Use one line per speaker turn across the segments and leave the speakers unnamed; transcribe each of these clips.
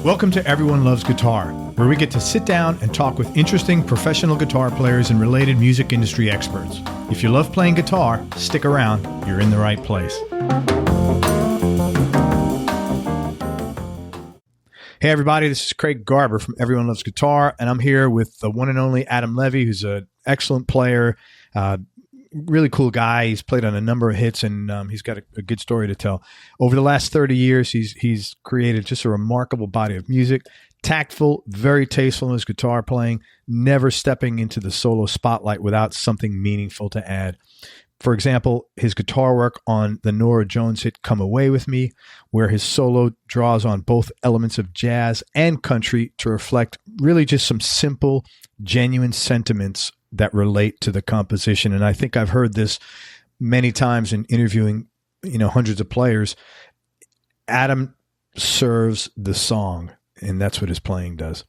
Welcome to Everyone Loves Guitar, where we get to sit down and talk with interesting professional guitar players and related music industry experts. If you love playing guitar, stick around. You're in the right place. Hey everybody, this is Craig Garber from Everyone Loves Guitar, and I'm here with the one and only Adam Levy, who's an excellent player, really cool guy. He's played on a number of hits, and he's got a good story to tell. Over the last 30 years, he's created just a remarkable body of music, tactful, very tasteful in his guitar playing, never stepping into the solo spotlight without something meaningful to add. For example, his guitar work on the Norah Jones hit Come Away With Me, where his solo draws on both elements of jazz and country to reflect really just some simple, genuine sentiments that relate to the composition. And I think I've heard this many times in interviewing, hundreds of players. Adam serves the song, and that's what his playing does.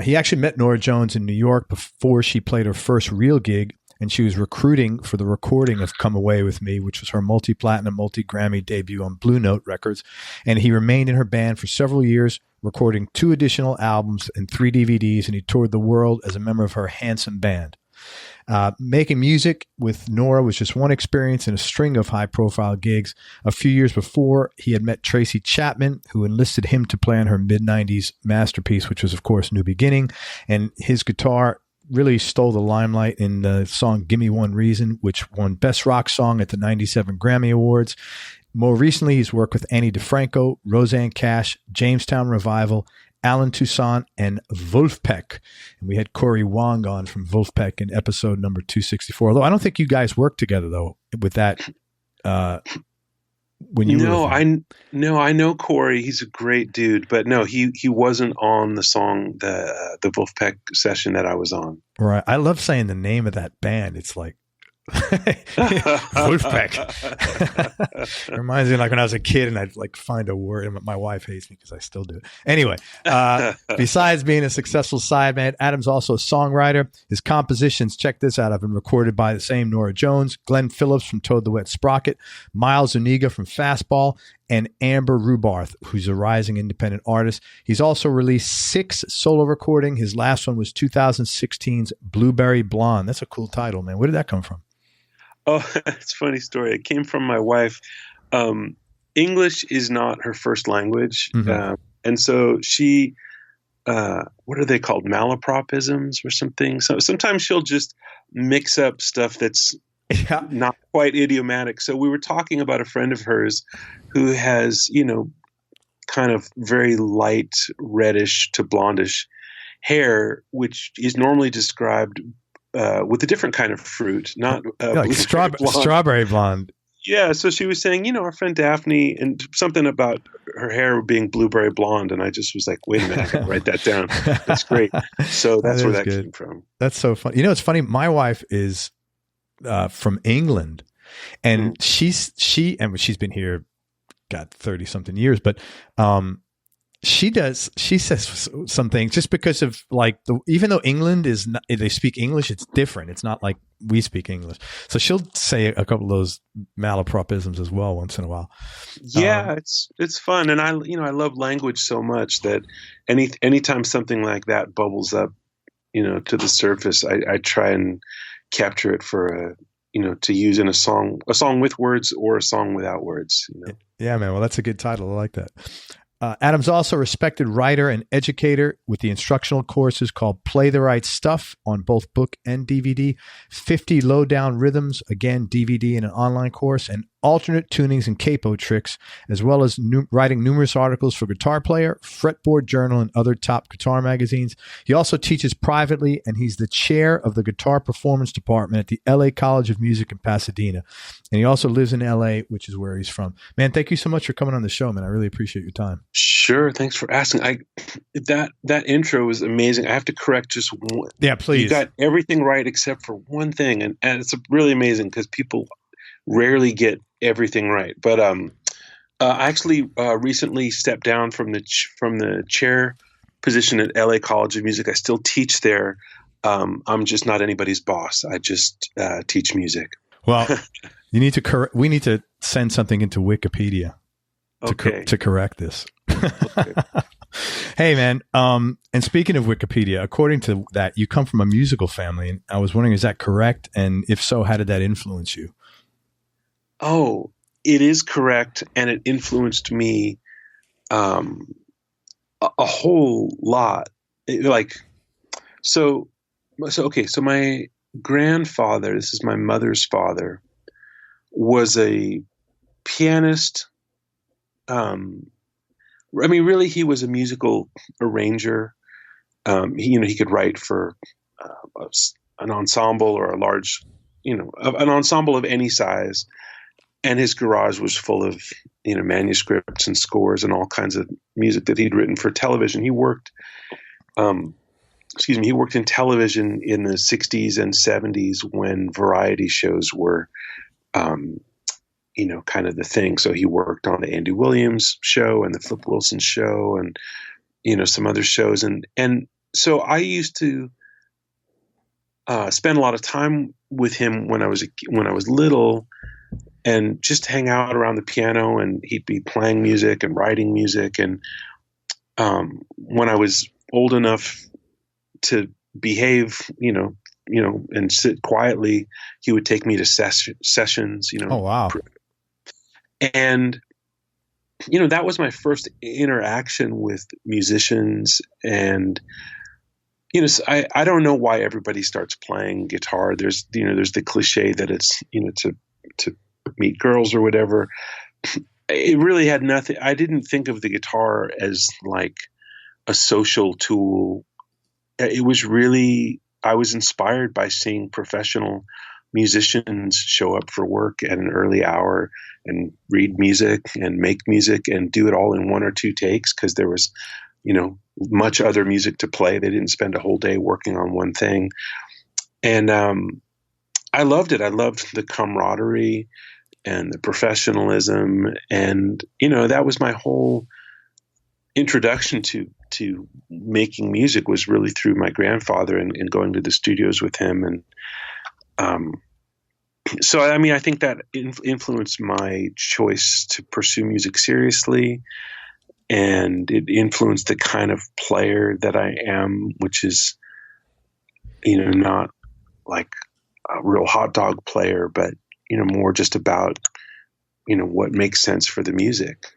He actually met Norah Jones in New York before she played her first real gig, and she was recruiting for the recording of Come Away With Me, which was her multi-platinum, multi-Grammy debut on Blue Note Records. And he remained in her band for several years, recording 2 additional albums and 3 DVDs, and he toured the world as a member of her handsome band. Making music with Norah was just one experience in a string of high-profile gigs. A few years before, he had met Tracy Chapman, who enlisted him to play on her mid-90s masterpiece, which was, of course, New Beginning. And his guitar really stole the limelight in the song Gimme One Reason, which won Best Rock Song at the 97 Grammy Awards. More recently, he's worked with Ani DiFranco, Rosanne Cash, Jamestown Revival, Alan Toussaint, and Vulfpeck. And we had Corey Wong on from Vulfpeck in episode number 264. Although I don't think you guys worked together, though, with that when you were
I know Corey. He's a great dude. But no, he wasn't on the song, the Vulfpeck session that I was on.
Right. I love saying the name of that band. It's like Vulfpeck. It reminds me like when I was a kid and I'd like find a word, and my wife hates me because I still do. Anyway, besides being a successful sideman, Adam's also a songwriter. His compositions, check this out, have been recorded by the same Norah Jones, Glenn Phillips from Toad the Wet Sprocket, Miles Zuniga from Fastball, and Amber Rubarth, who's a rising independent artist. He's also released 6 solo recordings. His last one was 2016's Blueberry Blonde. That's a cool title, man. Where did that come from?
Oh, it's a funny story. It came from my wife. English is not her first language.
Mm-hmm.
And so she, what are they called? Malapropisms or something. So sometimes she'll just mix up stuff that's not quite idiomatic. So we were talking about a friend of hers who has, kind of very light reddish to blondish hair, which is normally described with a different kind of fruit, not
like strawberry blonde.
Yeah, so she was saying, our friend Daphne, and something about her hair being blueberry blonde, and I just was like, wait a minute, I can write that down. That's great. So that's where that came from.
That's so funny. It's funny. My wife is from England, and she's been here, 30 something years, but she says some things just because of like even though England is not, they speak English, it's different. It's not like we speak English. So she'll say a couple of those malapropisms as well once in a while.
Yeah, it's fun. And I love language so much that anytime something like that bubbles up, to the surface, I try and capture it for to use in a song with words or a song without words.
Yeah, man. Well, that's a good title. I like that. Adam's also a respected writer and educator with the instructional courses called Play the Right Stuff on both book and DVD, 50 Lowdown Rhythms, again, DVD and an online course, and alternate tunings and capo tricks, as well as writing numerous articles for Guitar Player, Fretboard Journal, and other top guitar magazines. He also teaches privately, and he's the chair of the Guitar Performance Department at the LA College of Music in Pasadena. And he also lives in LA, which is where he's from. Man, thank you so much for coming on the show, man. I really appreciate your time.
Sure. Thanks for asking. That intro was amazing. I have to correct just one.
Yeah, please.
You got everything right except for one thing. And it's really amazing because people rarely get everything right. But I actually recently stepped down from the chair position at LA College of Music. I still teach there. I'm just not anybody's boss. I just teach music.
Well, we need to send something into Wikipedia to correct this.
Okay.
Hey, man. And speaking of Wikipedia, according to that, you come from a musical family. And I was wondering, is that correct? And if so, how did that influence you?
Oh, it is correct. And it influenced me a whole lot. So my grandfather, this is my mother's father, was a pianist. Really, he was a musical arranger. He could write for an ensemble or a large, an ensemble of any size. And his garage was full of, manuscripts and scores and all kinds of music that he'd written for television. He worked in television in the 60s and 70s when variety shows were, kind of the thing. So he worked on the Andy Williams show and the Flip Wilson show and, some other shows. And so I used to spend a lot of time with him when I was little and just hang out around the piano, and he'd be playing music and writing music. And when I was old enough to behave, and sit quietly, he would take me to sessions,
Oh, wow.
And, that was my first interaction with musicians. And, I don't know why everybody starts playing guitar. There's the cliche that it's, to meet girls or whatever. It really had nothing. I didn't think of the guitar as like a social tool. It was really, I was inspired by seeing professional musicians show up for work at an early hour and read music and make music and do it all in one or two takes, because there was, much other music to play. They didn't spend a whole day working on one thing. And I loved it. I loved the camaraderie and the professionalism. And, that was my whole introduction to making music, was really through my grandfather and going to the studios with him. And so, I think that influenced my choice to pursue music seriously. And it influenced the kind of player that I am, which is, not like a real hot dog player, but, more just about, what makes sense for the music.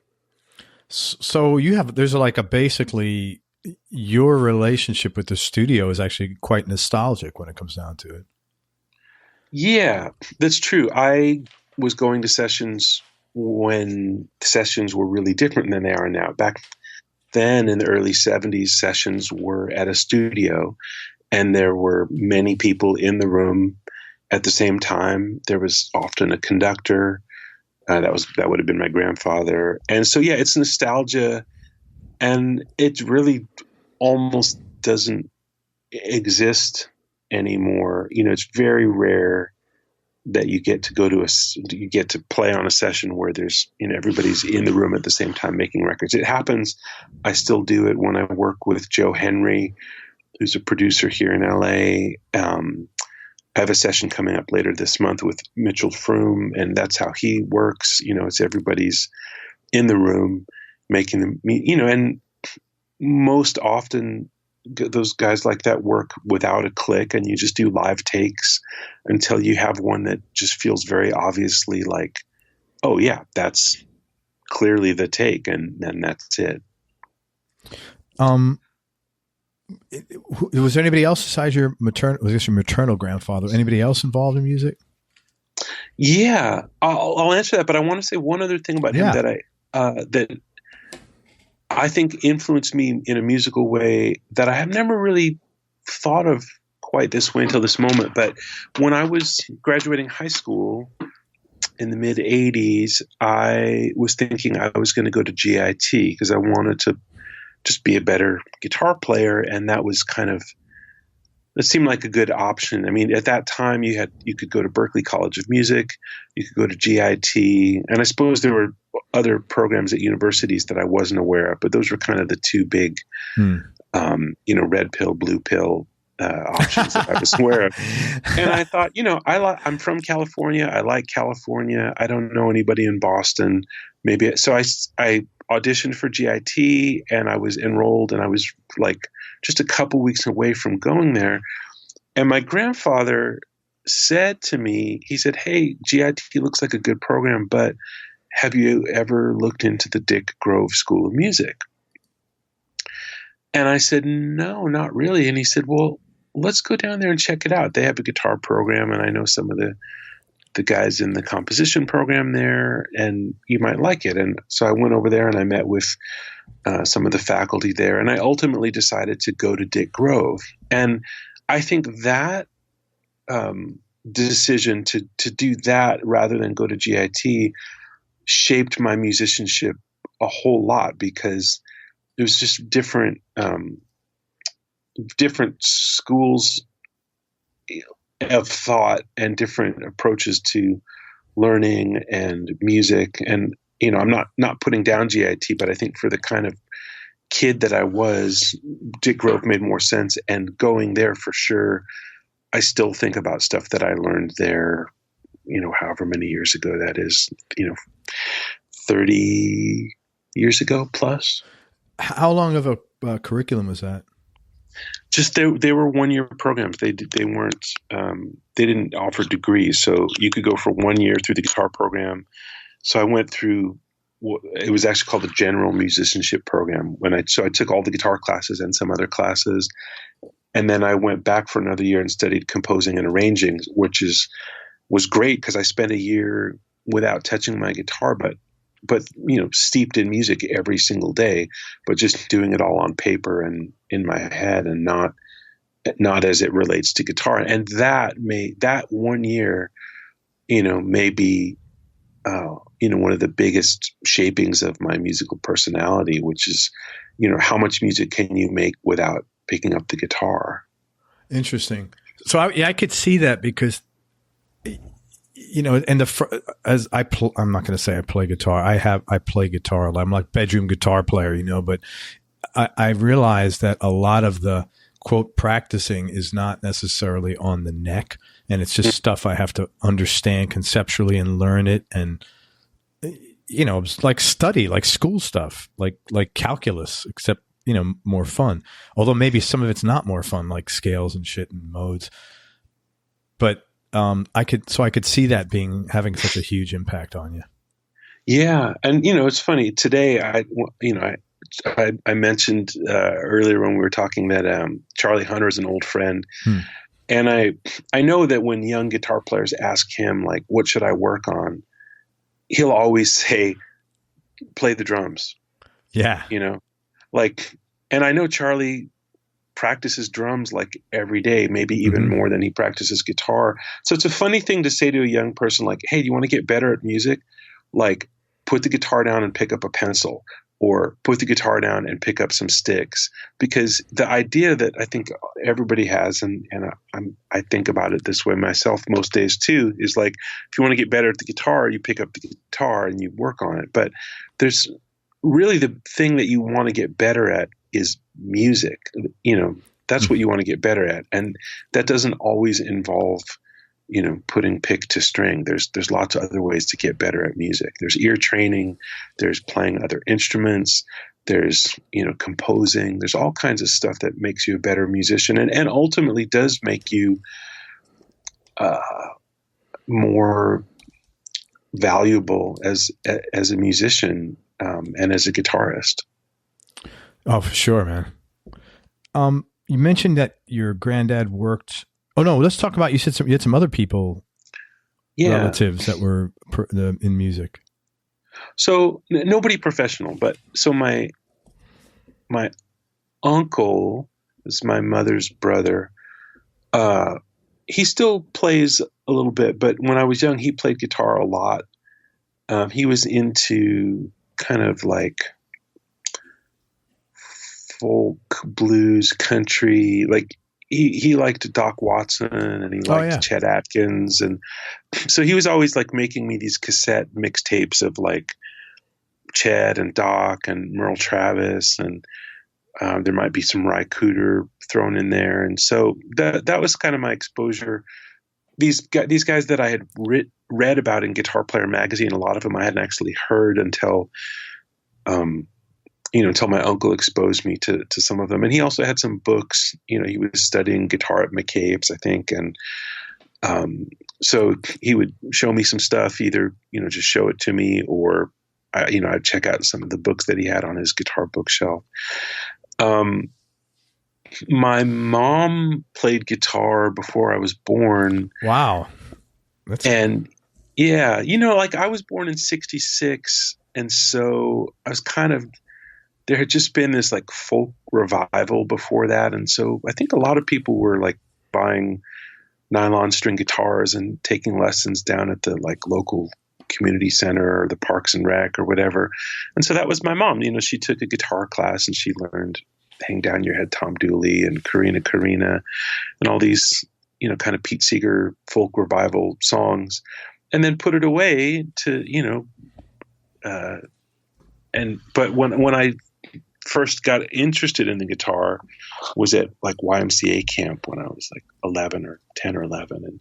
So there's basically your relationship with the studio is actually quite nostalgic when it comes down to it.
Yeah, that's true. I was going to sessions when sessions were really different than they are now. Back then in the early 70s, sessions were at a studio and there were many people in the room at the same time. There was often a conductor. That would have been my grandfather. And so, yeah, it's nostalgia, and it really almost doesn't exist anymore. It's very rare that you get to play on a session where there's, everybody's in the room at the same time making records. It happens. I still do it when I work with Joe Henry, who's a producer here in LA. I have a session coming up later this month with Mitchell Froom, and that's how he works. It's everybody's in the room making them, and most often those guys like that work without a click, and you just do live takes until you have one that just feels very obviously like, oh yeah, that's clearly the take, and then that's it.
Was there anybody else besides your maternal grandfather? Anybody else involved in music?
Yeah, I'll answer that, but I want to say one other thing about him that I think influenced me in a musical way that I have never really thought of quite this way until this moment. But when I was graduating high school in the mid 80s, I was thinking I was going to go to GIT because I wanted to just be a better guitar player. And that seemed like a good option. At that time you could go to Berklee College of Music, you could go to GIT, and I suppose there were other programs at universities that I wasn't aware of, but those were kind of the two big, red pill, blue pill options that I was aware of. And I thought, I'm from California. I like California. I don't know anybody in Boston. So I auditioned for GIT, and I was enrolled, and I was like just a couple weeks away from going there. And my grandfather said to me, he said, "Hey, GIT looks like a good program, but have you ever looked into the Dick Grove School of Music?" And I said, "No, not really." And he said, "Well, let's go down there and check it out. They have a guitar program, and I know some of the guys in the composition program there, and you might like it." And so I went over there, and I met with some of the faculty there, and I ultimately decided to go to Dick Grove. And I think that decision to do that rather than go to GIT shaped my musicianship a whole lot, because it was just different schools of thought and different approaches to learning and music. And I'm not putting down GIT, but I think for the kind of kid that I was, Dick Grove made more sense. And going there, for sure, I still think about stuff that I learned there, however many years ago that is, 30 years ago plus.
How long of a curriculum was that?
Just they were 1-year programs. They weren't they didn't offer degrees, so you could go for 1 year through the guitar program. So I went through. It was actually called the General Musicianship Program. I took all the guitar classes and some other classes, and then I went back for another year and studied composing and arranging, which was great because I spent a year without touching my guitar, but steeped in music every single day, but just doing it all on paper and in my head, and not as it relates to guitar. And that 1 year, may be, one of the biggest shapings of my musical personality, which is, how much music can you make without picking up the guitar?
Interesting. So I could see that, because I'm not going to say I play guitar. I play guitar. I'm like bedroom guitar player, but I realize that a lot of the quote practicing is not necessarily on the neck, and it's just stuff I have to understand conceptually and learn it. And, it's like study, like school stuff, like calculus, except, more fun. Although maybe some of it's not more fun, like scales and shit and modes. But I could see that having such a huge impact on you. Yeah.
And, it's funny today, I mentioned earlier when we were talking that Charlie Hunter is an old friend. And I know that when young guitar players ask him, like, what should I work on? He'll always say, play the drums.
Yeah.
And I know Charlie practices drums like every day, maybe even more than he practices guitar. So it's a funny thing to say to a young person, like, hey, do you want to get better at music? Like, put the guitar down and pick up a pencil, or put the guitar down and pick up some sticks. Because the idea that I think everybody has, and I think about it this way myself most days too, is like, if you want to get better at the guitar, you pick up the guitar and you work on it. But there's really, the thing that you want to get better at is music. That's what you want to get better at. And that doesn't always involve, putting pick to string. There's lots of other ways to get better at music. There's ear training, there's playing other instruments, there's, composing. There's all kinds of stuff that makes you a better musician, and ultimately does make you more valuable as a musician, and as a guitarist.
Oh, for sure, man. You mentioned that your granddad worked. Oh no, let's talk about. You said you had some other people, relatives that were in music.
So nobody professional, but so my uncle is my mother's brother. He still plays a little bit, but when I was young, he played guitar a lot. He was into kind of like folk, blues, country. Like he liked Doc Watson, and he liked Chet Atkins, and so he was always like making me these cassette mixtapes of like Chet and Doc and Merle Travis, and There might be some Ry Cooder thrown in there. And so that was kind of my exposure. These guys that I had read about in Guitar Player magazine, a lot of them I hadn't actually heard until my uncle exposed me to some of them. And he also had some books. He was studying guitar at McCabe's, I think. And so he would show me some stuff, either, just show it to me, or, I'd check out some of the books that he had on his guitar bookshelf. My mom played guitar before I was born.
Wow.
I was born in 1966. And so I was there had just been this like folk revival before that. And so I think a lot of people were like buying nylon string guitars and taking lessons down at the like local community center or the Parks and Rec or whatever. And so that was my mom. She took a guitar class and she learned Hang Down Your Head, Tom Dooley, and Karina and all these, kind of Pete Seeger folk revival songs, and then put it away to, but when I first got interested in the guitar was at like YMCA camp when I was like 10 or 11. And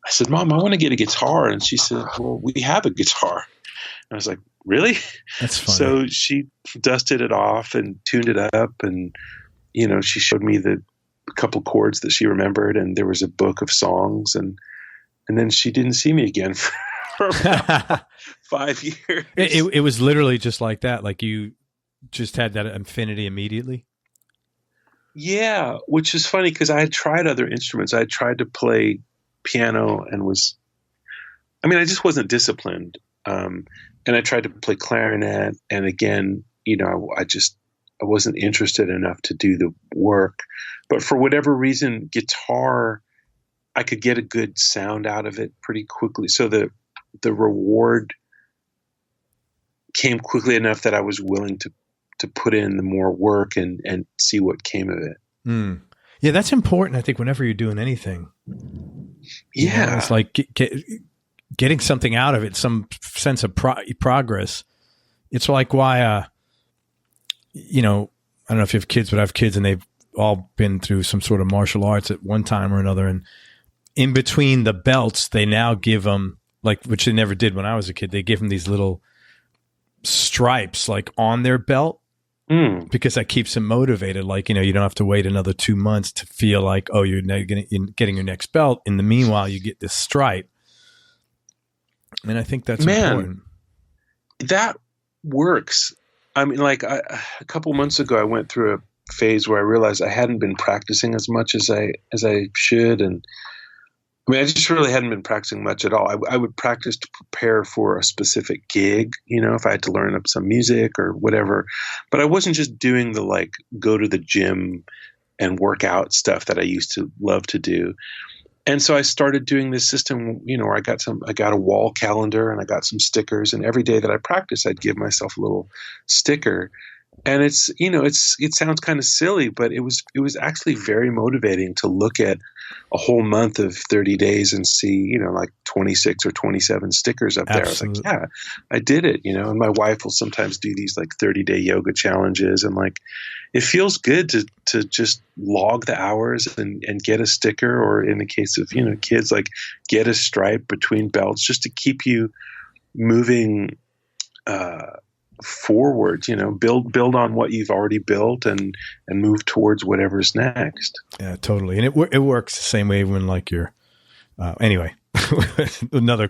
I said, Mom, I want to get a guitar. And she said, well, we have a guitar. And I was like, really?
That's funny.
So she dusted it off and tuned it up. And, she showed me a couple chords that she remembered. And there was a book of songs. And then she didn't see me again for about 5 years.
It was literally just like that. Like you just had that affinity immediately.
Yeah, which is funny because I had tried other instruments. I had tried to play piano and I just wasn't disciplined. And I tried to play clarinet, and again, I wasn't interested enough to do the work. But for whatever reason, guitar, I could get a good sound out of it pretty quickly. So the reward came quickly enough that I was willing to put in the more work and see what came of it.
Mm. Yeah, that's important. I think whenever you're doing anything, it's like getting something out of it, some sense of progress. It's like why, I don't know if you have kids, but I have kids and they've all been through some sort of martial arts at one time or another. And in between the belts, they now give them, like, which they never did when I was a kid, they give them these little stripes like on their belt. Because that keeps them motivated. Like, you don't have to wait another 2 months to feel like, oh, you're getting your next belt. In the meanwhile, you get this stripe. And I think that's important.
That works. I mean, like a couple months ago, I went through a phase where I realized I hadn't been practicing as much as I should. And I just really hadn't been practicing much at all. I would practice to prepare for a specific gig, if I had to learn up some music or whatever. But I wasn't just doing the like go to the gym and work out stuff that I used to love to do. And so I started doing this system, where I got a wall calendar and I got some stickers, and every day that I practiced, I'd give myself a little sticker. And it sounds kind of silly, but it was actually very motivating to look at a whole month of 30 days and see, like 26 or 27 stickers up there.
Absolutely.
I was like, yeah, I did it, and my wife will sometimes do these like 30-day yoga challenges. And like, it feels good to just log the hours and get a sticker, or in the case of, kids, like get a stripe between belts just to keep you moving, forward, build on what you've already built and move towards whatever's next.
Yeah, totally. And it works the same way when like you're, anyway, another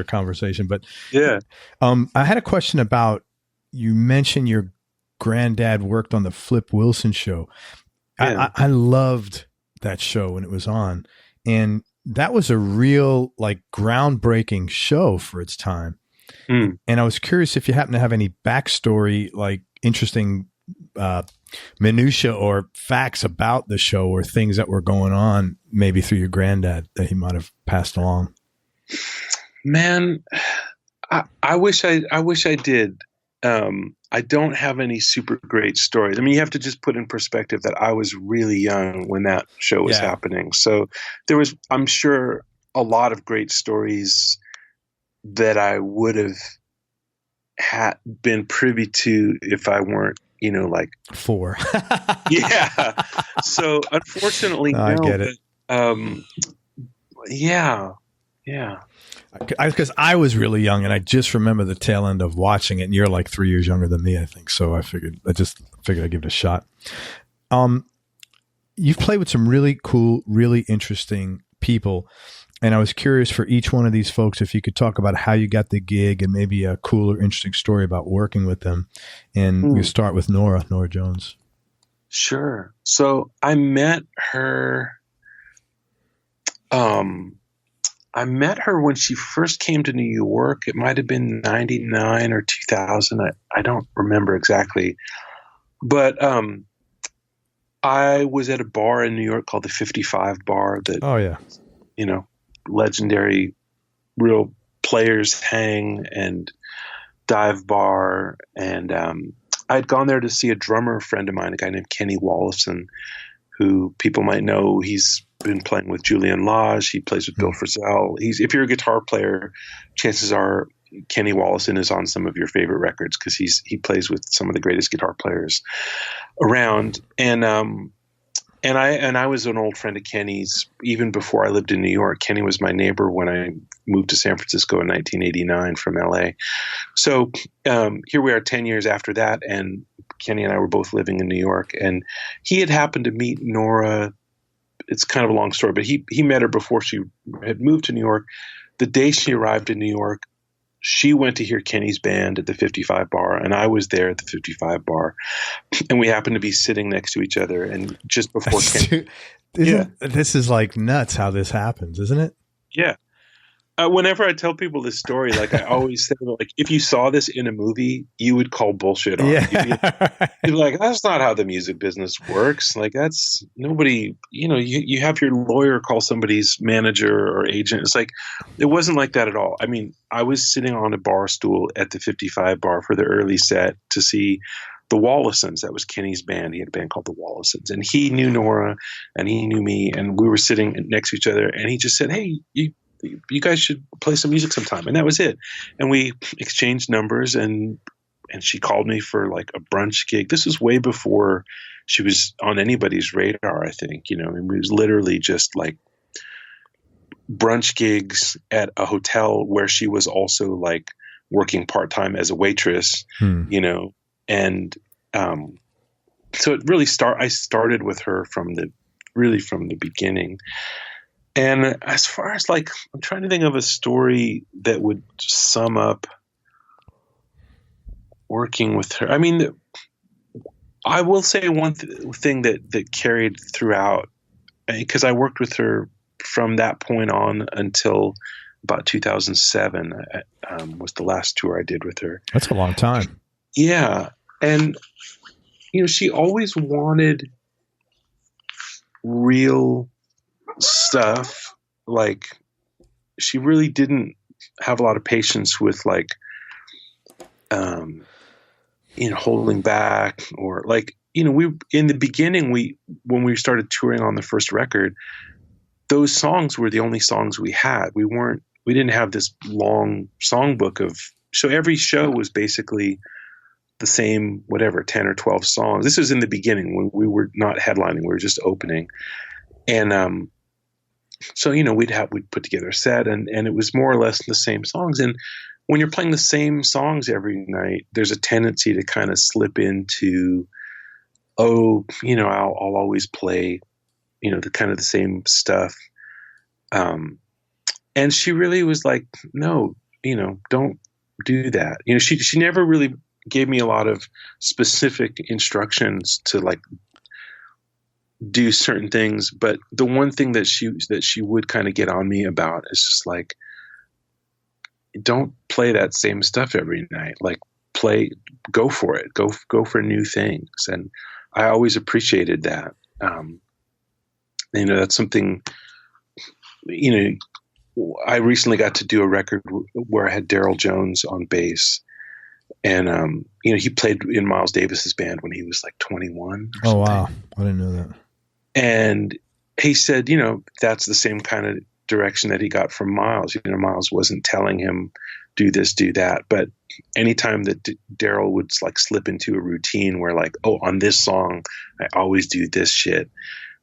conversation, but
yeah.
I had a question about, you mentioned your granddad worked on the Flip Wilson show.
Yeah.
I loved that show when it was on, and that was a real like groundbreaking show for its time. And I was curious if you happen to have any backstory, like interesting minutia or facts about the show, or things that were going on maybe through your granddad that he might have passed along.
Man, I wish I did. I don't have any super great stories. I mean, you have to just put in perspective that I was really young when that show was happening. So there was, I'm sure, a lot of great stories that I would have been privy to if I weren't, like
4.
yeah. So unfortunately,
No, I get it.
Yeah.
Because I was really young, and I just remember the tail end of watching it. And you're like 3 years younger than me, I think. So I figured I'd give it a shot. You've played with some really cool, really interesting people. And I was curious for each one of these folks, if you could talk about how you got the gig and maybe a cool or interesting story about working with them. And we start with Norah Jones.
Sure. So I met her. I met her when she first came to New York. It might have been 99 or 2000. I don't remember exactly. But I was at a bar in New York called the 55 Bar that, legendary real players hang and dive bar. And I'd gone there to see a drummer friend of mine, a guy named Kenny Wallace, who people might know. He's been playing with Julian Lage. He plays with Bill Frisell. If you're a guitar player, chances are Kenny Wollesen is on some of your favorite records because he plays with some of the greatest guitar players around. And I was an old friend of Kenny's even before I lived in New York. Kenny was my neighbor when I moved to San Francisco in 1989 from LA. So here we are 10 years after that, and Kenny and I were both living in New York, and he had happened to meet Norah. It's kind of a long story, but he met her before she had moved to New York. The day she arrived in New York, she went to hear Kenny's band at the 55 Bar, and I was there at the 55 Bar, and we happened to be sitting next to each other. And just before Kenny,
this is like nuts how this happens, isn't it?
Yeah. Whenever I tell people this story, like I always say, like, if you saw this in a movie, you would call bullshit on it. You'd be like, that's not how the music business works. Like, that's nobody, you have your lawyer call somebody's manager or agent. It's like, it wasn't like that at all. I mean, I was sitting on a bar stool at the 55 Bar for the early set to see the Wallacens. That was Kenny's band. He had a band called the Wallacens, and he knew Norah and he knew me, and we were sitting next to each other, and he just said, hey, you guys should play some music sometime. And that was it. And we exchanged numbers, and she called me for like a brunch gig. This was way before she was on anybody's radar, I think. It was literally just like brunch gigs at a hotel where she was also like working part-time as a waitress, and so it really I started with her from the beginning. And as far as like, I'm trying to think of a story that would sum up working with her. I mean, I will say one thing that carried throughout, because I worked with her from that point on until about 2007 was the last tour I did with her.
That's a long time.
Yeah. And, she always wanted real stuff. Like, she really didn't have a lot of patience with like holding back, or like, we in the beginning, when we started touring on the first record, those songs were the only songs we had. We didn't have this long songbook so every show was basically the same, 10 or 12 songs. This was in the beginning when we were not headlining, we were just opening. And so, we'd put together a set, and it was more or less the same songs. And when you're playing the same songs every night, there's a tendency to kind of slip into, I'll always play, the kind of the same stuff. And she really was like, no, don't do that. She never really gave me a lot of specific instructions to like do certain things, but the one thing that she would kind of get on me about is just like, don't play that same stuff every night. Like, go for it, go for new things. And I always appreciated that. That's something, I recently got to do a record where I had Daryl Jones on bass, and he played in Miles Davis's band when he was like 21.
Oh wow, I didn't know that.
And he said, that's the same kind of direction that he got from Miles. Miles wasn't telling him do this, do that. But anytime that Daryl would like slip into a routine where like, oh, on this song, I always do this shit,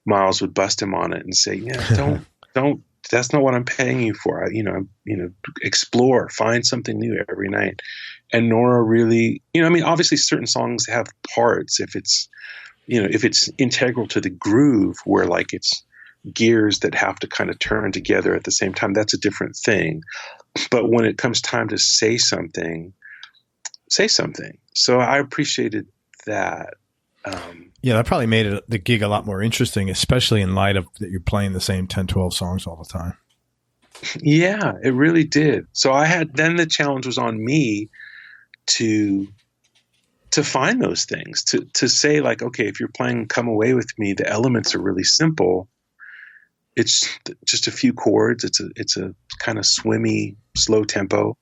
Miles would bust him on it and say, yeah, don't, that's not what I'm paying you for. Explore, find something new every night. And Norah really, obviously certain songs have parts if it's integral to the groove where like it's gears that have to kind of turn together at the same time. That's a different thing. But when it comes time to say something. So I appreciated that.
Yeah, that probably made the gig a lot more interesting, especially in light of that you're playing the same 10, 12 songs all the time.
Yeah, it really did. So then the challenge was on me to find those things, to say like, okay, if you're playing Come Away With Me, the elements are really simple. It's just a few chords. It's a kind of swimmy, slow tempo.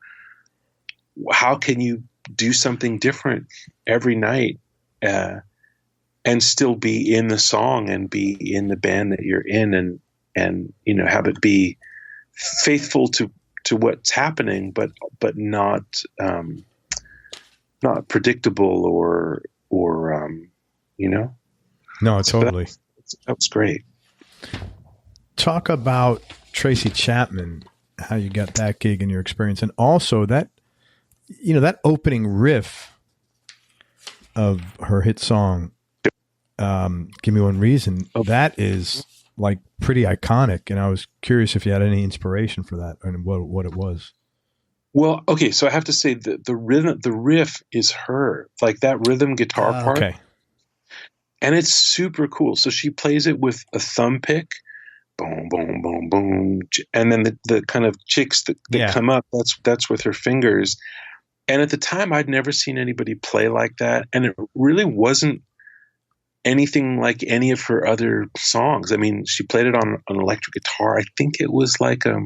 How can you do something different every night and still be in the song and be in the band that you're in and have it be faithful to what's happening, but not predictable or
No, totally.
So that was great.
Talk about Tracy Chapman, how you got that gig and your experience, and also that opening riff of her hit song, Give Me One Reason, that is like pretty iconic. And I was curious if you had any inspiration for that and what it was.
Well, okay. So I have to say that the riff is her, like that rhythm guitar part.
Okay.
And it's super cool. So she plays it with a thumb pick, boom, boom, boom, boom. And then the kind of chicks that come up, that's with her fingers. And at the time I'd never seen anybody play like that. And it really wasn't anything like any of her other songs. I mean, she played it on an electric guitar. I think it was like a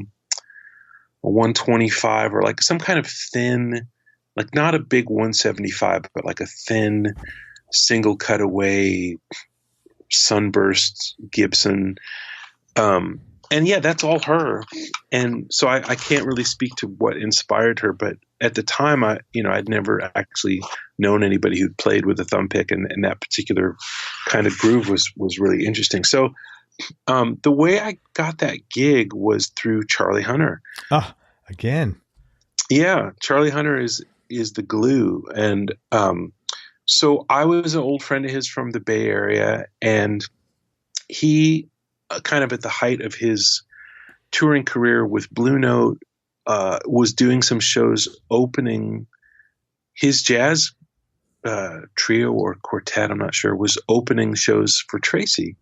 125 or like some kind of thin, like not a big 175, but like a thin single cutaway sunburst Gibson. And yeah, that's all her. And so I can't really speak to what inspired her, but at the time I'd never actually known anybody who'd played with a thumb pick, and that particular kind of groove was really interesting. So the way I got that gig was through Charlie Hunter.
Oh, again.
Yeah. Charlie Hunter is the glue. And so I was an old friend of his from the Bay Area, and he kind of at the height of his touring career with Blue Note, was doing some shows opening his jazz trio or quartet, I'm not sure, was opening shows for Tracy.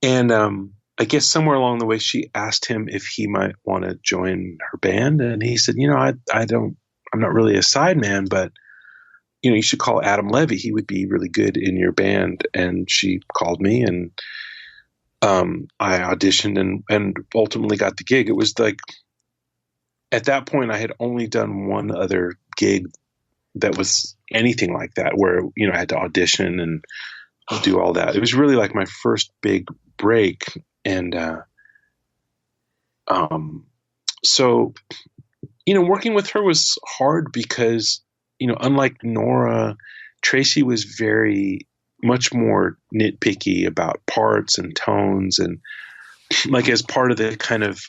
And I guess somewhere along the way, she asked him if he might want to join her band. And he said, I'm not really a sideman, but you should call Adam Levy. He would be really good in your band. And she called me, and I auditioned and ultimately got the gig. It was like, at that point I had only done one other gig that was anything like that, where, I had to audition and do all that. It was really like my first big break. And, so, working with her was hard because, unlike Norah, Tracy was very much more nitpicky about parts and tones, and like as part of the kind of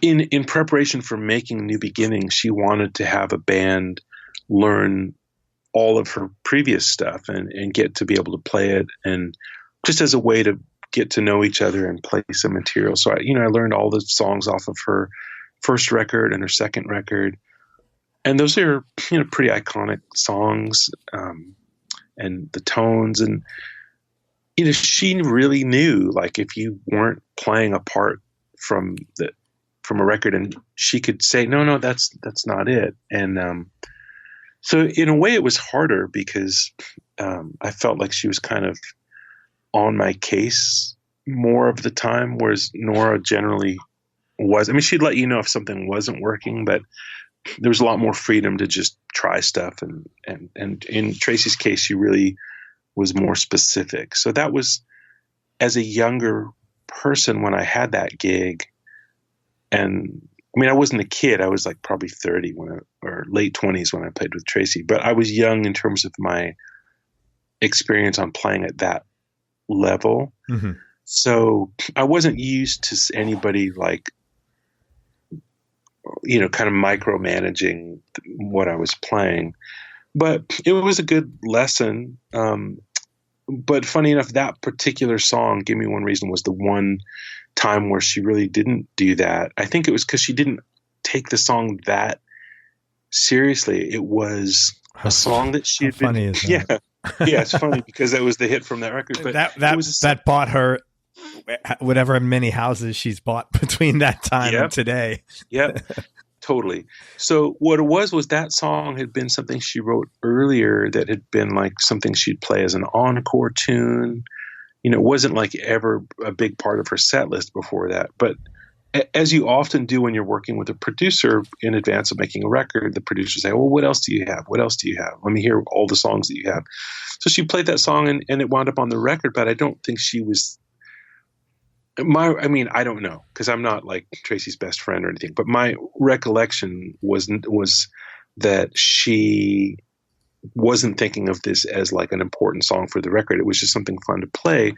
in preparation for making New Beginning, she wanted to have a band learn all of her previous stuff and get to be able to play it, and just as a way to get to know each other and play some material. So I learned all the songs off of her first record and her second record. And those are, pretty iconic songs, and the tones, and, she really knew, like, if you weren't playing a part from a record, and she could say, no, that's not it. And, so in a way it was harder because, I felt like she was kind of on my case more of the time, whereas Norah generally was. I mean, she'd let you know if something wasn't working, but there was a lot more freedom to just try stuff. And in Tracy's case, she really was more specific. So that was, as a younger person, when I had that gig, and I mean, I wasn't a kid. I was like probably 30 or late 20s when I played with Tracy, but I was young in terms of my experience on playing at that level.
Mm-hmm.
So I wasn't used to anybody like, kind of micromanaging what I was playing, but it was a good lesson. But funny enough, that particular song, Give Me One Reason, was the one time where she really didn't do that. I think it was because she didn't take the song that seriously. It was a song that she had been.
Funny is that?
Yeah, it's funny because that was the hit from that record. But
that bought her whatever many houses she's bought between that time and today.
Yep, totally. So what it was that song had been something she wrote earlier that had been like something she'd play as an encore tune. It wasn't like ever a big part of her set list before that. But as you often do when you're working with a producer in advance of making a record, the producer say, well, what else do you have? What else do you have? Let me hear all the songs that you have. So she played that song and it wound up on the record, but I don't think she was I don't know, because I'm not like Tracy's best friend or anything, but my recollection was that she wasn't thinking of this as like an important song for the record. It was just something fun to play.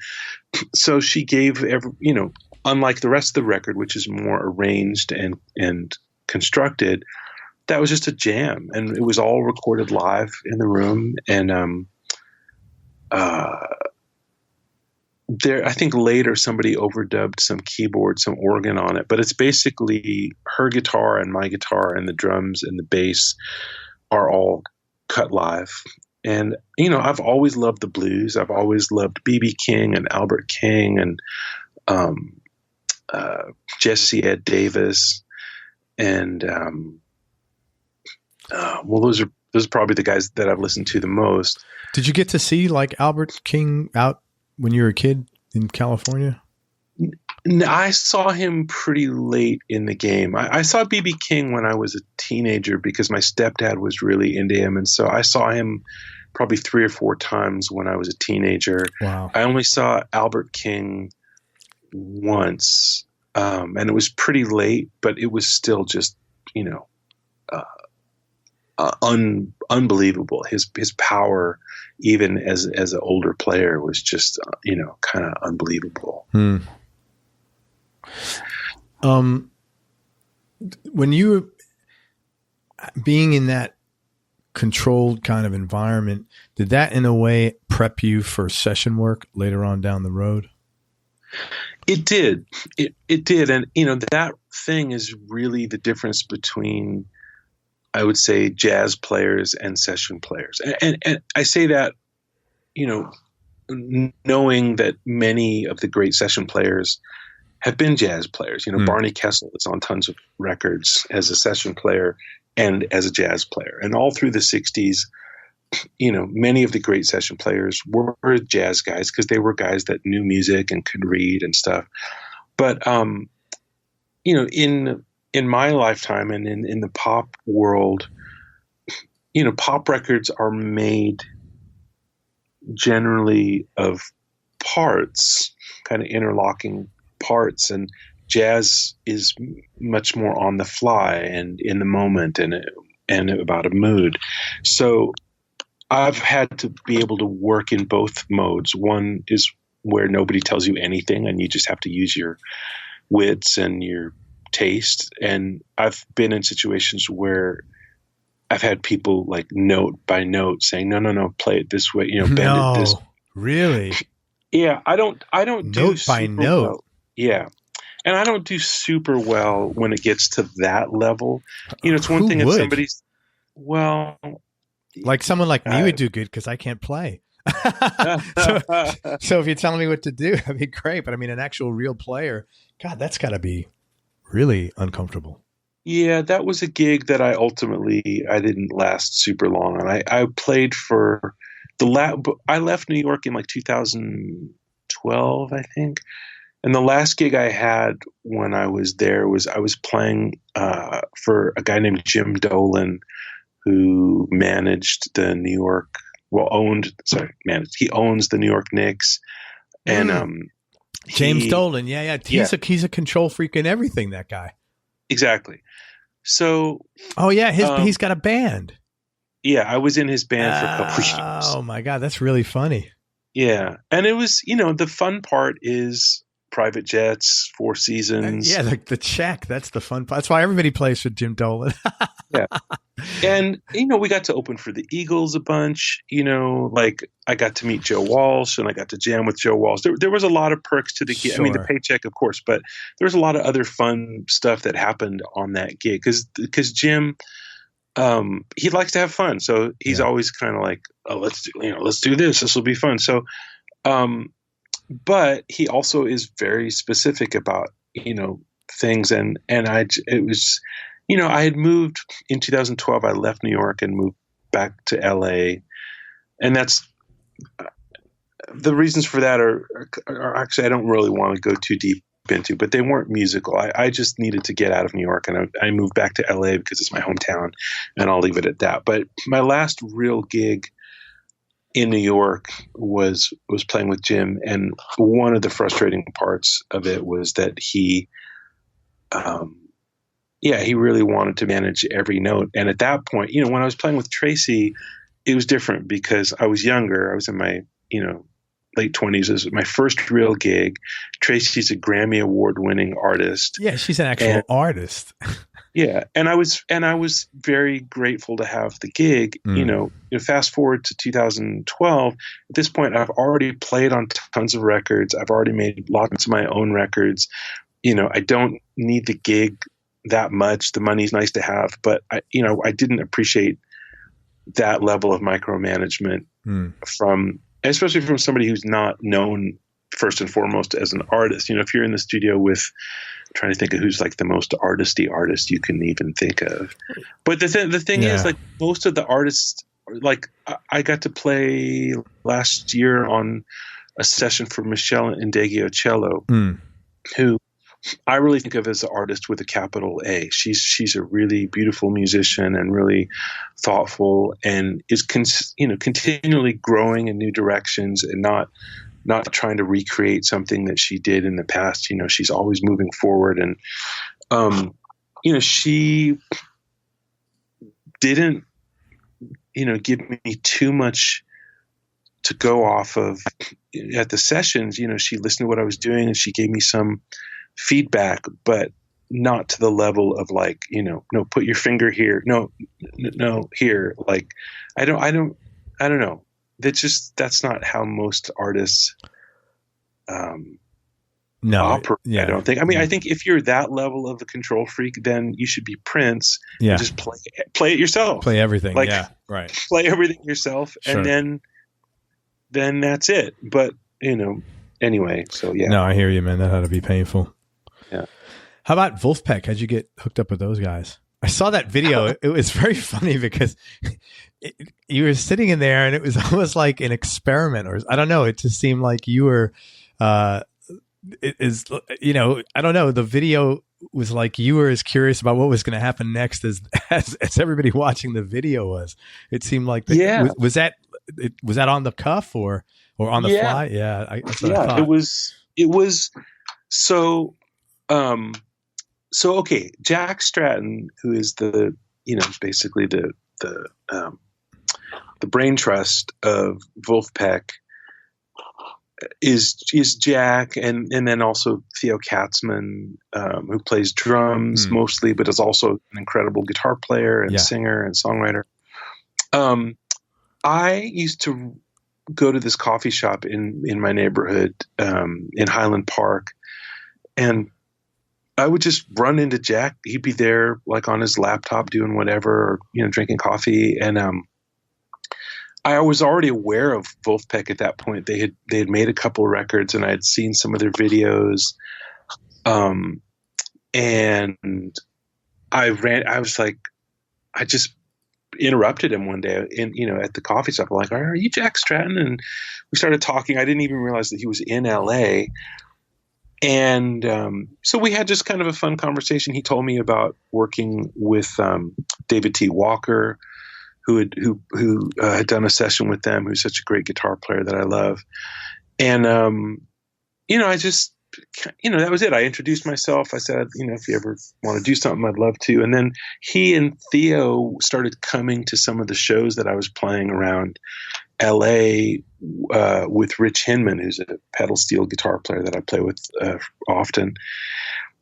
So she gave unlike the rest of the record, which is more arranged and constructed, that was just a jam, and it was all recorded live in the room. And I think later somebody overdubbed some keyboard, some organ on it, but it's basically her guitar and my guitar, and the drums and the bass are all cut live. And, I've always loved the blues. I've always loved B.B. King and Albert King and Jesse Ed Davis. And, those are probably the guys that I've listened to the most.
Did you get to see like Albert King out when you were a kid in California?
I saw him pretty late in the game. I saw B.B. King when I was a teenager because my stepdad was really into him. And so I saw him probably 3 or 4 times when I was a teenager.
Wow.
I only saw Albert King once, and it was pretty late, but it was still just, unbelievable. His power, even as an older player, was just kind of unbelievable.
When you were being in that controlled kind of environment, did that in a way prep you for session work later on down the road?
It did. It did. And that thing is really the difference between, I would say, jazz players and session players. And I say that, knowing that many of the great session players have been jazz players. Barney Kessel is on tons of records as a session player and as a jazz player. And all through the 60s, many of the great session players were jazz guys because they were guys that knew music and could read and stuff. But, in my lifetime and in the pop world, pop records are made generally of parts, kind of interlocking parts, and jazz is much more on the fly and in the moment and about a mood. So I've had to be able to work in both modes. One is where nobody tells you anything and you just have to use your wits and your taste. And I've been in situations where I've had people like note by note saying, no, play it this way, bend it this way.
Really?
Yeah. I don't do
note by note.
Well. Yeah. And I don't do super well when it gets to that level. It's one thing if somebody's,
like someone like me would do good because I can't play. so if you're telling me what to do, that'd be great. But I mean, an actual real player, God, that's got to be really uncomfortable.
Yeah, that was a gig that I didn't last super long on. I played for I left New York in like 2012, I think. And the last gig I had when I was there was I was playing for a guy named Jim Dolan, who managed the New York, he owns the New York Knicks. And
James Dolan, yeah. He's a control freak in everything, that guy.
exactly. So,
oh yeah, he's got a band.
Yeah, I was in his band for a couple of years.
Oh my God, that's really funny.
Yeah, and it was, the fun part is private jets, Four Seasons.
Yeah, the check. That's the fun part. That's why everybody plays for Jim Dolan.
Yeah. And, we got to open for the Eagles a bunch, like I got to meet Joe Walsh and I got to jam with Joe Walsh. There was a lot of perks to the gig.
Sure.
I mean, the paycheck, of course, but there was a lot of other fun stuff that happened on that gig because Jim, he likes to have fun. So he's always kind of like, oh, let's do this. This will be fun. So, but he also is very specific about, things. And it was, I had moved in 2012. I left New York and moved back to LA. And that's the reasons for that are actually, I don't really want to go too deep into, but they weren't musical. I just needed to get out of New York, and I moved back to LA because it's my hometown, and I'll leave it at that. But my last real gig in New York was playing with Jim, and one of the frustrating parts of it was that he really wanted to manage every note. And at that point, when I was playing with Tracy, it was different because I was younger. I was in my, late 20s. It was my first real gig. Tracy's a Grammy award-winning artist.
Yeah, she's an actual artist.
Yeah, and I was very grateful to have the gig. Fast forward to 2012. At this point, I've already played on tons of records. I've already made lots of my own records. I don't need the gig that much. The money's nice to have, but I didn't appreciate that level of micromanagement especially from somebody who's not known first and foremost as an artist. If you're in the studio with, trying to think of who's like the most artisty artist you can even think of. But the thing is, like, most of the artists, like I got to play last year on a session for Michelle Indegio-Cello, who I really think of as an artist with a capital A. She's a really beautiful musician and really thoughtful, and is continually growing in new directions and not trying to recreate something that she did in the past. She's always moving forward, and she didn't give me too much to go off of at the sessions. She listened to what I was doing and she gave me some feedback, but not to the level of like, no, put your finger here. No, here. Like, I don't know. That's not how most artists, operate. Yeah. I don't think. I mean, I think if you're that level of a control freak, then you should be Prince. Yeah. And just play it yourself.
Play everything.
Like,
yeah. Right.
Play everything yourself. Sure. And then that's it. But, anyway, so yeah.
No, I hear you, man. That had to be painful.
Yeah.
How about Vulfpeck? How'd you get hooked up with those guys? I saw that video. It was very funny because you were sitting in there and it was almost like an experiment, or I don't know. It just seemed like you were, I don't know. The video was like you were as curious about what was going to happen next as everybody watching the video was. It seemed like, was that on the cuff or on the fly? Yeah. That's what I thought.
It was so, so, okay, Jack Stratton, who is basically the brain trust of Vulfpeck, is Jack, and then also Theo Katzman, who plays drums mostly, but is also an incredible guitar player and singer and songwriter. I used to go to this coffee shop in my neighborhood, in Highland Park, and I would just run into Jack. He'd be there like on his laptop doing whatever, or, drinking coffee. And I was already aware of Vulfpeck at that point. They had made a couple of records and I had seen some of their videos. And I just interrupted him one day at the coffee shop. I'm like, are you Jack Stratton? And we started talking. I didn't even realize that he was in LA. And so we had just kind of a fun conversation. He told me about working with David T. Walker, who had done a session with them, who's such a great guitar player that I love. And I just that was it. I introduced myself. I said, if you ever want to do something, I'd love to. And then he and Theo started coming to some of the shows that I was playing around LA with Rich Hinman, who's a pedal steel guitar player that I play with often.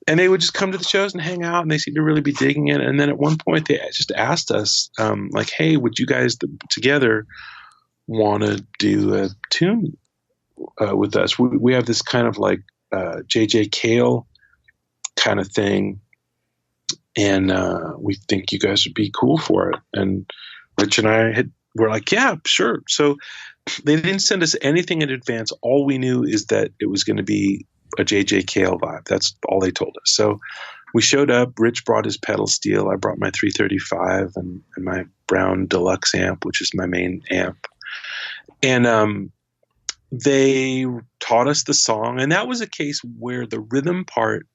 And they would just come to the shows and hang out, and they seemed to really be digging it. And then at one point, they just asked us, like, hey, would you guys together want to do a tune with us? We have this kind of like J.J. Cale kind of thing, and we think you guys would be cool for it. And Rich and I were like, yeah, sure. So they didn't send us anything in advance. All we knew is that it was going to be a J.J. Cale vibe. That's all they told us. So we showed up. Rich brought his pedal steel. I brought my 335 and my Brown Deluxe amp, which is my main amp. And they taught us the song. And that was a case where the rhythm part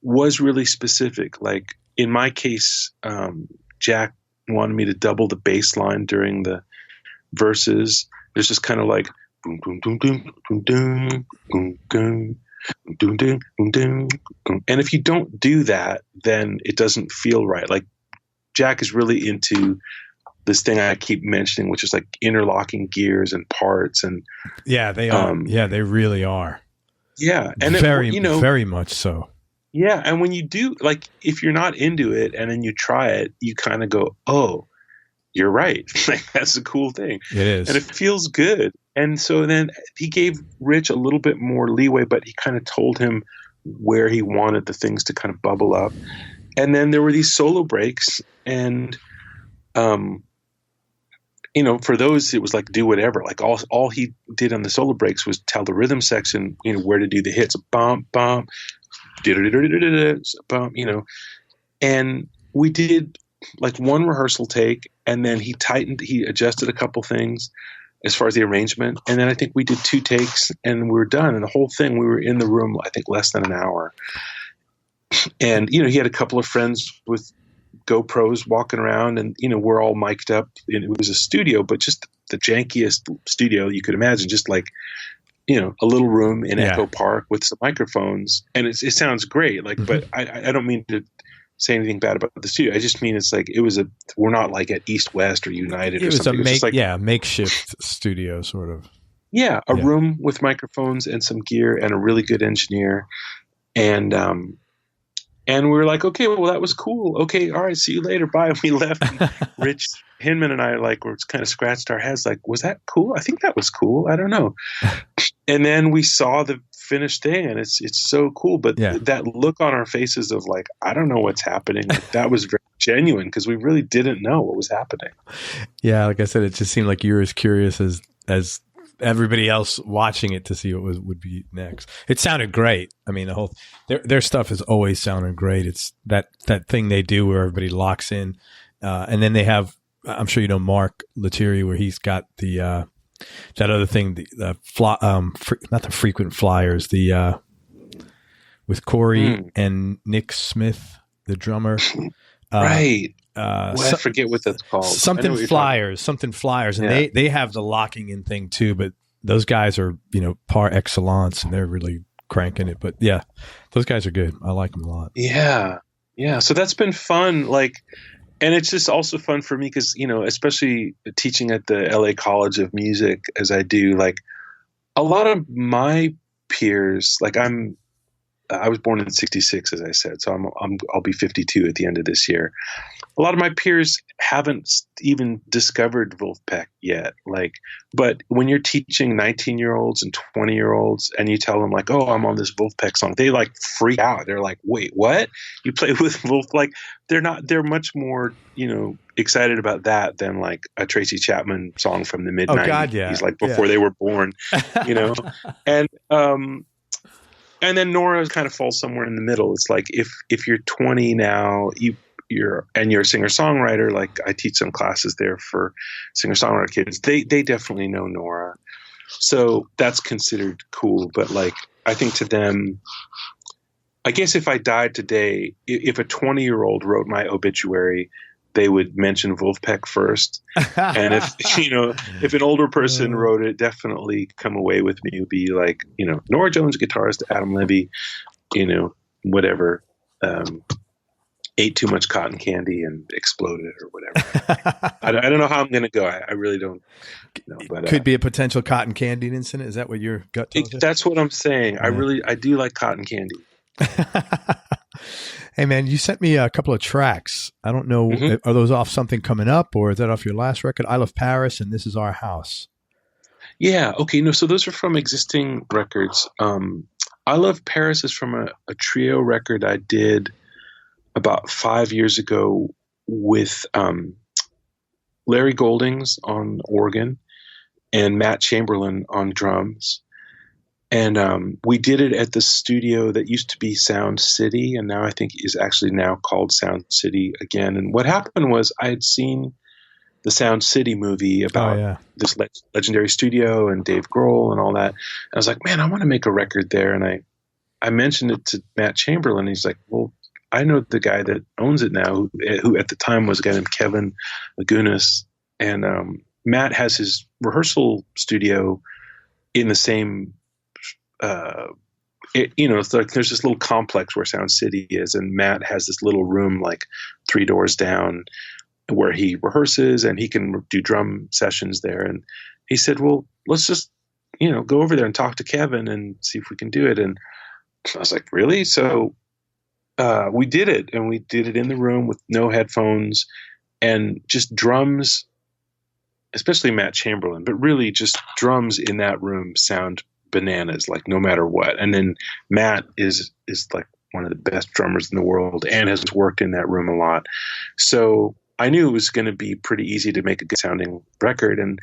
was really specific. Like in my case, Jack wanted me to double the bass line during the verses. There's just kind of like boom, boom, boom, boom, boom, boom, boom, boom. And if you don't do that, then it doesn't feel right. Like Jack is really into this thing I keep mentioning, which is like interlocking gears and parts. And
yeah, they are. Yeah, they really are.
Yeah, and
very much so.
Yeah, and when you do, like, if you're not into it and then you try it, you kind of go, "Oh, you're right." Like that's a cool thing.
It is,
and it feels good. And so then he gave Rich a little bit more leeway, but he kind of told him where he wanted the things to kind of bubble up. And then there were these solo breaks, and for those it was like do whatever. Like all he did on the solo breaks was tell the rhythm section, where to do the hits, bump, bump, bump, and we did like one rehearsal take, and then he adjusted a couple things as far as the arrangement. And then I think we did 2 takes and we were done. And the whole thing, we were in the room, I think less than an hour. And, he had a couple of friends with GoPros walking around, and, we're all mic'd up. And it was a studio, but just the jankiest studio you could imagine, just like, a little room in Echo Park with some microphones. And it sounds great. Like, but I don't mean to say anything bad about the studio. I just mean it's like we're not like at East West or United or something.
It was makeshift studio sort of.
Yeah, a room with microphones and some gear and a really good engineer. And we were like, okay, well, that was cool. Okay, all right, see you later. Bye. And we left. And Rich Hinman and I were kind of scratched our heads like, was that cool? I think that was cool. I don't know. And then we saw the finished thing, and it's so cool. But that look on our faces of like, I don't know what's happening, that was very genuine because we really didn't know what was happening.
Yeah, like I said, it just seemed like you were as curious as everybody else watching it to see what would be next. It sounded great. I mean, the whole their stuff has always sounded great. It's that thing they do where everybody locks in, and then they have. I'm sure you know Mark Lettieri, where he's got the that other thing, not the frequent flyers, with Corey and Nick Smith, the drummer,
right. I forget what that's called.
Something flyers, and they have the locking in thing too. But those guys are par excellence, and they're really cranking it. But yeah, those guys are good. I like them a lot.
Yeah. So that's been fun. Like, and it's just also fun for me because especially teaching at the LA College of Music as I do, like a lot of my peers, like I was born in '66, as I said, so I'll be 52 at the end of this year. A lot of my peers haven't even discovered Vulfpeck yet. Like, but when you're teaching 19-year-olds and 20-year-olds, and you tell them like, "Oh, I'm on this Vulfpeck song," they like freak out. They're like, "Wait, what? You play with Vulf?" Like, they're much more excited about that than like a Tracy Chapman song from the mid '90s.
Oh God, yeah.
Like before they were born, And then Norah kind of falls somewhere in the middle. It's like if you're 20 now, you're a singer-songwriter. Like I teach some classes there for singer-songwriter kids. They definitely know Norah, so that's considered cool. But like I think to them, I guess if I died today, if a 20-year-old wrote my obituary, they would mention Vulfpeck first. And if an older person wrote it, definitely come away with me. It would be like, Norah Jones, guitarist, Adam Levy, whatever, ate too much cotton candy and exploded or whatever. I don't know how I'm going to go. I really don't know. But
could be a potential cotton candy incident. Is that what your gut tells you?
That's what I'm saying. Yeah. I do like cotton candy.
Hey man, you sent me a couple of tracks. I don't know. Are those off something coming up, or is that off your last record? I Love Paris and This Is Our House.
Yeah. Okay. No. So those are from existing records. I Love Paris is from a trio record I did about 5 years ago with Larry Goldings on organ and Matt Chamberlain on drums. And we did it at the studio that used to be Sound City, and now I think is actually now called Sound City again. And what happened was I had seen the Sound City movie about this legendary studio and Dave Grohl and all that. And I was like, man, I want to make a record there. And I mentioned it to Matt Chamberlain. He's like, well, I know the guy that owns it now, who at the time was a guy named Kevin Lagunas. And Matt has his rehearsal studio in the same it's like there's this little complex where Sound City is, and Matt has this little room like 3 doors down where he rehearses and he can do drum sessions there. And he said, well, let's just, go over there and talk to Kevin and see if we can do it. And I was like, really? So we did it, and we did it in the room with no headphones and just drums, especially Matt Chamberlain, but really just drums in that room sound bananas, like no matter what. And then Matt is like one of the best drummers in the world and has worked in that room a lot. So I knew it was going to be pretty easy to make a good sounding record. And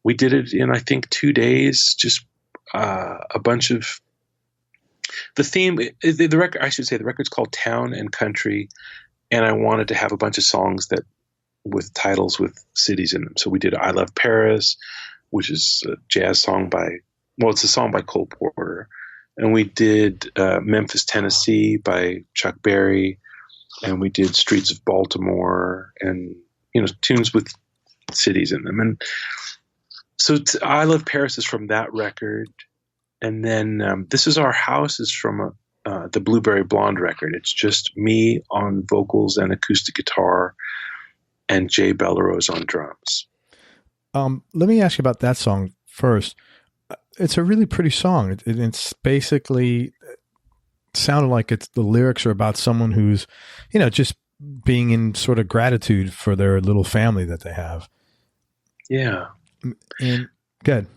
we did it in, I think, 2 days, just a bunch of the theme, the record, I should say the record's called Town and Country. And I wanted to have a bunch of songs with titles with cities in them. So we did I Love Paris, which is a jazz song it's a song by Cole Porter. And we did Memphis, Tennessee by Chuck Berry. And we did Streets of Baltimore and, tunes with cities in them. And so I Love Paris is from that record. And then This Is Our House is from the Blueberry Blonde record. It's just me on vocals and acoustic guitar and Jay Bellerose on drums.
Let me ask you about that song first. It's a really pretty song. It's basically sounded like the lyrics are about someone who's, just being in sort of gratitude for their little family that they have.
Yeah.
And good.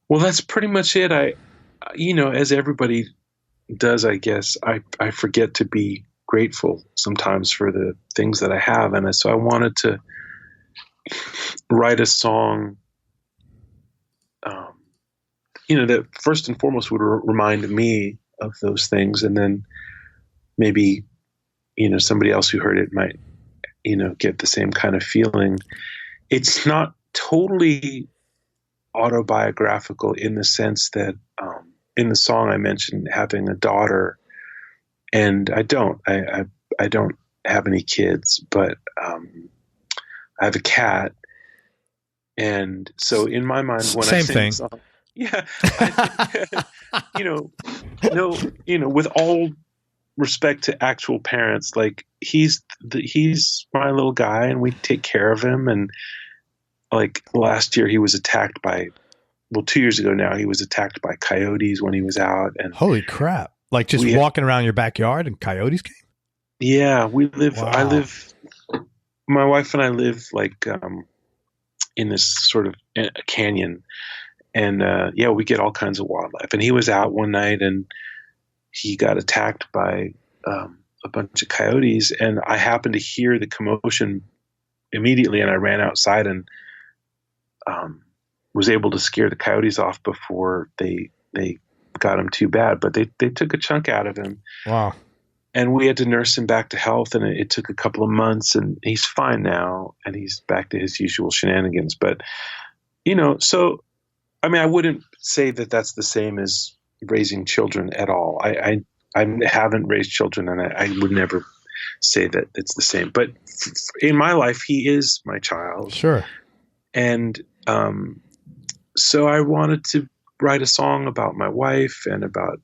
Well, that's pretty much it. As everybody does, I guess, I forget to be grateful sometimes for the things that I have. And so I wanted to write a song that first and foremost would remind me of those things. And then maybe, somebody else who heard it might, get the same kind of feeling. It's not totally autobiographical in the sense that in the song I mentioned having a daughter, and I don't have any kids, but I have a cat. And so in my mind, when I sing the song, with all respect to actual parents, like he's my little guy and we take care of him. And like last year he was attacked by, 2 years ago now, he was attacked by coyotes when he was out. And
holy crap. Like just walking around your backyard and coyotes came?
Yeah, my wife and I live like, in this sort of a canyon, and we get all kinds of wildlife. And he was out one night and he got attacked by a bunch of coyotes, and I happened to hear the commotion immediately, and I ran outside and was able to scare the coyotes off before they got him too bad. But they took a chunk out of him.
Wow.
And we had to nurse him back to health, and it took a couple of months, and he's fine now, and he's back to his usual shenanigans. But, so, I mean, I wouldn't say that that's the same as raising children at all. I haven't raised children, and I would never say that it's the same. But in my life, he is my child.
Sure.
And so I wanted to write a song about my wife and about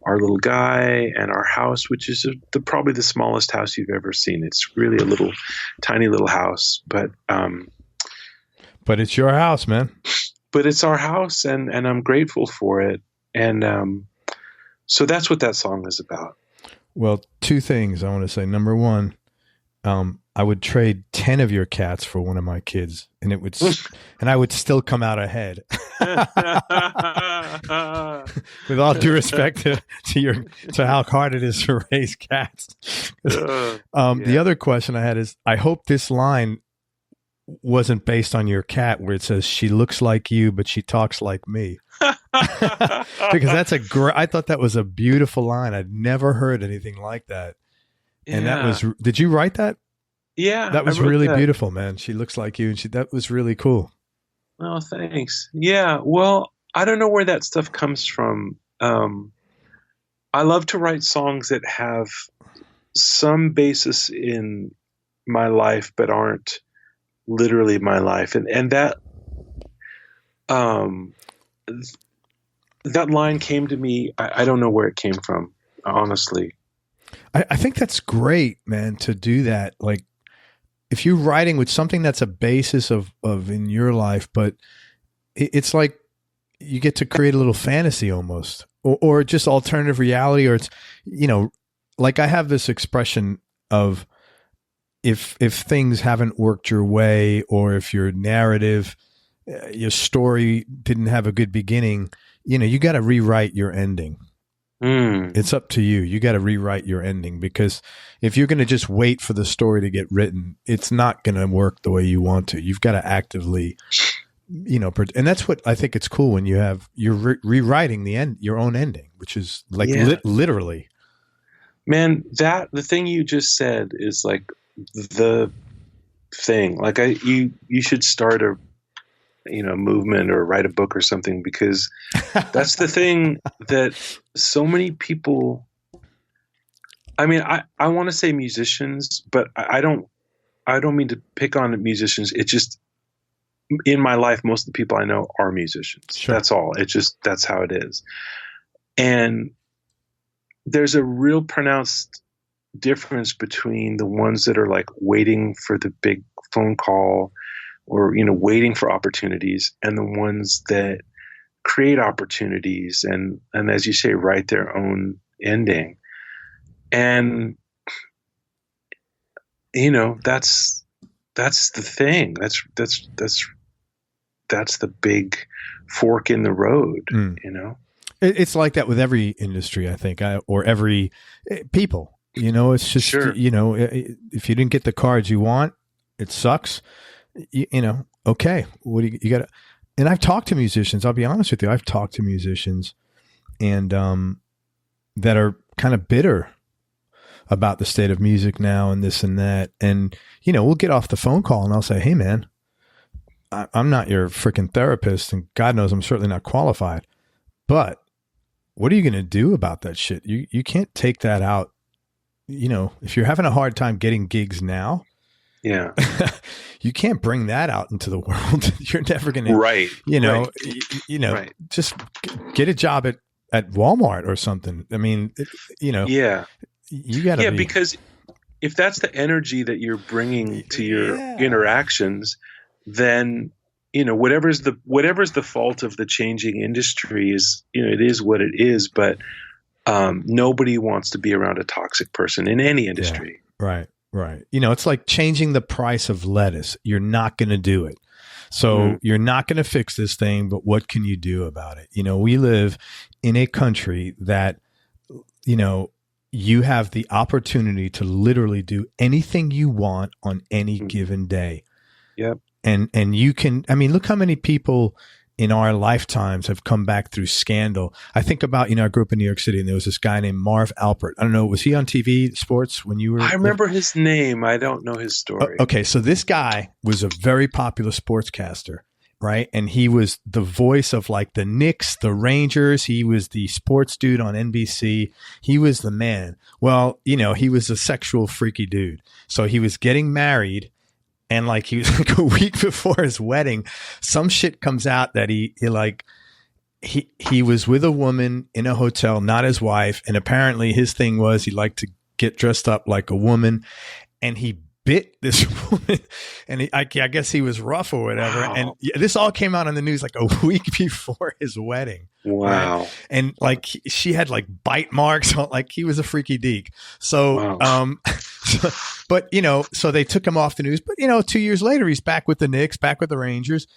our little guy and our house, which is probably the smallest house you've ever seen. It's really a little tiny little house, but
it's your house, man.
But it's our house, and I'm grateful for it. And so that's what that song is about.
Well, two things I want to say. Number one, I would trade 10 of your cats for one of my kids, and I would still come out ahead. With all due respect to how hard it is to raise cats. The other question I had is, I hope this line wasn't based on your cat, where it says she looks like you, but she talks like me. Because that's I thought that was a beautiful line. I'd never heard anything like that. And did you write that?
Yeah.
That was really beautiful, man. She looks like you, and that was really cool.
Oh, thanks. Yeah. Well, I don't know where that stuff comes from. I love to write songs that have some basis in my life, but aren't literally my life. And that, that line came to me. I don't know where it came from, honestly.
I think that's great, man, to do that. Like, if you're writing with something that's a basis of in your life, but it's like you get to create a little fantasy almost, or just alternative reality, or it's, like I have this expression of if things haven't worked your way, or if your narrative, your story didn't have a good beginning, you got to rewrite your ending. It's up to you. You got to rewrite your ending, because if you're going to just wait for the story to get written, it's not going to work the way you want to. You've got to actively, and that's what I think it's cool when you're rewriting your own ending, which is like literally.
Man, the thing you just said is like the thing. Like you should start a movement or write a book or something, because that's the thing that so many people, I mean, I want to say musicians, but I don't mean to pick on musicians. It's just, in my life, most of the people I know are musicians. Sure. That's all. That's how it is. And there's a real pronounced difference between the ones that are like waiting for the big phone call, or, waiting for opportunities, and the ones that create opportunities and as you say, write their own ending. And, that's the thing. That's the big fork in the road,
It's like that with every industry, I think, or every people, it's just,
sure.
If you didn't get the cards you want, it sucks. Okay, what do you got? And I've talked to musicians. I'll be honest with you. I've talked to musicians, and that are kind of bitter about the state of music now, and this and that. And we'll get off the phone call, and I'll say, "Hey, man, I'm not your freaking therapist, and God knows I'm certainly not qualified. But what are you going to do about that shit? You can't take that out. If you're having a hard time getting gigs now."
Yeah.
You can't bring that out into the world. You're never going to,
right.
Right. Just get a job at Walmart or something. I mean,
yeah,
you got to
because if that's the energy that you're bringing to your interactions, then, whatever's the fault of the changing industry is, it is what it is, but nobody wants to be around a toxic person in any industry.
Yeah. Right. Right. It's like changing the price of lettuce. You're not going to do it. So you're not going to fix this thing, but what can you do about it? We live in a country that, you have the opportunity to literally do anything you want on any given day.
Yep.
And you can, look how many people in our lifetimes have come back through scandal. I think about, I grew up in New York City, and there was this guy named Marv Alpert. I don't know. Was he on TV sports when you were?
I remember his name. I don't know his story.
Okay. So this guy was a very popular sportscaster, right? And he was the voice of like the Knicks, the Rangers. He was the sports dude on NBC. He was the man. Well, he was a sexual freaky dude. So he was getting married, and like he was like a week before his wedding, some shit comes out that he was with a woman in a hotel, not his wife. And apparently his thing was he liked to get dressed up like a woman, and he bit this woman, and I guess he was rough or whatever. Wow. And this all came out on the news like a week before his wedding.
Wow.
Right? And like she had like bite marks on, like he was a freaky deek. So, wow. So they took him off the news, but 2 years later, he's back with the Knicks, back with the Rangers.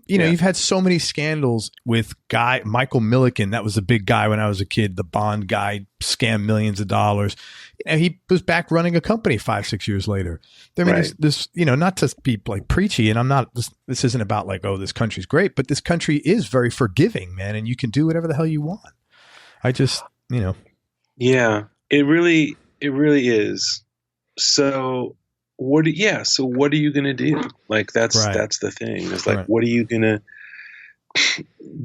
You've had so many scandals with Michael Milliken. That was a big guy when I was a kid, the Bond guy, scammed millions of dollars. He was back running a company 5-6 years later. I mean, right. this, not to be like preachy, and I'm not, this isn't about like, oh, this country's great, but this country is very forgiving, man. And you can do whatever the hell you want. I just,
Yeah, it really is. So what are you going to do? Like, that's the thing. It's like, what are you going to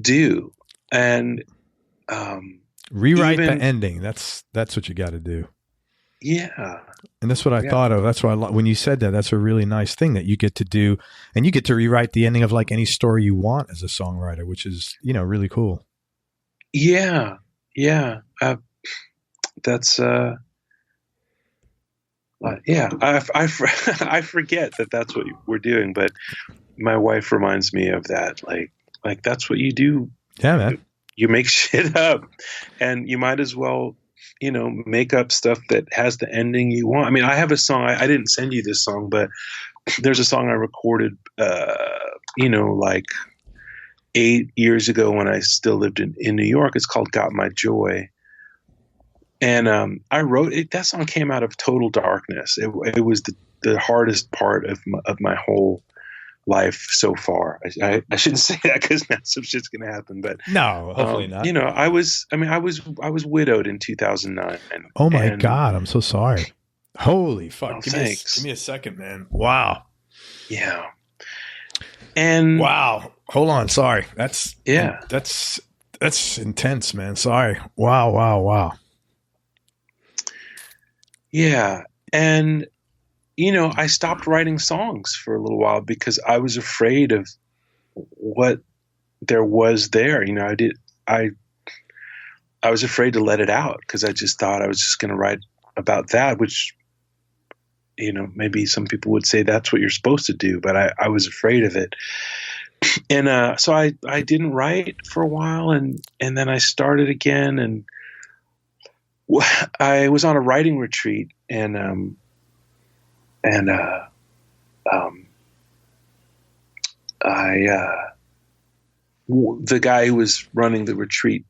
do? And,
rewrite the ending. That's what you got to do.
Yeah.
And that's what I thought of. That's why when you said that, that's a really nice thing that you get to do, and you get to rewrite the ending of like any story you want as a songwriter, which is, really cool.
Yeah. Yeah. That's, I forget that that's what we're doing, but my wife reminds me of that. Like that's what you do.
Yeah, man.
You make shit up, and you might as well, make up stuff that has the ending you want. I mean, I have a song. I didn't send you this song, but there's a song I recorded, like 8 years ago when I still lived in New York. It's called "Got My Joy." And I wrote it. That song came out of total darkness. It was the hardest part of my whole life so far. I shouldn't say that because now some shit's gonna happen. But
no, hopefully not.
I was widowed in 2009.
Oh my God, I'm so sorry. Holy fuck!
Oh,
give me a second, man. Wow.
Yeah. And
wow. Hold on. Sorry. That's intense, man. Sorry. Wow. Yeah. And, I stopped writing songs for a little while because I was afraid of what there was there. I was afraid to let it out because I just thought I was just going to write about that, which, maybe some people would say that's what you're supposed to do, but I was afraid of it. And so I didn't write for a while, and then I started again, and I was on a writing retreat, and the guy who was running the retreat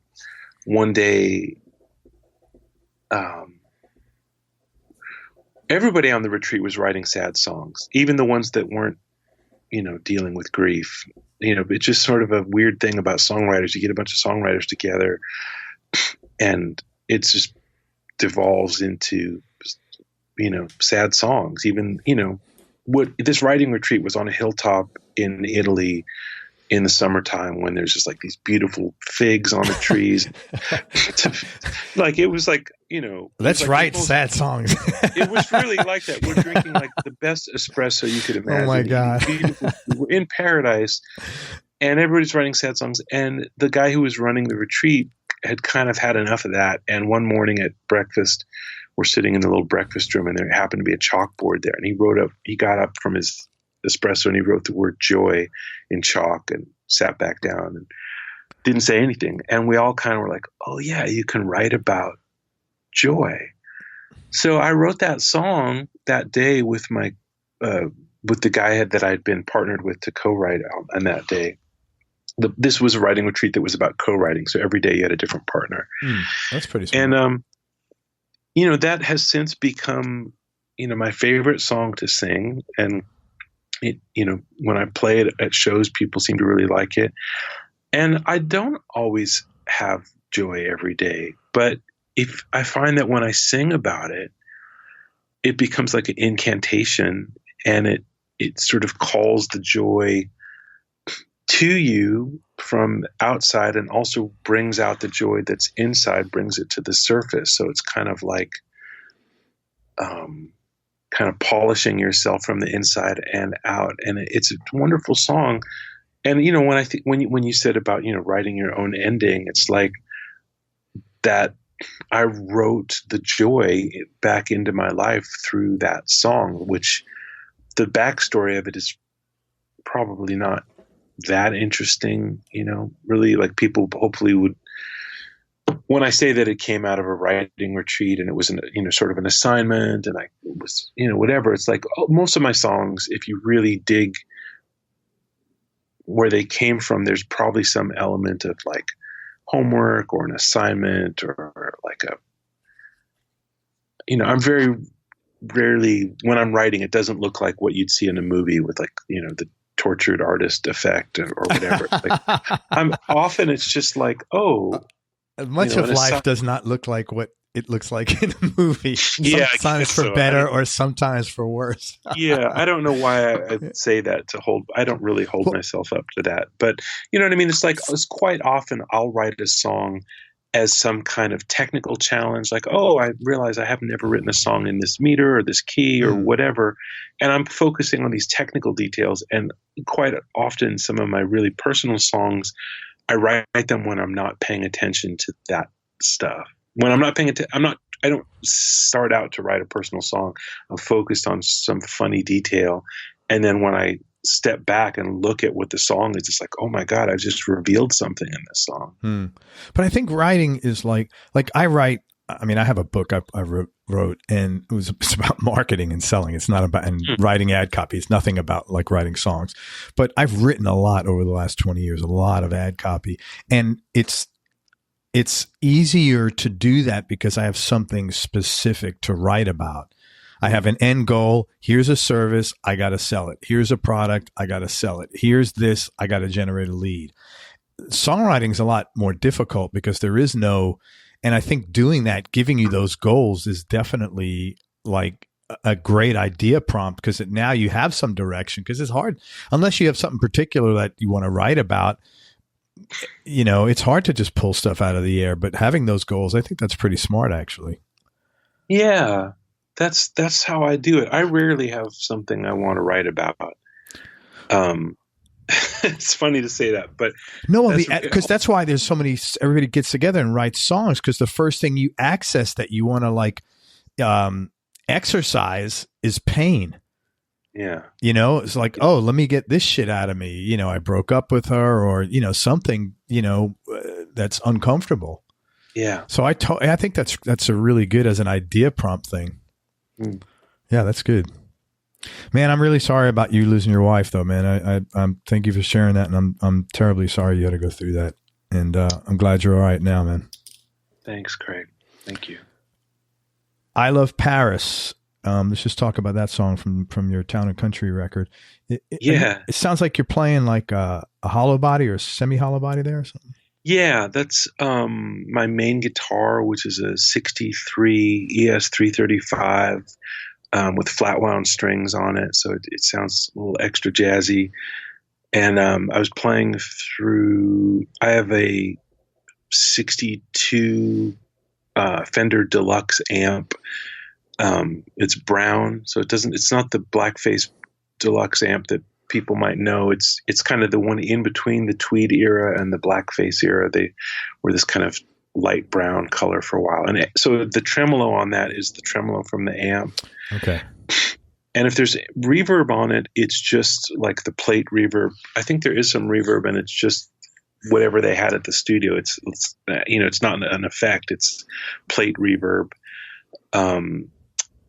one day, everybody on the retreat was writing sad songs, even the ones that weren't, dealing with grief. It's just sort of a weird thing about songwriters. You get a bunch of songwriters together, and it's just devolves into, sad songs. Even, what this writing retreat was on a hilltop in Italy in the summertime when there's just like these beautiful figs on the trees. Like, it was like, let's write sad songs.
It was really like that. We're drinking like the best espresso you could imagine.
Oh my God.
We're in paradise, and everybody's writing sad songs. And the guy who was running the retreat had kind of had enough of that. And one morning at breakfast, we're sitting in the little breakfast room, and there happened to be a chalkboard there. And he got up from his espresso, and he wrote the word joy in chalk and sat back down and didn't say anything. And we all kind of were like, oh yeah, you can write about joy. So I wrote that song that day with my, with the guy that I'd been partnered with to co-write on that day. This was a writing retreat that was about co-writing. So every day you had a different partner.
That's pretty smart.
And, that has since become, my favorite song to sing. And, when I play it at shows, people seem to really like it. And I don't always have joy every day, but if I find that when I sing about it, it becomes like an incantation, and it sort of calls the joy to you from outside and also brings out the joy that's inside, brings it to the surface. So it's kind of like kind of polishing yourself from the inside and out. And it's a wonderful song. And, when I think, when you said about, writing your own ending, it's like that I wrote the joy back into my life through that song, which the backstory of it is probably not that interesting, really, like people hopefully would, when I say that it came out of a writing retreat and it was sort of an assignment and I was, whatever, it's like most of my songs, if you really dig where they came from, there's probably some element of like homework or an assignment or like I'm very rarely, when I'm writing, it doesn't look like what you'd see in a movie with like, the tortured artist effect or whatever. Like it's just like,
much of life does not look like what it looks like in a movie. Sometimes for better or sometimes for worse.
Yeah. I don't know why I say that I don't really hold myself up to that, but you know what I mean? It's like, it's quite often I'll write a song as some kind of technical challenge, like, I realize I have never written a song in this meter or this key or whatever. And I'm focusing on these technical details. And quite often some of my really personal songs, I write them when I'm not paying attention to that stuff. When I'm not paying attention, I don't start out to write a personal song. I'm focused on some funny detail. And then when I step back and look at what the song is, it's like, oh my God, I just revealed something in this song.
But I think writing is like I write, I have a book I wrote and it's about marketing and selling. It's not about, and writing ad copy. It's nothing about like writing songs, but I've written a lot over the last 20 years, a lot of ad copy. And it's easier to do that because I have something specific to write about. I have an end goal. Here's a service. I got to sell it. Here's a product. I got to sell it. Here's this. I got to generate a lead. Songwriting is a lot more difficult because there is no, and I think doing that, giving you those goals is definitely like a great idea prompt because now you have some direction because it's hard unless you have something particular that you want to write about. It's hard to just pull stuff out of the air, but having those goals, I think that's pretty smart actually.
Yeah. That's how I do it. I rarely have something I want to write about. It's funny to say that, but
no, because that's why there's so many. Everybody gets together and writes songs because the first thing you access that you want to like exercise is pain.
Yeah,
it's like, let me get this shit out of me. I broke up with her, or something. That's uncomfortable.
Yeah.
So I think that's a really good as an idea prompt thing. Yeah, that's good, man. I'm really sorry about you losing your wife, though, man. I'm thank you for sharing that, and I'm terribly sorry you had to go through that. And I'm glad you're all right now, man.
Thanks, Craig. Thank you.
I Love Paris. Let's just talk about that song from your Town and Country record. It sounds like you're playing like a hollow body or a semi-hollow body there or something.
Yeah, that's my main guitar, which is a 63 ES 335 with flat wound strings on it. So it sounds a little extra jazzy. And I was playing through, I have a 62 Fender Deluxe amp. It's brown, so it's not the blackface Deluxe amp that people might know. It's kind of the one in between the tweed era and the blackface era. They were this kind of light brown color for a while. And so the tremolo on that is the tremolo from the amp.
Okay.
And if there's reverb on it, it's just like the plate reverb. I think there is some reverb, and it's just whatever they had at the studio. It's not an effect. It's plate reverb.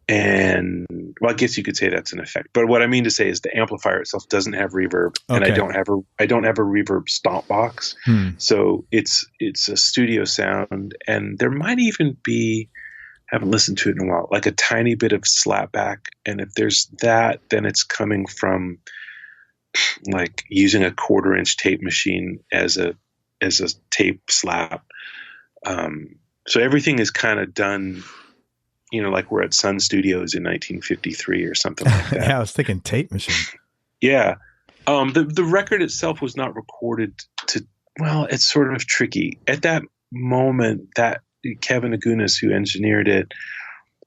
And well, I guess you could say that's an effect, but what I mean to say is the amplifier itself doesn't have reverb, and I don't have a reverb stomp box. So it's a studio sound, and there might even be, haven't listened to it in a while, like a tiny bit of slapback. And if there's that, then it's coming from like using a 1/4-inch tape machine as a tape slap. So everything is kind of done, like we're at Sun Studios in 1953 or something like that.
Yeah, I was thinking tape machine.
Yeah. The record itself was not recorded to. Well, it's sort of tricky. At that moment, that Kevin Agunas, who engineered it,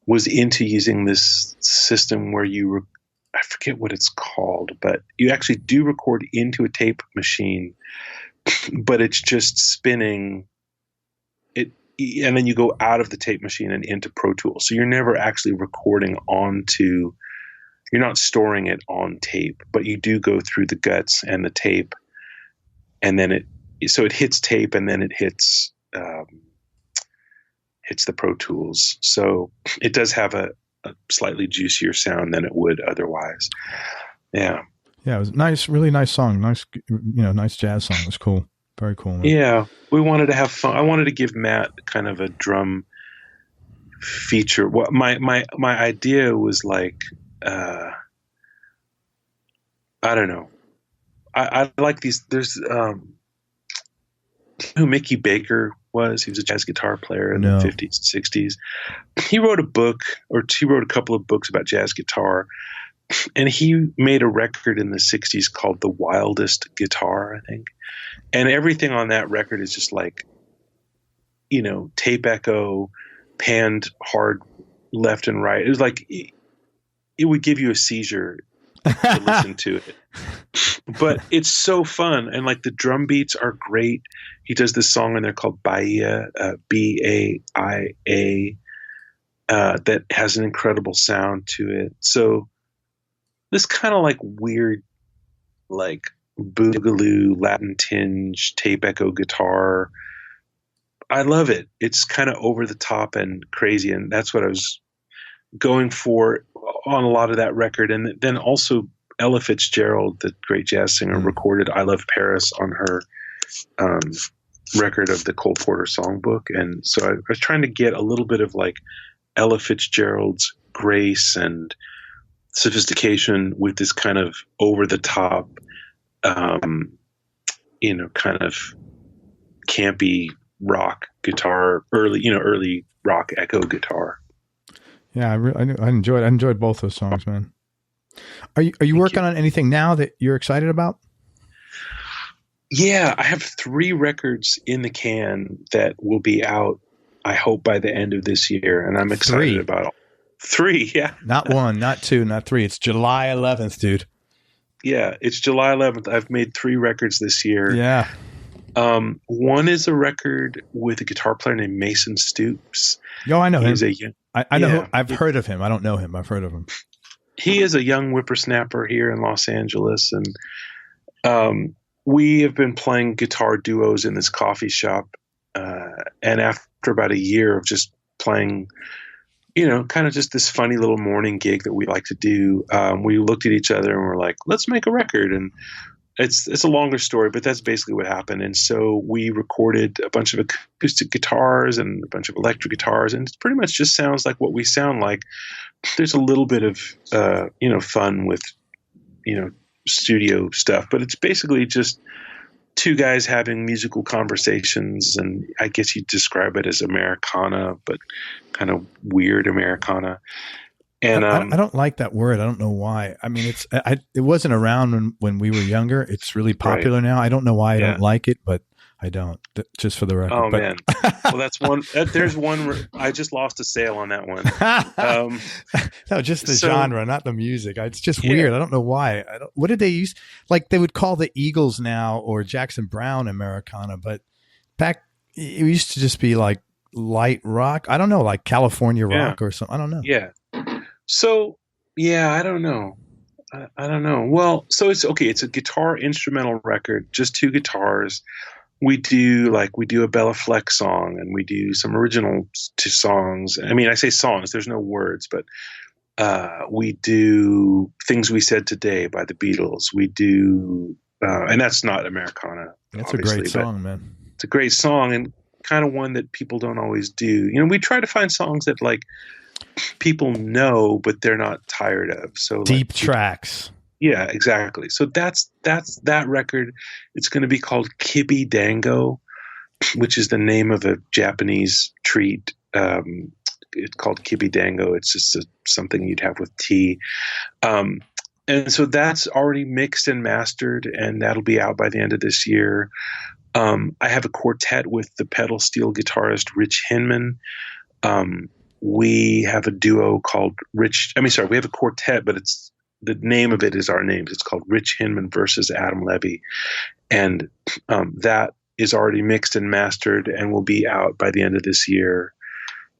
was into using this system where I forget what it's called, but you actually do record into a tape machine, but it's just spinning it, and then you go out of the tape machine and into Pro Tools. So you're never actually recording you're not storing it on tape, but you do go through the guts and the tape, and then it hits tape, and then it hits the Pro Tools. So it does have a slightly juicier sound than it would otherwise. Yeah.
Yeah. It was nice, really nice song. Nice, nice jazz song. It was cool. Very cool. Man.
Yeah. We wanted to have fun. I wanted to give Matt kind of a drum feature. What my idea was like, I don't know. I like these. There's who Mickey Baker was. He was a jazz guitar player in the 50s and 60s. He wrote a couple of books about jazz guitar, and he made a record in the 60s called The Wildest Guitar, I think. And everything on that record is just like, tape echo, panned hard left and right. It was like it would give you a seizure to listen to it. But it's so fun, and like the drum beats are great. He does this song in there called Baia, Baia, that has an incredible sound to it. So this kind of like weird, like boogaloo Latin tinge tape echo guitar. I love it. It's kind of over the top and crazy, and that's what I was going for on a lot of that record. And then also Ella Fitzgerald, the great jazz singer, recorded I Love Paris on her record of the Cole Porter Songbook. And so I was trying to get a little bit of like Ella Fitzgerald's grace and sophistication with this kind of over the top, kind of campy rock guitar, early rock echo guitar.
Yeah, I enjoyed both those songs, man. Are you working on anything now that you're excited about?
Yeah, I have 3 records in the can that will be out, I hope, by the end of this year, and I'm excited about all 3. Yeah,
not 1, not 2, not 3. It's July 11th, dude.
Yeah, it's July 11th. I've made 3 records this year.
Yeah.
One is a record with a guitar player named Mason Stoops.
Yo, I know him. I know.
Yeah.
I've heard of him. I don't know him. I've heard of him.
He is a young whippersnapper here in Los Angeles, and we have been playing guitar duos in this coffee shop. And after about a year of just playing, kind of just this funny little morning gig that we like to do, we looked at each other and we're like, let's make a record. And it's a longer story, but that's basically what happened. And so we recorded a bunch of acoustic guitars and a bunch of electric guitars, and it pretty much just sounds like what we sound like. There's a little bit of, fun with, studio stuff, but it's basically just 2 guys having musical conversations. And I guess you'd describe it as Americana, but kind of weird Americana. And
I don't like that word. I don't know why. I mean, it wasn't around when we were younger. It's really popular now. I don't know why I don't like it, but I don't. Just for the record.
Oh, man. Well, that's one. There's one. I just lost a sale on that one.
No, just the genre, not the music. It's just weird. I don't know why. What did they use? Like they would call the Eagles now or Jackson Browne Americana, but back it used to just be like light rock. I don't know, like California rock or something. I don't know.
Yeah. So, I don't know. I don't know. Well, so it's okay. It's a guitar instrumental record, just 2 guitars. We do a Bella Fleck song, and we do some original 2 songs. I mean, I say songs, there's no words, but we do Things We Said Today by the Beatles. We do, and that's not Americana.
That's a great song, man.
It's a great song, and kind of one that people don't always do. We try to find songs that like people know, but they're not tired of. So
deep tracks.
Yeah, exactly. So that's that record. It's going to be called Kibi Dango, which is the name of a Japanese treat. It's called Kibi Dango. It's just something you'd have with tea. And so that's already mixed and mastered, and that'll be out by the end of this year. I have a quartet with the pedal steel guitarist Rich Hinman. We have a duo called we have a quartet, but the name of it is our names. It's called Rich Hinman versus Adam Levy. And that is already mixed and mastered and will be out by the end of this year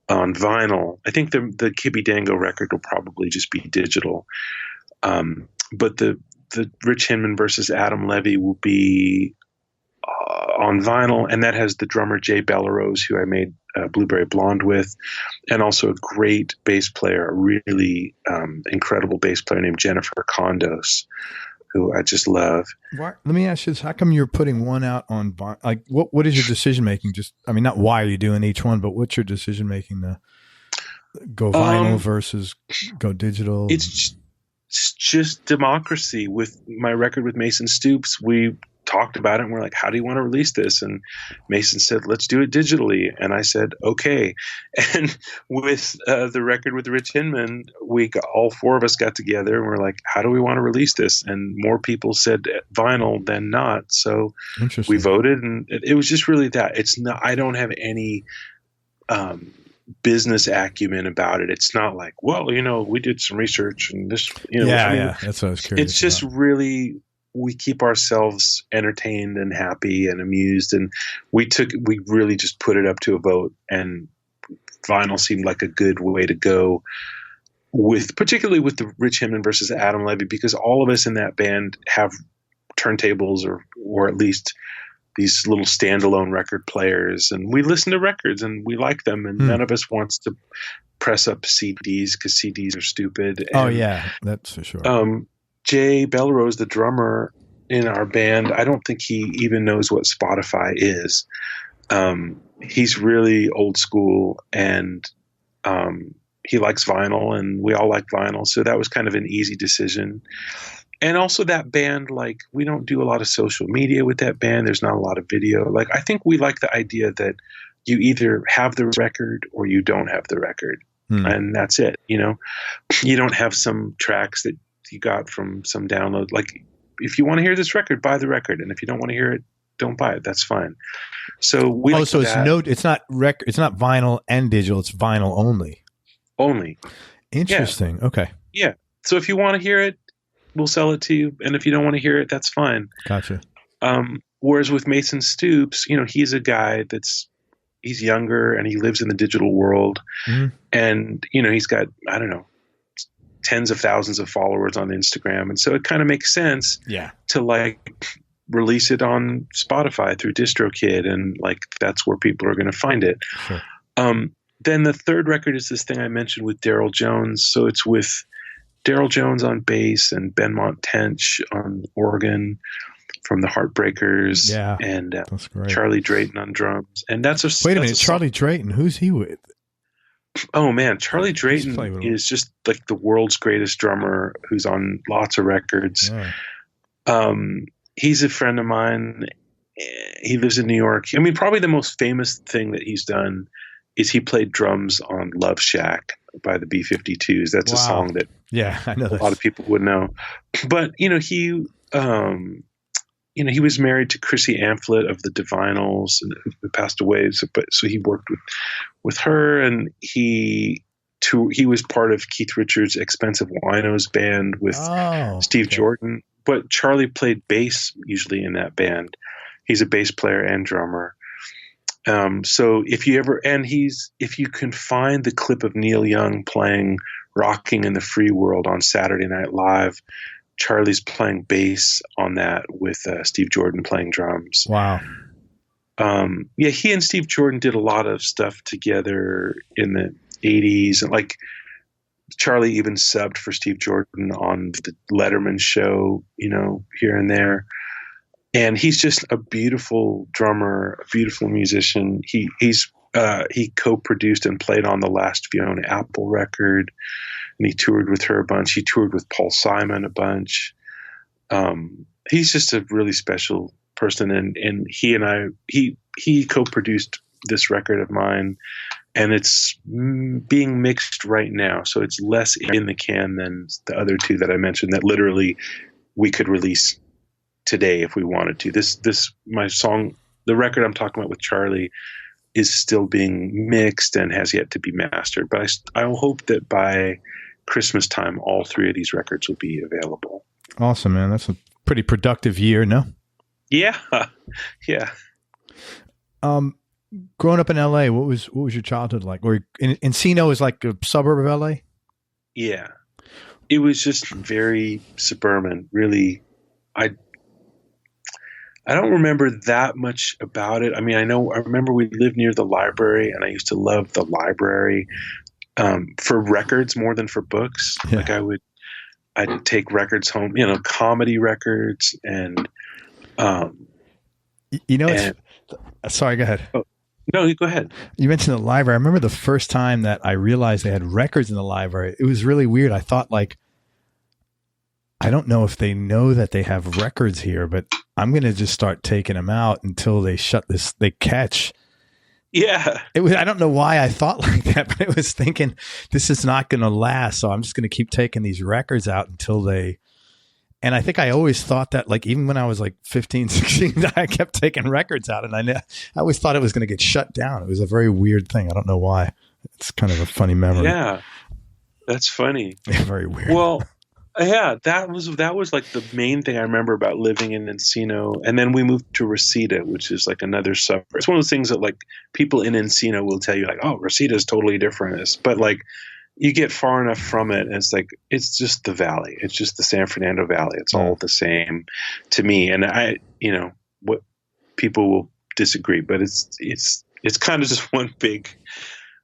on vinyl. I think the Kibby Dango record will probably just be digital. But the Rich Hinman versus Adam Levy will be on vinyl, and that has the drummer Jay Bellerose, who I made Blueberry Blonde with, and also a great bass player, a really incredible bass player named Jennifer Condos, who I just love.
Let me ask you this. How come you're putting one out on vinyl? Like, what is your decision making? Not why are you doing each one, but what's your decision making to go vinyl versus go digital?
It's just democracy. With my record with Mason Stoops, we talked about it and we're like, how do you want to release this? And Mason said, let's do it digitally. And I said, okay. And with the record with Rich Hinman, all four of us got together and we're like, how do we want to release this? And more people said vinyl than not. So we voted, and it was just really that. It's not, I don't have any business acumen about it. It's not like, well, we did some research and this,
Yeah. That's what I was curious
It's just really, we keep ourselves entertained and happy and amused. And we really just put it up to a vote, and vinyl seemed like a good way to go particularly with the Rich Hinman versus Adam Levy, because all of us in that band have turntables or at least these little standalone record players, and we listen to records and we like them, and none of us wants to press up CDs because CDs are stupid.
Oh yeah, that's for sure.
Jay Bellerose, the drummer in our band, I don't think he even knows what Spotify is. He's really old school, and he likes vinyl, and we all like vinyl. So that was kind of an easy decision. And also that band, like, we don't do a lot of social media with that band. There's not a lot of video. Like, I think we like the idea that you either have the record or you don't have the record. And that's it. You don't have some tracks that you got from some download. Like, if you want to hear this record, buy the record, and if you don't want to hear it, don't buy it. That's fine. So we
so it's not vinyl and digital, it's vinyl only. Interesting.
Yeah.
Okay.
Yeah. So if you want to hear it, we'll sell it to you, and if you don't want to hear it, that's fine.
Gotcha.
Whereas with Mason Stoops, he's a guy he's younger and he lives in the digital world, and he's got, I don't know, tens of thousands of followers on Instagram. And so it kind of makes sense to like release it on Spotify through DistroKid. And like, that's where people are going to find it.
Sure.
Then the third record is this thing I mentioned with Daryl Jones. So it's with Daryl Jones on bass and Benmont Tench on organ from the Heartbreakers.
Yeah.
And
that's great.
Charlie Drayton on drums. And
wait a minute, Charlie Drayton, who's he with?
Oh man, Charlie Drayton is just like the world's greatest drummer who's on lots of records. Yeah. He's a friend of mine. He lives in New York. I mean, probably the most famous thing that he's done is he played drums on Love Shack by the B-52s. That's a song that
I know
a lot of people would know. But he was married to Chrissy Amphlett of the Divinals, who passed away. So he worked with her, and he was part of Keith Richards' Expensive Winos band with Steve Jordan. But Charlie played bass usually in that band. He's a bass player and drummer. So if you can find the clip of Neil Young playing Rocking in the Free World on Saturday Night Live, Charlie's playing bass on that with Steve Jordan playing drums.
Wow.
He and Steve Jordan did a lot of stuff together in the 80s. And like, Charlie even subbed for Steve Jordan on the Letterman show, here and there. And he's just a beautiful drummer, a beautiful musician. He co-produced and played on the last Fiona Apple record, and he toured with her a bunch. He toured with Paul Simon a bunch. He's just a really special person, and he co-produced this record of mine, and it's being mixed right now. So it's less in the can than the other two that I mentioned that literally we could release today if we wanted to. My song, the record I'm talking about with Charlie, is still being mixed and has yet to be mastered. But I hope that by Christmas time, all three of these records will be available.
Awesome, man. That's a pretty productive year, no?
Yeah. Yeah.
Growing up in LA, what was your childhood like? Or Encino is like a suburb of LA?
Yeah. It was just very suburban, really. I don't remember that much about it. I mean, I remember we lived near the library, and I used to love the library for records more than for books.
Yeah.
Like I'd take records home, comedy records and
sorry, go ahead.
Oh, no, you go ahead.
You mentioned the library. I remember the first time that I realized they had records in the library. It was really weird. I thought, like, I don't know if they know that they have records here, but I'm going to just start taking them out until they catch.
Yeah.
I don't know why I thought like that, but I was thinking this is not going to last. So I'm just going to keep taking these records out until and I think I always thought that, like, even when I was like 15, 16, I kept taking records out, and I always thought it was going to get shut down. It was a very weird thing. I don't know why. It's kind of a funny memory.
Yeah. That's funny.
Very weird.
Well, yeah, that was like the main thing I remember about living in Encino. And then we moved to Reseda, which is like another suburb. It's one of those things that, like, people in Encino will tell you, like, oh, Reseda is totally different. But, like, you get far enough from it, and it's like, it's just the valley. It's just the San Fernando Valley. It's all the same to me. And what people will disagree, but it's kind of just one big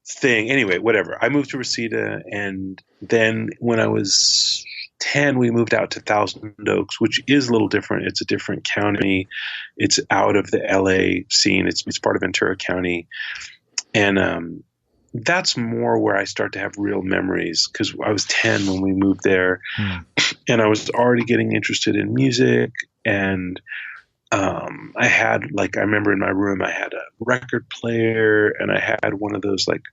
thing. Anyway, whatever. I moved to Reseda, and then when I was 10, we moved out to Thousand Oaks, which is a little different. It's a different county. It's out of the LA scene. It's part of Ventura County. And that's more where I start to have real memories, because I was 10 when we moved there, and I was already getting interested in music. And I had, like, I remember in my room, I had a record player, and I had one of those, like,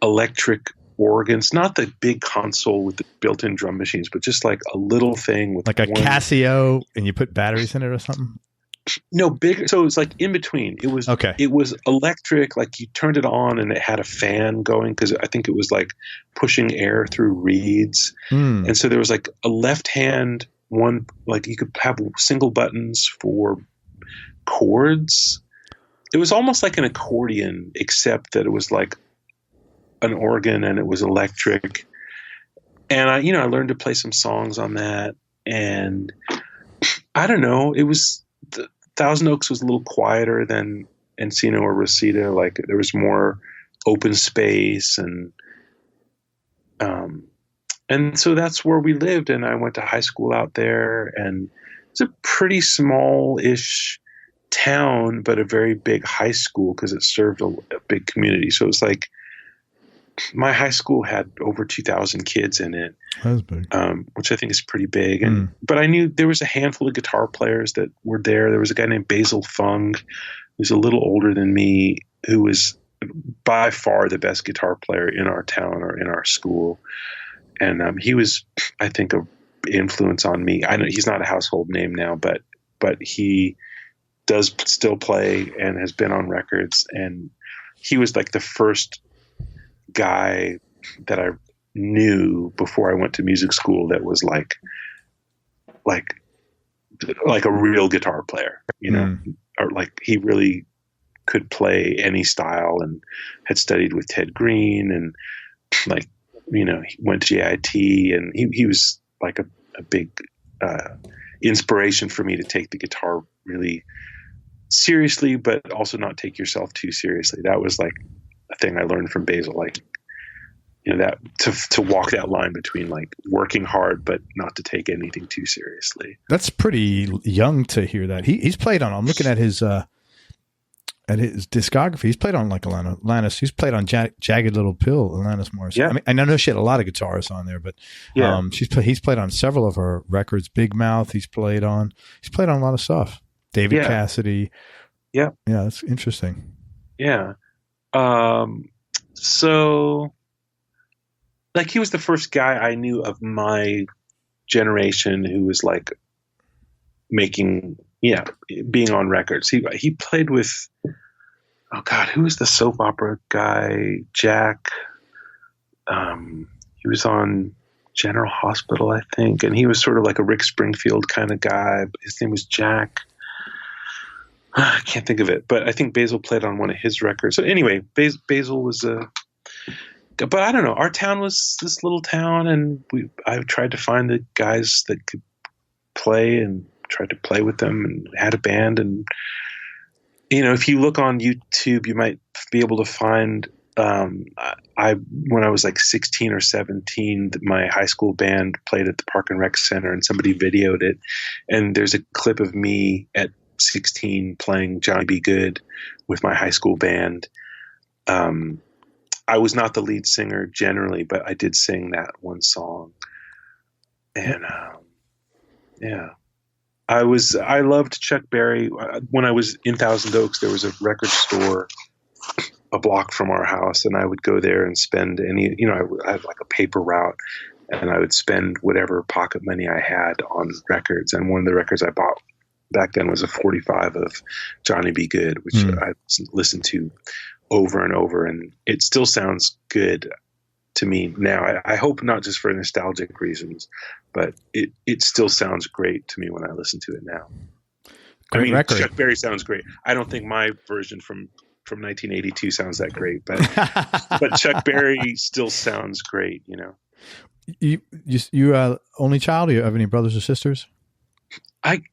electric organs, not the big console with the built-in drum machines, but just like a little thing with
like a Casio, and you put batteries in it or something.
No, bigger. So it was like in between. It was
okay.
It was electric. Like, you turned it on and it had a fan going, because I think it was like pushing air through reeds. And so there was like a left hand one, like you could have single buttons for chords. It was almost like an accordion, except that it was like an organ and it was electric. And I learned to play some songs on that. And I don't know, it was Thousand Oaks was a little quieter than Encino or Reseda. Like, there was more open space, and so that's where we lived. And I went to high school out there, and it's a pretty small-ish town, but a very big high school, because it served a big community. So it was like, my high school had over 2,000 kids in it,
that's big.
Which I think is pretty big. But I knew there was a handful of guitar players that were there. There was a guy named Basil Fung, who's a little older than me, who was by far the best guitar player in our town or in our school. And he was, I think, an influence on me. I know he's not a household name now, but he does still play and has been on records. And he was like the first guy that I knew before I went to music school that was like a real guitar player, or like he really could play any style, and had studied with Ted Green, and like, he went to JIT, and he was like a big inspiration for me to take the guitar really seriously, but also not take yourself too seriously. That was like a thing I learned from Basil, like, that to walk that line between like working hard, but not to take anything too seriously.
That's pretty young to hear that. He's played on, I'm looking at his discography. He's played on like Alanis. He's played on Jagged Little Pill, Alanis Morissette.
Yeah.
I mean, I know she had a lot of guitarists on there, but he's played on several of her records. Big Mouth, he's played on a lot of stuff. David Cassidy.
Yeah.
Yeah, that's interesting.
Yeah. So, like, he was the first guy I knew of my generation who was like making, being on records. He played with, oh God, who was the soap opera guy? Jack. He was on General Hospital, I think, and he was sort of like a Rick Springfield kind of guy. His name was Jack. I can't think of it, but I think Basil played on one of his records. So anyway, Basil was but I don't know. Our town was this little town, and I tried to find the guys that could play and tried to play with them and had a band. And, if you look on YouTube, you might be able to find, when I was like 16 or 17, my high school band played at the Park and Rec Center, and somebody videoed it. And there's a clip of me at 16 playing Johnny B. Good with my high school band. I was not the lead singer generally, but I did sing that one song. And I loved Chuck Berry. When I was in Thousand Oaks, there was a record store a block from our house, and I would go there and spend I had like a paper route, and I would spend whatever pocket money I had on records. And one of the records I bought back then was a 45 of Johnny B. Good, which I listened to over and over, and it still sounds good to me now. I hope not just for nostalgic reasons, but it still sounds great to me when I listen to it now.
Great record.
Chuck Berry sounds great. I don't think my version from 1982 sounds that great, but but Chuck Berry still sounds great.
You only child? Do you have any brothers or sisters?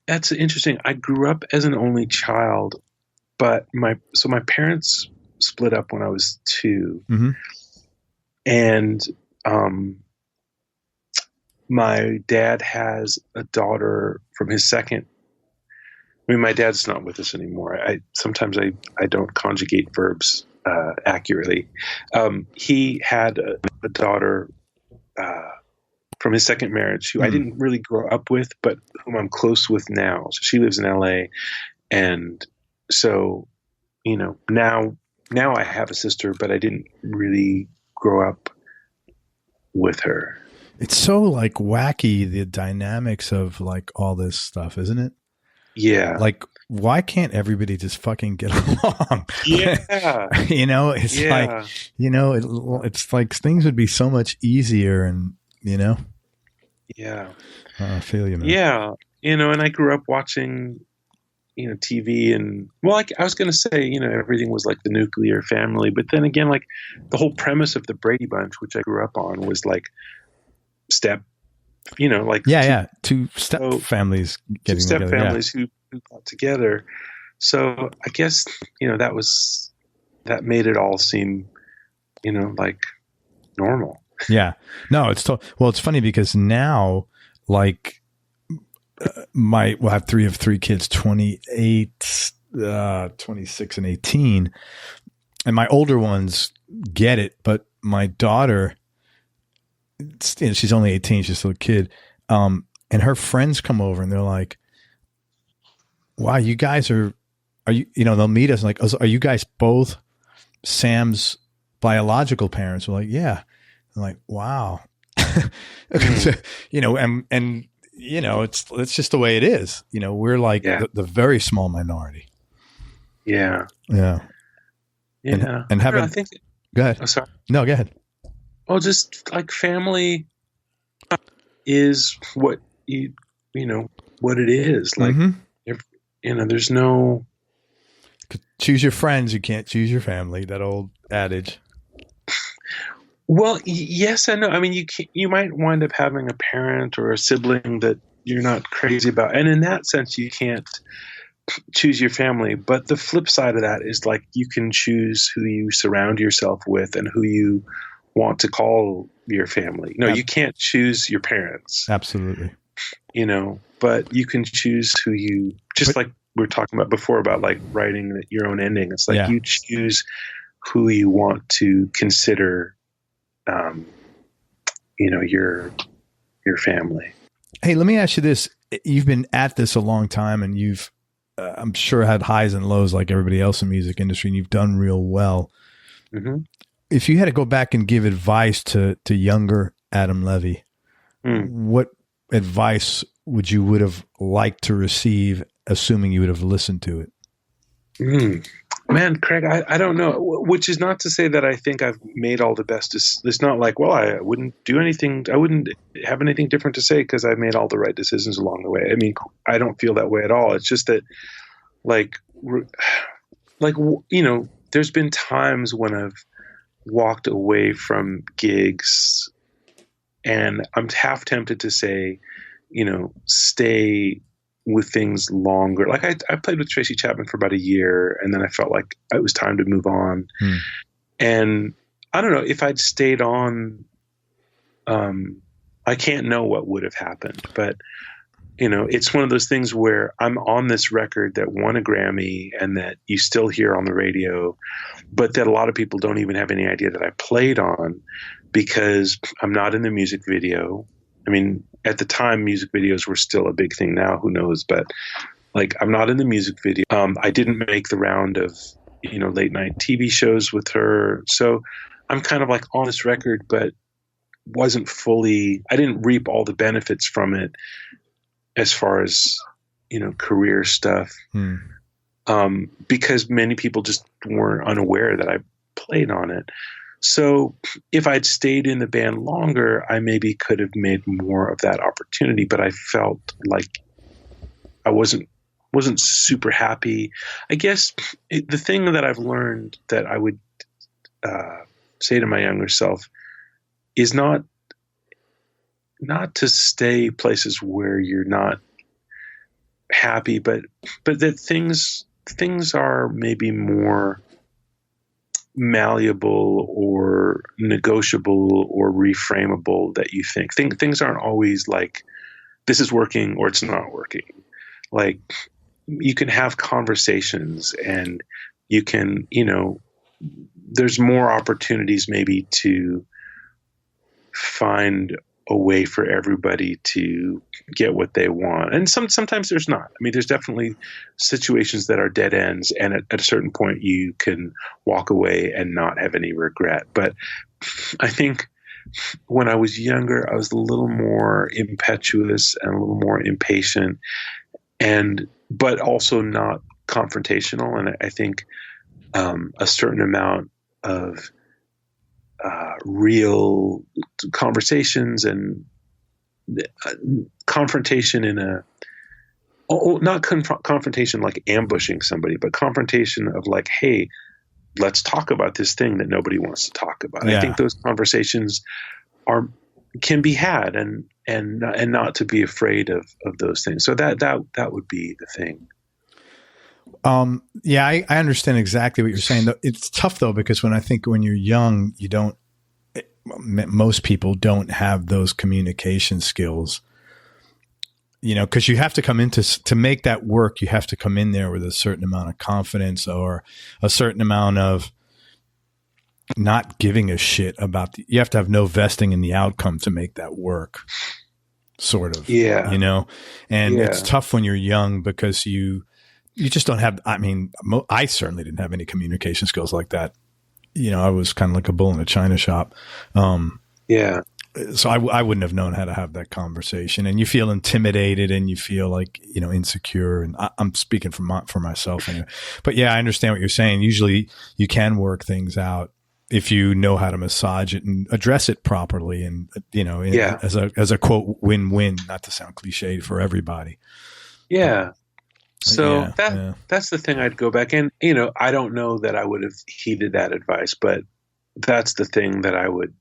That's interesting. I grew up as an only child, but my parents split up when I was 2.
Mm-hmm.
And my dad has a daughter from his second. I mean, my dad's not with us anymore. Sometimes I don't conjugate verbs accurately. He had a daughter from his second marriage who I didn't really grow up with, but whom I'm close with now. So she lives in LA. And so, now I have a sister, but I didn't really grow up with her.
It's so like wacky, the dynamics of like all this stuff, isn't it?
Yeah.
Like, why can't everybody just fucking get along?
Yeah.
It's like, it's like things would be so much easier and,
Yeah.
I feel you, man.
Yeah. And I grew up watching, TV, and I was going to say, everything was like the nuclear family, but then again, like the whole premise of the Brady Bunch, which I grew up on, was like two-step
families getting
two-step
together.
Families who got together. So I guess, that made it all seem, like normal.
Yeah. No, it's funny because now, like, we'll have 3 of 3 kids, 28, 26 and 18. And my older ones get it, but my daughter, she's only 18. She's still a kid. And her friends come over and they're like, wow, you guys are you, they'll meet us and like, are you guys both Sam's biological parents? We're like, yeah. I'm like, wow. And it's just the way it is. We're like the very small minority.
Yeah.
Yeah.
Yeah.
And having, go ahead.
Oh, sorry.
No, go ahead.
Well, just like family is what what it is. Like, there's no.
Choose your friends. You can't choose your family. That old adage.
Well, yes and no. I mean, you might wind up having a parent or a sibling that you're not crazy about. And in that sense, you can't choose your family. But the flip side of that is like you can choose who you surround yourself with and who you want to call your family. No, you can't choose your parents.
Absolutely.
But you can choose who you, like we were talking about before about like writing your own ending. It's like you choose who you want to consider your family.
Hey, let me ask you this. You've been at this a long time and you've, I'm sure had highs and lows like everybody else in the music industry, and you've done real well.
Mm-hmm.
if you had to go back and give advice to younger Adam Levy, what advice would have liked to receive, assuming you would have listened to it?
Man, Craig, I don't know, which is not to say that I think I've made all the best. It's not like, well, I wouldn't do anything. I wouldn't have anything different to say because I made all the right decisions along the way. I mean, I don't feel that way at all. It's just that like, you know, there's been times when I've walked away from gigs and I'm half tempted to say, you know, stay with things longer. Like I played with Tracy Chapman for about a year and then I felt like it was time to move on. And I don't know if I'd stayed on, I can't know what would have happened, but you know, it's one of those things where I'm on this record that won a Grammy and that you still hear on the radio, but that a lot of people don't even have any idea that I played on because I'm not in the music video. I mean, at the time, music videos were still a big thing. Now, who knows? But like, I'm not in the music video. I didn't make the round of, you know, late night TV shows with her. So I'm kind of like on this record, but I didn't reap all the benefits from it as far as, you know, career stuff. Because many people just weren't unaware that I played on it. So if I'd stayed in the band longer, I maybe could have made more of that opportunity, but I felt like I wasn't super happy. I guess the thing that I've learned that I would say to my younger self is not to stay places where you're not happy, but that things are maybe more malleable or negotiable or reframable that you think. Things aren't always like this is working or it's not working. Like you can have conversations and you can, you know, there's more opportunities maybe to find a way for everybody to get what they want. And sometimes there's not. I mean, there's definitely situations that are dead ends. And at a certain point you can walk away and not have any regret. But I think when I was younger, I was a little more impetuous and a little more impatient but also not confrontational. And I think, a certain amount of, real conversations and confrontation not confrontation like ambushing somebody, but confrontation of like, hey, let's talk about this thing that nobody wants to talk about. Yeah. I think those conversations can be had and not to be afraid of those things. So that would be the thing.
Yeah, I understand exactly what you're saying. It's tough though, because when you're young, most people don't have those communication skills, you know, because you have to come to make that work. You have to come in there with a certain amount of confidence or a certain amount of not giving a shit about you have to have no vesting in the outcome to make that work, sort of. Yeah. You know, and it's tough when you're young because you just don't have, I mean, I certainly didn't have any communication skills like that. You know, I was kind of like a bull in a china shop. So I wouldn't have known how to have that conversation, and you feel intimidated and you feel like, you know, insecure, and I'm speaking for myself anyway. But yeah, I understand what you're saying. Usually you can work things out if you know how to massage it and address it properly, and, you know, as a quote, win-win, not to sound cliche for everybody.
Yeah. So that's the thing I'd go back and, you know, I don't know that I would have heeded that advice, but that's the thing that I would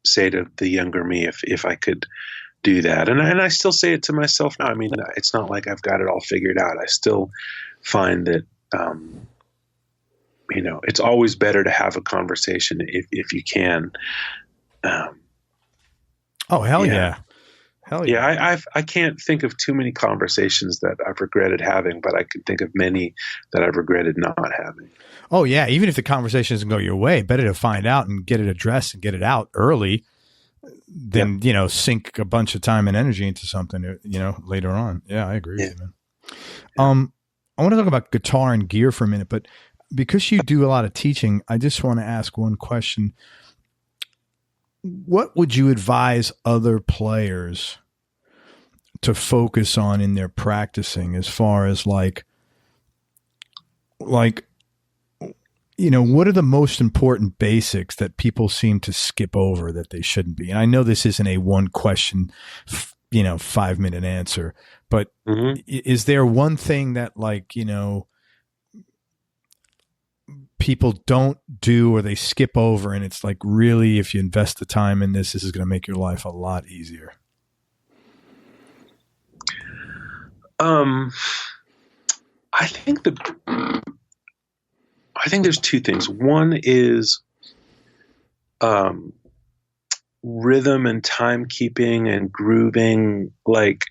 say to the younger me if I could do that. And I still say it to myself now. I mean, it's not like I've got it all figured out. I still find that, you know, it's always better to have a conversation if you can.
Oh, hell yeah. Hell yeah.
Yeah, I can't think of too many conversations that I've regretted having, but I could think of many that I've regretted not having.
Oh, yeah. Even if the conversation doesn't go your way, better to find out and get it addressed and get it out early than, you know, sink a bunch of time and energy into something, you know, later on. Yeah, I agree with you, man. I want to talk about guitar and gear for a minute, but because you do a lot of teaching, I just want to ask one question. What would you advise other players to focus on in their practicing, as far as like, what are the most important basics that people seem to skip over that they shouldn't be? And I know this isn't a one question, 5-minute answer, but is there one thing that people don't do or they skip over, and it's like, really, if you invest the time in this is going to make your life a lot easier?
I think there's two things. One is rhythm and timekeeping and grooving. Like,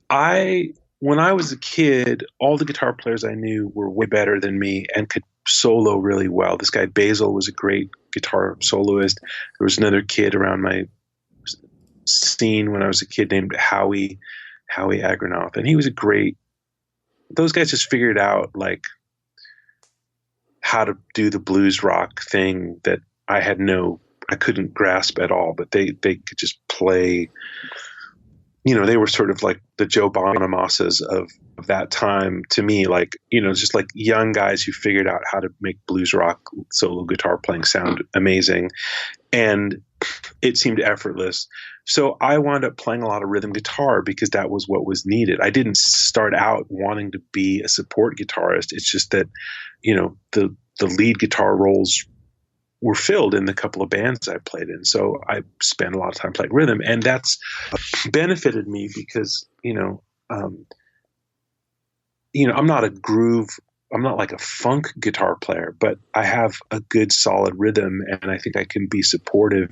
when I was a kid, all the guitar players I knew were way better than me and could solo really well. This guy Basil was a great guitar soloist. There was another kid around my scene when I was a kid named Howie Agronoff, and he was those guys just figured out like how to do the blues rock thing that I couldn't grasp at all, but they could just play. They were sort of like the Joe Bonamassas of that time to me, just like young guys who figured out how to make blues rock solo guitar playing sound amazing. And it seemed effortless. So I wound up playing a lot of rhythm guitar because that was what was needed. I didn't start out wanting to be a support guitarist. It's just that, the lead guitar roles were filled in the couple of bands I played in. So I spent a lot of time playing rhythm, and that's benefited me because, I'm not I'm not like a funk guitar player, but I have a good solid rhythm, and I think I can be supportive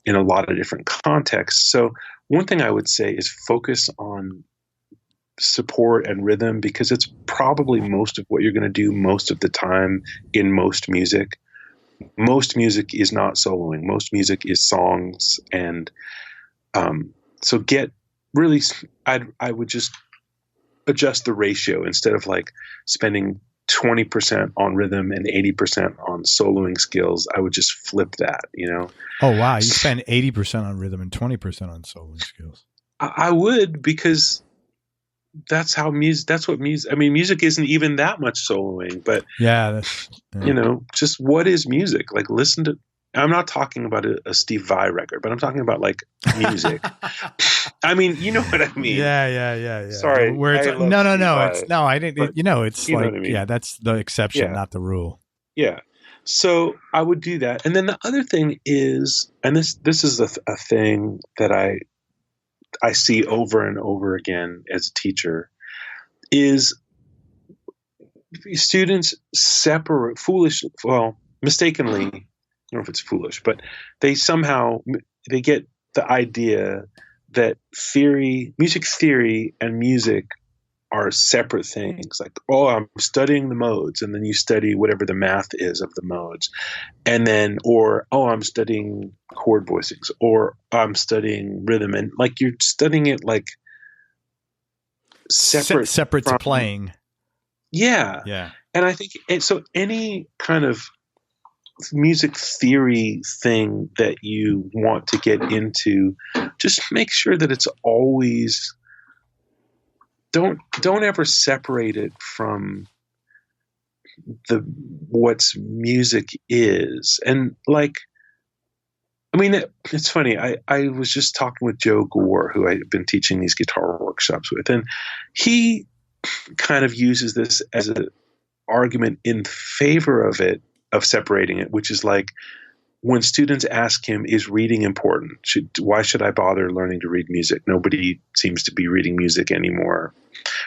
in a lot of different contexts. So one thing I would say is focus on support and rhythm, because it's probably most of what you're going to do most of the time in most music. Most music is not soloing. Most music is songs. And so I would just adjust the ratio. Instead of like spending 20% on rhythm and 80% on soloing skills, I would just flip that,
Oh, wow. You spend 80% on rhythm and 20% on soloing skills.
I would, because that's what music isn't even that much soloing, but just what is music? Like, I'm not talking about a Steve Vai record, but I'm talking about like music. I mean, you know what I mean?
Yeah.
Sorry.
Where it's I didn't, it's like, I mean? That's the exception, not the rule.
Yeah. So I would do that. And then the other thing is, and this is a thing that I see over and over again as a teacher, is students mistakenly, I don't know if it's foolish, but they get the idea that music theory and music are separate things. Like, I'm studying the modes, and then you study whatever the math is of the modes. And then, I'm studying chord voicings, or I'm studying rhythm. And like, you're studying it like separate
to playing.
Yeah.
Yeah.
And I think, so any kind of music theory thing that you want to get into, just make sure that it's always, don't ever separate it from what's music is. And like, I mean, it's funny. I was just talking with Joe Gore, who I've been teaching these guitar workshops with, and he kind of uses this as an argument in favor of separating it, which is like, when students ask him, is reading important? Why should I bother learning to read music? Nobody seems to be reading music anymore.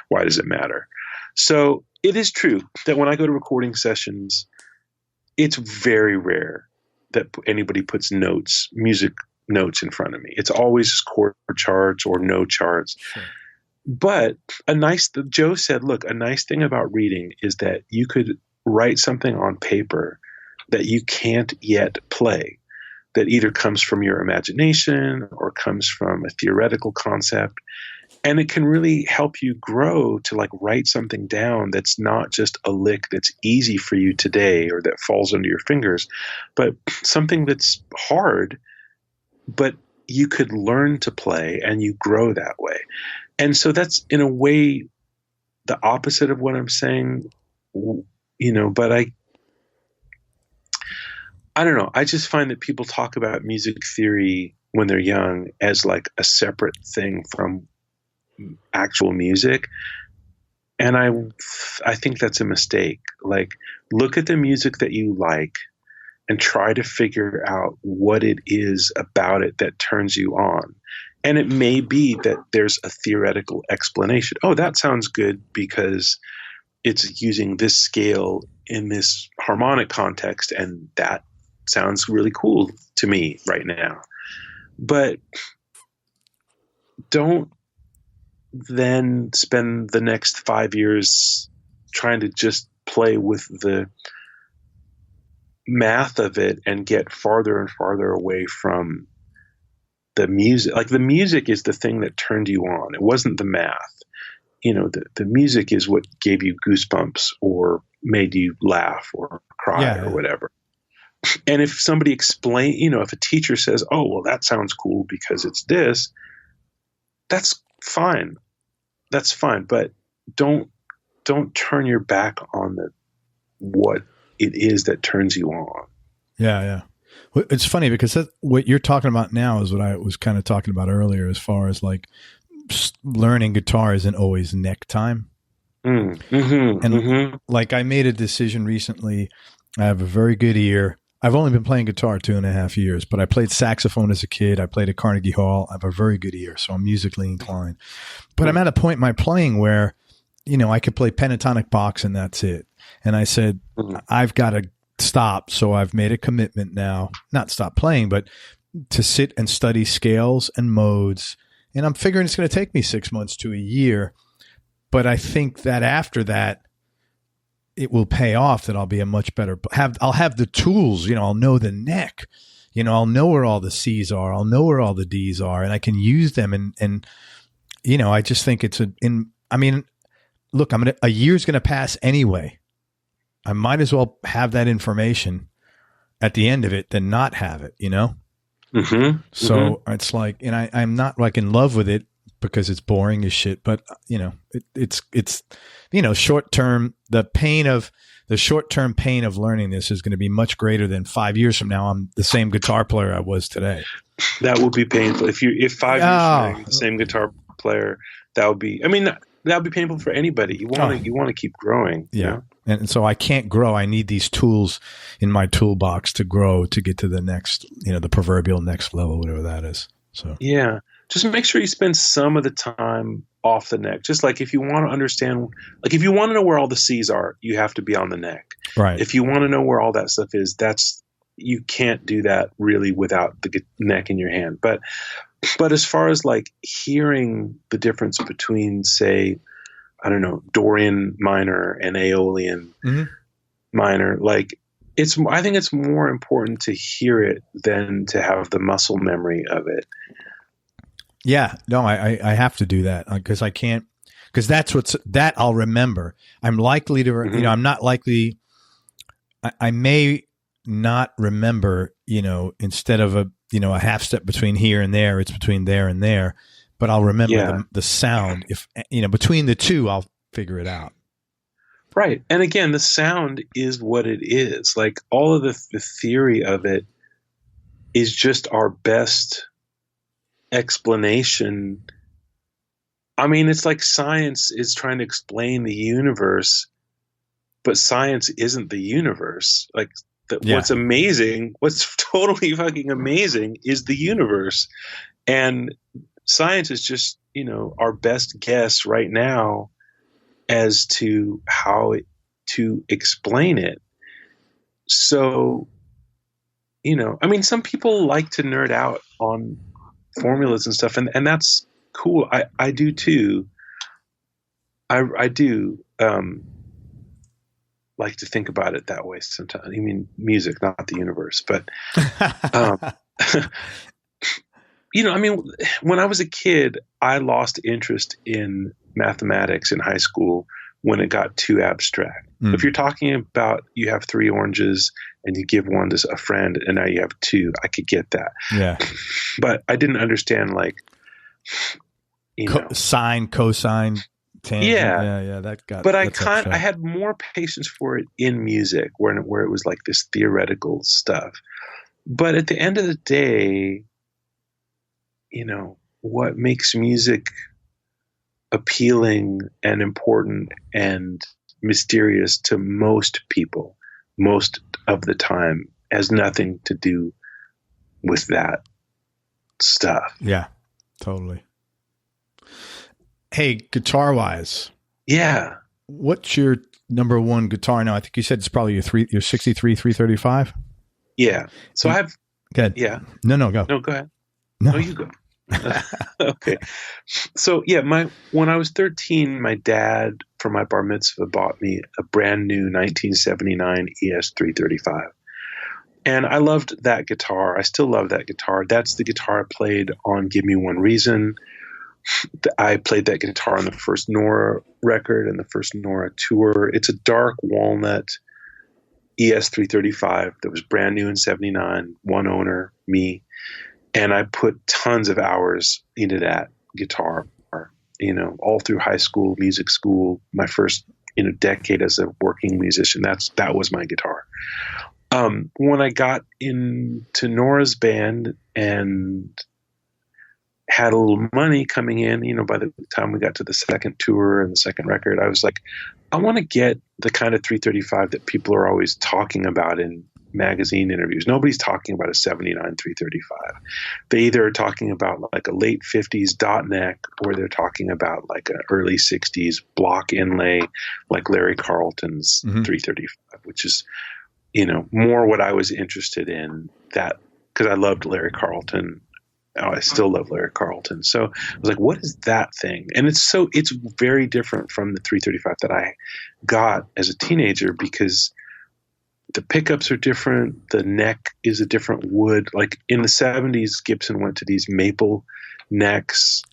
Why does it matter? So it is true that when I go to recording sessions, it's very rare that anybody puts music notes in front of me. It's always chord charts or no charts.
Sure.
But Joe said, look, a nice thing about reading is that you could write something on paper that you can't yet play, that either comes from your imagination or comes from a theoretical concept. And it can really help you grow to like write something down that's not just a lick that's easy for you today or that falls under your fingers, but something that's hard, but you could learn to play and you grow that way. And so that's in a way the opposite of what I'm saying, but I don't know. I just find that people talk about music theory when they're young as like a separate thing from actual music. And I think that's a mistake. Like, look at the music that you like and try to figure out what it is about it that turns you on. And it may be that there's a theoretical explanation. Oh, that sounds good because it's using this scale in this harmonic context, and that sounds really cool to me right now. But don't then spend the next 5 years trying to just play with the math of it and get farther and farther away from the music. Like, the music is the thing that turned you on. It wasn't the math. The music is what gave you goosebumps or made you laugh or cry or whatever. And if somebody if a teacher says, oh, well, that sounds cool because it's this, that's fine. That's fine. But don't turn your back on what it is that turns you on.
Yeah. Yeah. Well, it's funny because what you're talking about now is what I was kind of talking about earlier, as far as like learning guitar isn't always neck time. Like, I made a decision recently. I have a very good ear. I've only been playing guitar 2.5 years, but I played saxophone as a kid. I played at Carnegie Hall. I have a very good ear, so I'm musically inclined. But I'm at a point in my playing where, I could play pentatonic Bachs and that's it. And I said, I've got to stop. So I've made a commitment now, not stop playing, but to sit and study scales and modes. And I'm figuring it's going to take me 6 months to a year. But I think that after that, it will pay off, that I'll be a much better, I'll have the tools, I'll know the neck, I'll know where all the C's are. I'll know where all the D's are, and I can use them. And I just think look, a year's going to pass anyway. I might as well have that information at the end of it than not have it, So it's like, and I'm not like in love with it because it's boring as shit, but it's short-term, the short-term pain of learning this is going to be much greater than 5 years from now. I'm the same guitar player I was today.
That would be painful. If 5 years from now you're the same guitar player, that would be painful for anybody. You want to keep growing.
Yeah. And so I can't grow. I need these tools in my toolbox to grow, to get to the next, the proverbial next level, whatever that is. So,
yeah, just make sure you spend some of the time off the neck. Just like if you want to understand, like if you want to know where all the C's are, you have to be on the neck.
Right.
If you want to know where all that stuff is, you can't do that really without the neck in your hand. But as far as like hearing the difference between, say, I don't know, Dorian minor and Aeolian minor, like I think it's more important to hear it than to have the muscle memory of it.
Yeah, no, I have to do that because I can't, because that I'll remember. I'm likely to, I'm not likely, I may not remember, instead of a half step between here and there, it's between there and there, but I'll remember the sound. If, between the two, I'll figure it out.
Right. And again, the sound is what it is. Like all of the theory of it is just our best explanation. I mean, it's like science is trying to explain the universe, but science isn't the universe. Like what's amazing, what's totally fucking amazing is the universe. And science is just, our best guess right now as to how to explain it. So, some people like to nerd out on formulas and stuff, and that's cool. I do too. I do like to think about it that way sometimes. I mean, music, not the universe, but I mean, when I was a kid, I lost interest in mathematics in high school when it got too abstract. If you're talking about you have 3 oranges and you give one to a friend and now you have 2, I could get that.
Yeah.
But I didn't understand
sine, cosine, tangent. Yeah.
But I had more patience for it in music where it was like this theoretical stuff. But at the end of the day, what makes music appealing and important and mysterious to most people most of the time has nothing to do with that stuff.
Yeah, totally. Hey, guitar wise.
Yeah.
What's your number one guitar now? I think you said it's probably your 63 335.
Yeah. So I have.
Go ahead.
Yeah.
No, go.
No, go ahead.
No,
you go. Okay. So yeah, when I was 13, my dad for my bar mitzvah bought me a brand new 1979 ES 335. And I loved that guitar. I still love that guitar. That's the guitar I played on Give Me One Reason. I played that guitar on the first Norah record and the first Norah tour. It's a dark walnut ES 335 that was brand new in 79, one owner, me. And I put tons of hours into that guitar, all through high school, music school, my first, decade as a working musician. That was my guitar. When I got into Norah's band and had a little money coming in, by the time we got to the second tour and the second record, I was like, I want to get the kind of 335 that people are always talking about in magazine interviews. Nobody's talking about a 79 335. They either are talking about like a late 50s dot neck, or they're talking about like an early 60s block inlay, like Larry Carlton's 335, which is, more what I was interested in, that because I loved Larry Carlton. I still love Larry Carlton. So I was like, what is that thing? And it's very different from the 335 that I got as a teenager, because the pickups are different. The neck is a different wood. Like in the 70s, Gibson went to these maple necks.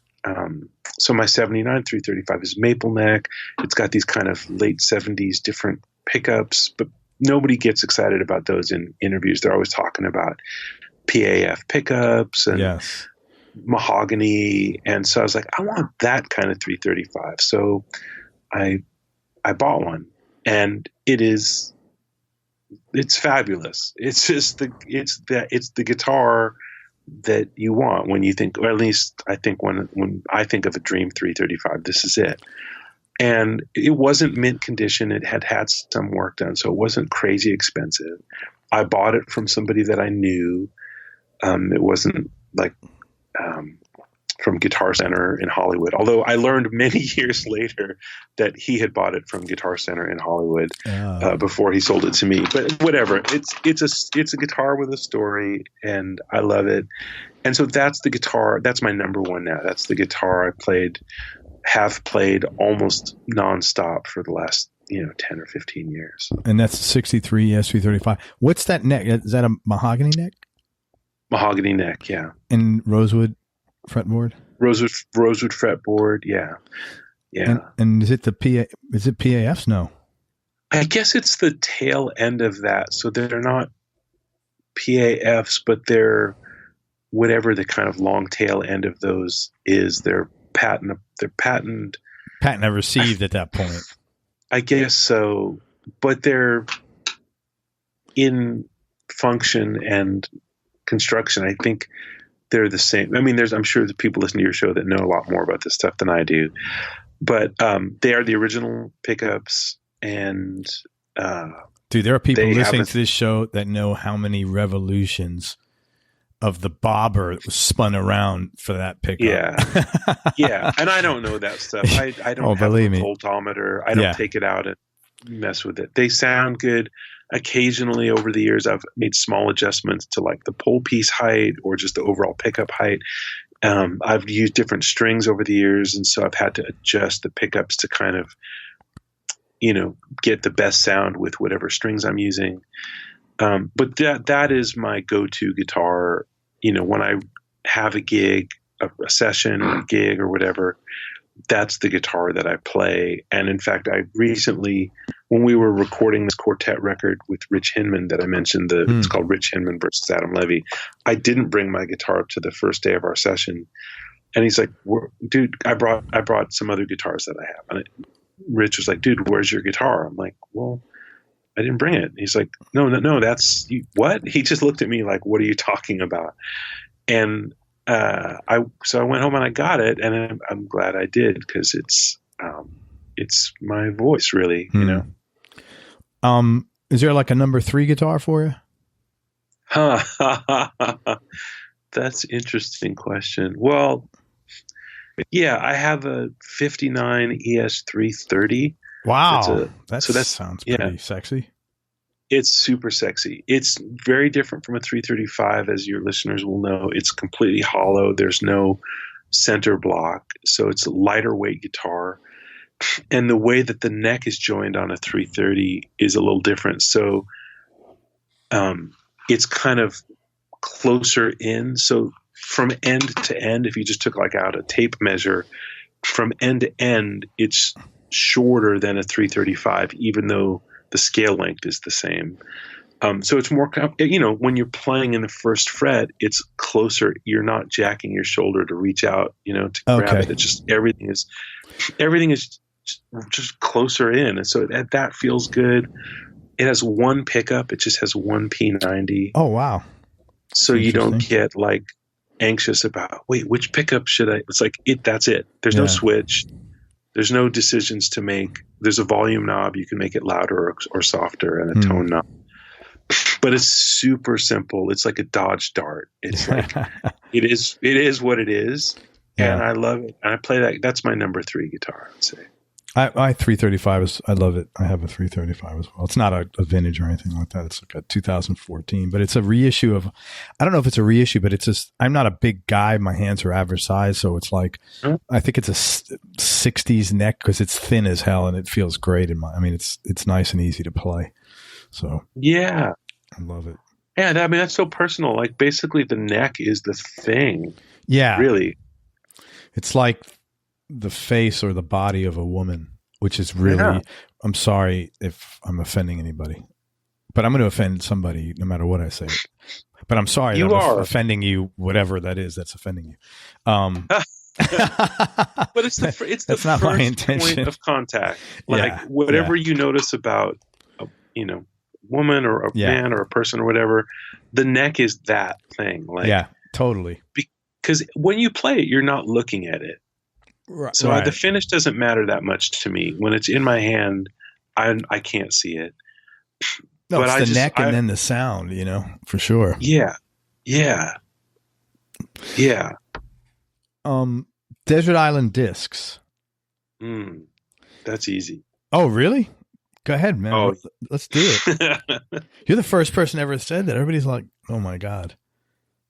So my 79 335 is maple neck. It's got these kind of late 70s different pickups, but nobody gets excited about those in interviews. They're always talking about PAF pickups and mahogany. And so I was like, I want that kind of 335. So I bought one, and it's fabulous. It's just it's the guitar that you want when you think, or at least I think when I think of a dream 335, this is it. And it wasn't mint condition. It had some work done, so it wasn't crazy expensive. I bought it from somebody that I knew. It wasn't like from Guitar Center in Hollywood, although I learned many years later that he had bought it from Guitar Center in Hollywood before he sold it to me. But whatever, it's a guitar with a story, and I love it. And so that's the guitar. That's my number one now. That's the guitar I have played almost nonstop for the last 10 or 15 years.
And that's 63 S335. What's that neck? Is that a mahogany neck?
Mahogany neck, yeah.
And rosewood fretboard?
Rosewood fretboard, yeah. Yeah.
And is it is it PAFs? No.
I guess it's the tail end of that. So they're not PAFs, but they're whatever the kind of long tail end of those is. They're patent
received at that point.
I guess so, but they're in function and construction. I think they're the same. I mean, I'm sure the people listening to your show that know a lot more about this stuff than I do, but they are the original pickups. And
dude, there are people listening to this show that know how many revolutions of the bobber that was spun around for that pickup.
Yeah. Yeah. And I don't know that stuff. I don't have a voltometer. I don't take it out and mess with it. They sound good. Occasionally over the years, I've made small adjustments to like the pole piece height or just the overall pickup height. I've used different strings over the years, and so I've had to adjust the pickups to kind of, get the best sound with whatever strings I'm using. But that is my go-to guitar. When I have a gig, a session or a gig or whatever, that's the guitar that I play. And in fact, I recently, when we were recording this quartet record with Rich Hinman that I mentioned, it's called Rich Hinman versus Adam Levy, I didn't bring my guitar up to the first day of our session. And he's like, dude, I brought some other guitars that I have. And Rich was like, dude, where's your guitar? I'm like, well, I didn't bring it. He's like, no, that's what? He just looked at me like, what are you talking about? And so I went home and I got it, and I'm glad I did, because it's my voice, really, you know.
Is there like a number 3 guitar for you?
That's an interesting question. Well, yeah, I have a 59 ES330.
Wow. That sounds pretty sexy.
It's super sexy. It's very different from a 335, as your listeners will know. It's completely hollow. There's no center block. So it's a lighter weight guitar. And the way that the neck is joined on a 330 is a little different. So it's kind of closer in. So from end to end, if you just took like out a tape measure, from end to end, it's shorter than a 335, even though the scale length is the same. So it's more, when you're playing in the first fret, it's closer. You're not jacking your shoulder to reach out, to grab it. It's just, everything is just closer in. And so that feels good. It has one pickup. It just has one P90.
Oh, wow.
So you don't get like anxious about, wait, which pickup should I? It's like, that's it. There's no switch. There's no decisions to make. There's a volume knob. You can make it louder or softer, and a tone knob. But it's super simple. It's like a Dodge Dart. It's like, it is what it is. Yeah. And I love it. And I play that. That's my number 3 guitar, I would say.
My 335 I love it. I have a 335 as well. It's not a vintage or anything like that. It's like a 2014, but it's a reissue of, I don't know if it's a reissue, but it's just, I'm not a big guy. My hands are average size. So it's like, I think it's a 60s neck because it's thin as hell and it feels great it's nice and easy to play. So
yeah,
I love it.
Yeah. That's so personal. Like basically the neck is the thing.
Yeah.
Really.
It's like the face or the body of a woman, which is really, I'm sorry if I'm offending anybody, but I'm going to offend somebody no matter what I say. But I'm sorry
you
that
are
I'm offending you, whatever that is that's offending you.
But it's the
that's not
first
my intention.
Point of contact. Like whatever you notice about a woman or a man or a person or whatever, the neck is that thing. Like, yeah,
totally.
Because when you play it, you're not looking at it.
Right.
So the finish doesn't matter that much to me. When it's in my hand, I can't see it.
No, but it's the neck and then the sound, for sure.
Yeah. Yeah. Yeah.
Desert Island Discs.
That's easy.
Oh, really? Go ahead, man.
Oh.
Let's do it. You're the first person ever said that. Everybody's like, oh my God.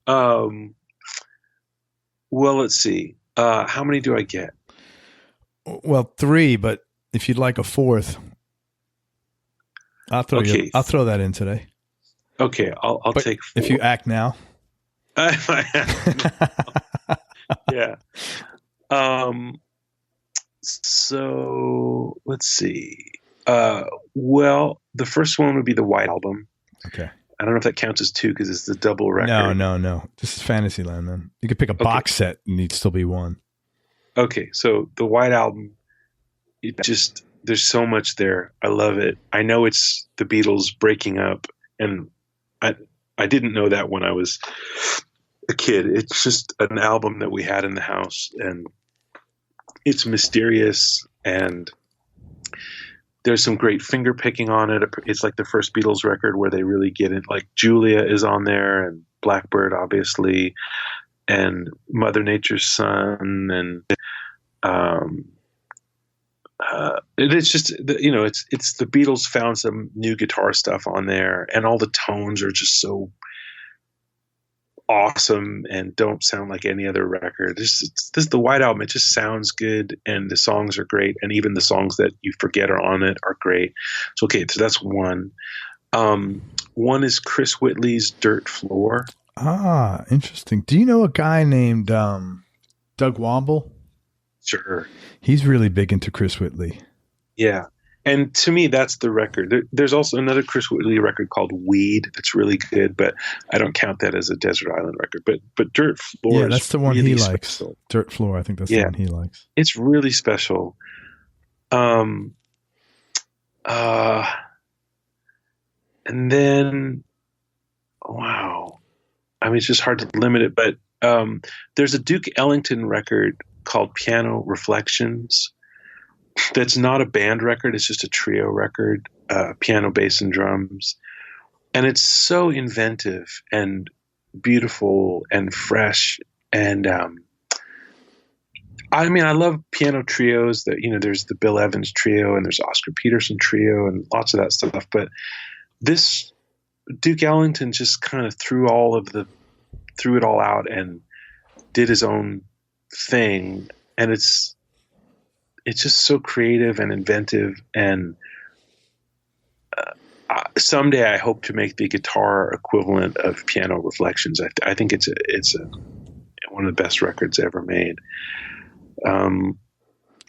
Well, let's see. How many do I get?
Well, 3, but if you'd like a 4th, I'll throw that in today.
Okay, I'll take 4.
If you act now.
Yeah. So let's see. Well, the first one would be the White Album.
Okay.
I don't know if that counts as 2 because it's the double record.
No. This is Fantasyland, man. You could pick a box set and it'd still be 1.
Okay, so the White Album, there's so much there. I love it. I know it's the Beatles breaking up, and I didn't know that when I was a kid. It's just an album that we had in the house, and it's mysterious, and there's some great finger picking on it. It's like the first Beatles record where they really get it. Like Julia is on there, and Blackbird, obviously, and Mother Nature's Son, and it's just it's the Beatles found some new guitar stuff on there, and all the tones are just so awesome and don't sound like any other record. This is the White Album. It just sounds good, and the songs are great, and even the songs that you forget are on it are great. So that's 1. One is Chris Whitley's Dirt Floor.
Ah, interesting. Do you know a guy named Doug Womble?
Sure.
He's really big into Chris Whitley.
Yeah. And to me, that's the record. There's also another Chris Whitley record called Weed that's really good, but I don't count that as a Desert Island record. But Dirt Floor,
yeah, that's the one
really
he likes.
special.
Dirt Floor, I think that's the one he likes.
It's really special. And then, wow. I mean, it's just hard to limit it, but there's a Duke Ellington record called Piano Reflections. That's not a band record. It's just a trio record, piano, bass, and drums. And it's so inventive and beautiful and fresh. And I mean, I love piano trios that, there's the Bill Evans trio and there's Oscar Peterson trio and lots of that stuff. But this Duke Ellington just kind of threw it all out and did his own thing. And it's just so creative and inventive, and someday I hope to make the guitar equivalent of Piano Reflections. I think it's one of the best records ever made.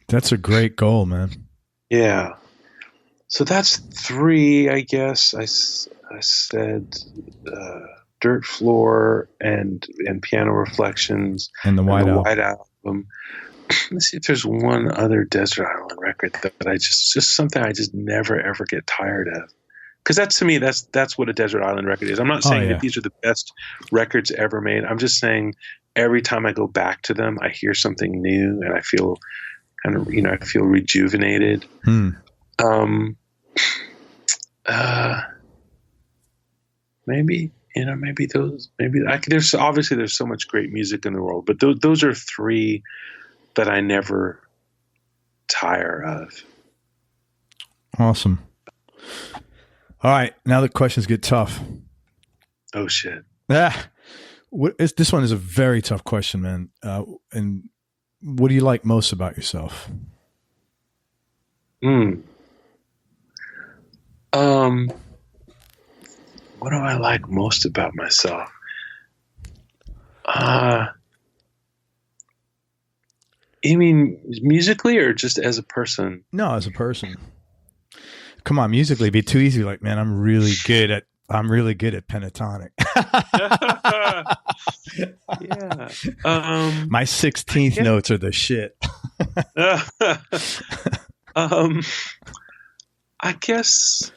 That's a great goal, man.
Yeah. So that's 3, I guess. I said Dirt Floor and Piano Reflections
and the White
Album. Let's see if there's one other Desert Island record that I just something I just never ever get tired of. Because to me, that's what a Desert Island record is. I'm not saying that these are the best records ever made. I'm just saying every time I go back to them, I hear something new and I feel kind of, I feel rejuvenated. There's obviously so much great music in the world, but those are 3 that I never tire of.
Awesome. All right. Now the questions get tough.
Oh, shit.
This one is a very tough question, man. And what do you like most about yourself?
What do I like most about myself? You mean musically or just as a person?
No, as a person. Come on, musically, it'd be too easy. Like, man, I'm really good at pentatonic.
Yeah.
My 16th notes are the shit.
I guess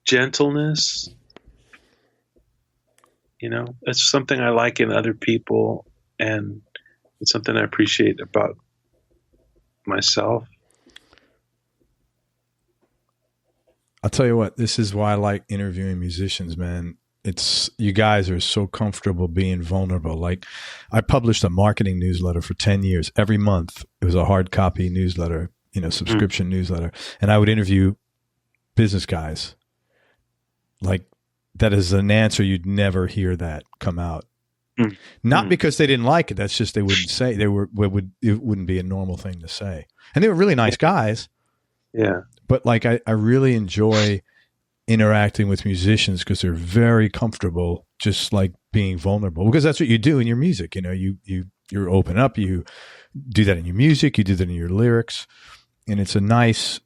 gentleness. It's something I like in other people, and it's something I appreciate about myself.
I'll tell you what, this is why I like interviewing musicians, man. You guys are so comfortable being vulnerable. Like, I published a marketing newsletter for 10 years. Every month, it was a hard copy newsletter, subscription newsletter. And I would interview business guys. Like, that is an answer you'd never hear that come out. Not because they didn't like it. That's just they wouldn't say. It wouldn't be a normal thing to say. And they were really nice guys.
Yeah.
But like I really enjoy interacting with musicians because they're very comfortable just like being vulnerable, because that's what you do in your music. You're open up. You do that in your music. You do that in your lyrics. And it's a nice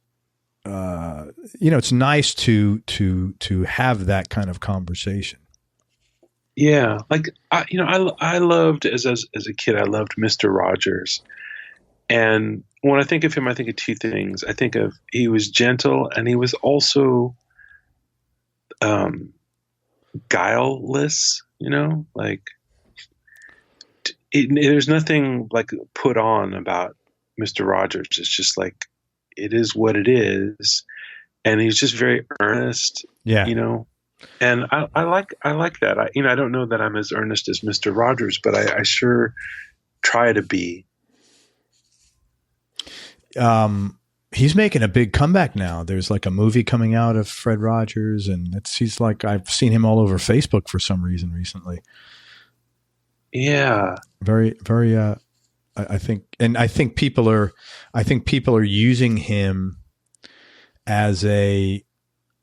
it's nice to have that kind of conversation.
Yeah, like I loved as a kid. I loved Mr. Rogers, and when I think of him, I think of 2 things. I think of he was gentle, and he was also guileless. There's nothing like put on about Mr. Rogers. It's just like it is what it is, and he's just very earnest. Yeah, and I like that. I don't know that I'm as earnest as Mr. Rogers, but I sure try to be.
He's making a big comeback now. There's like a movie coming out of Fred Rogers, and he's like, I've seen him all over Facebook for some reason recently.
Yeah,
very, very. I think people are using him as a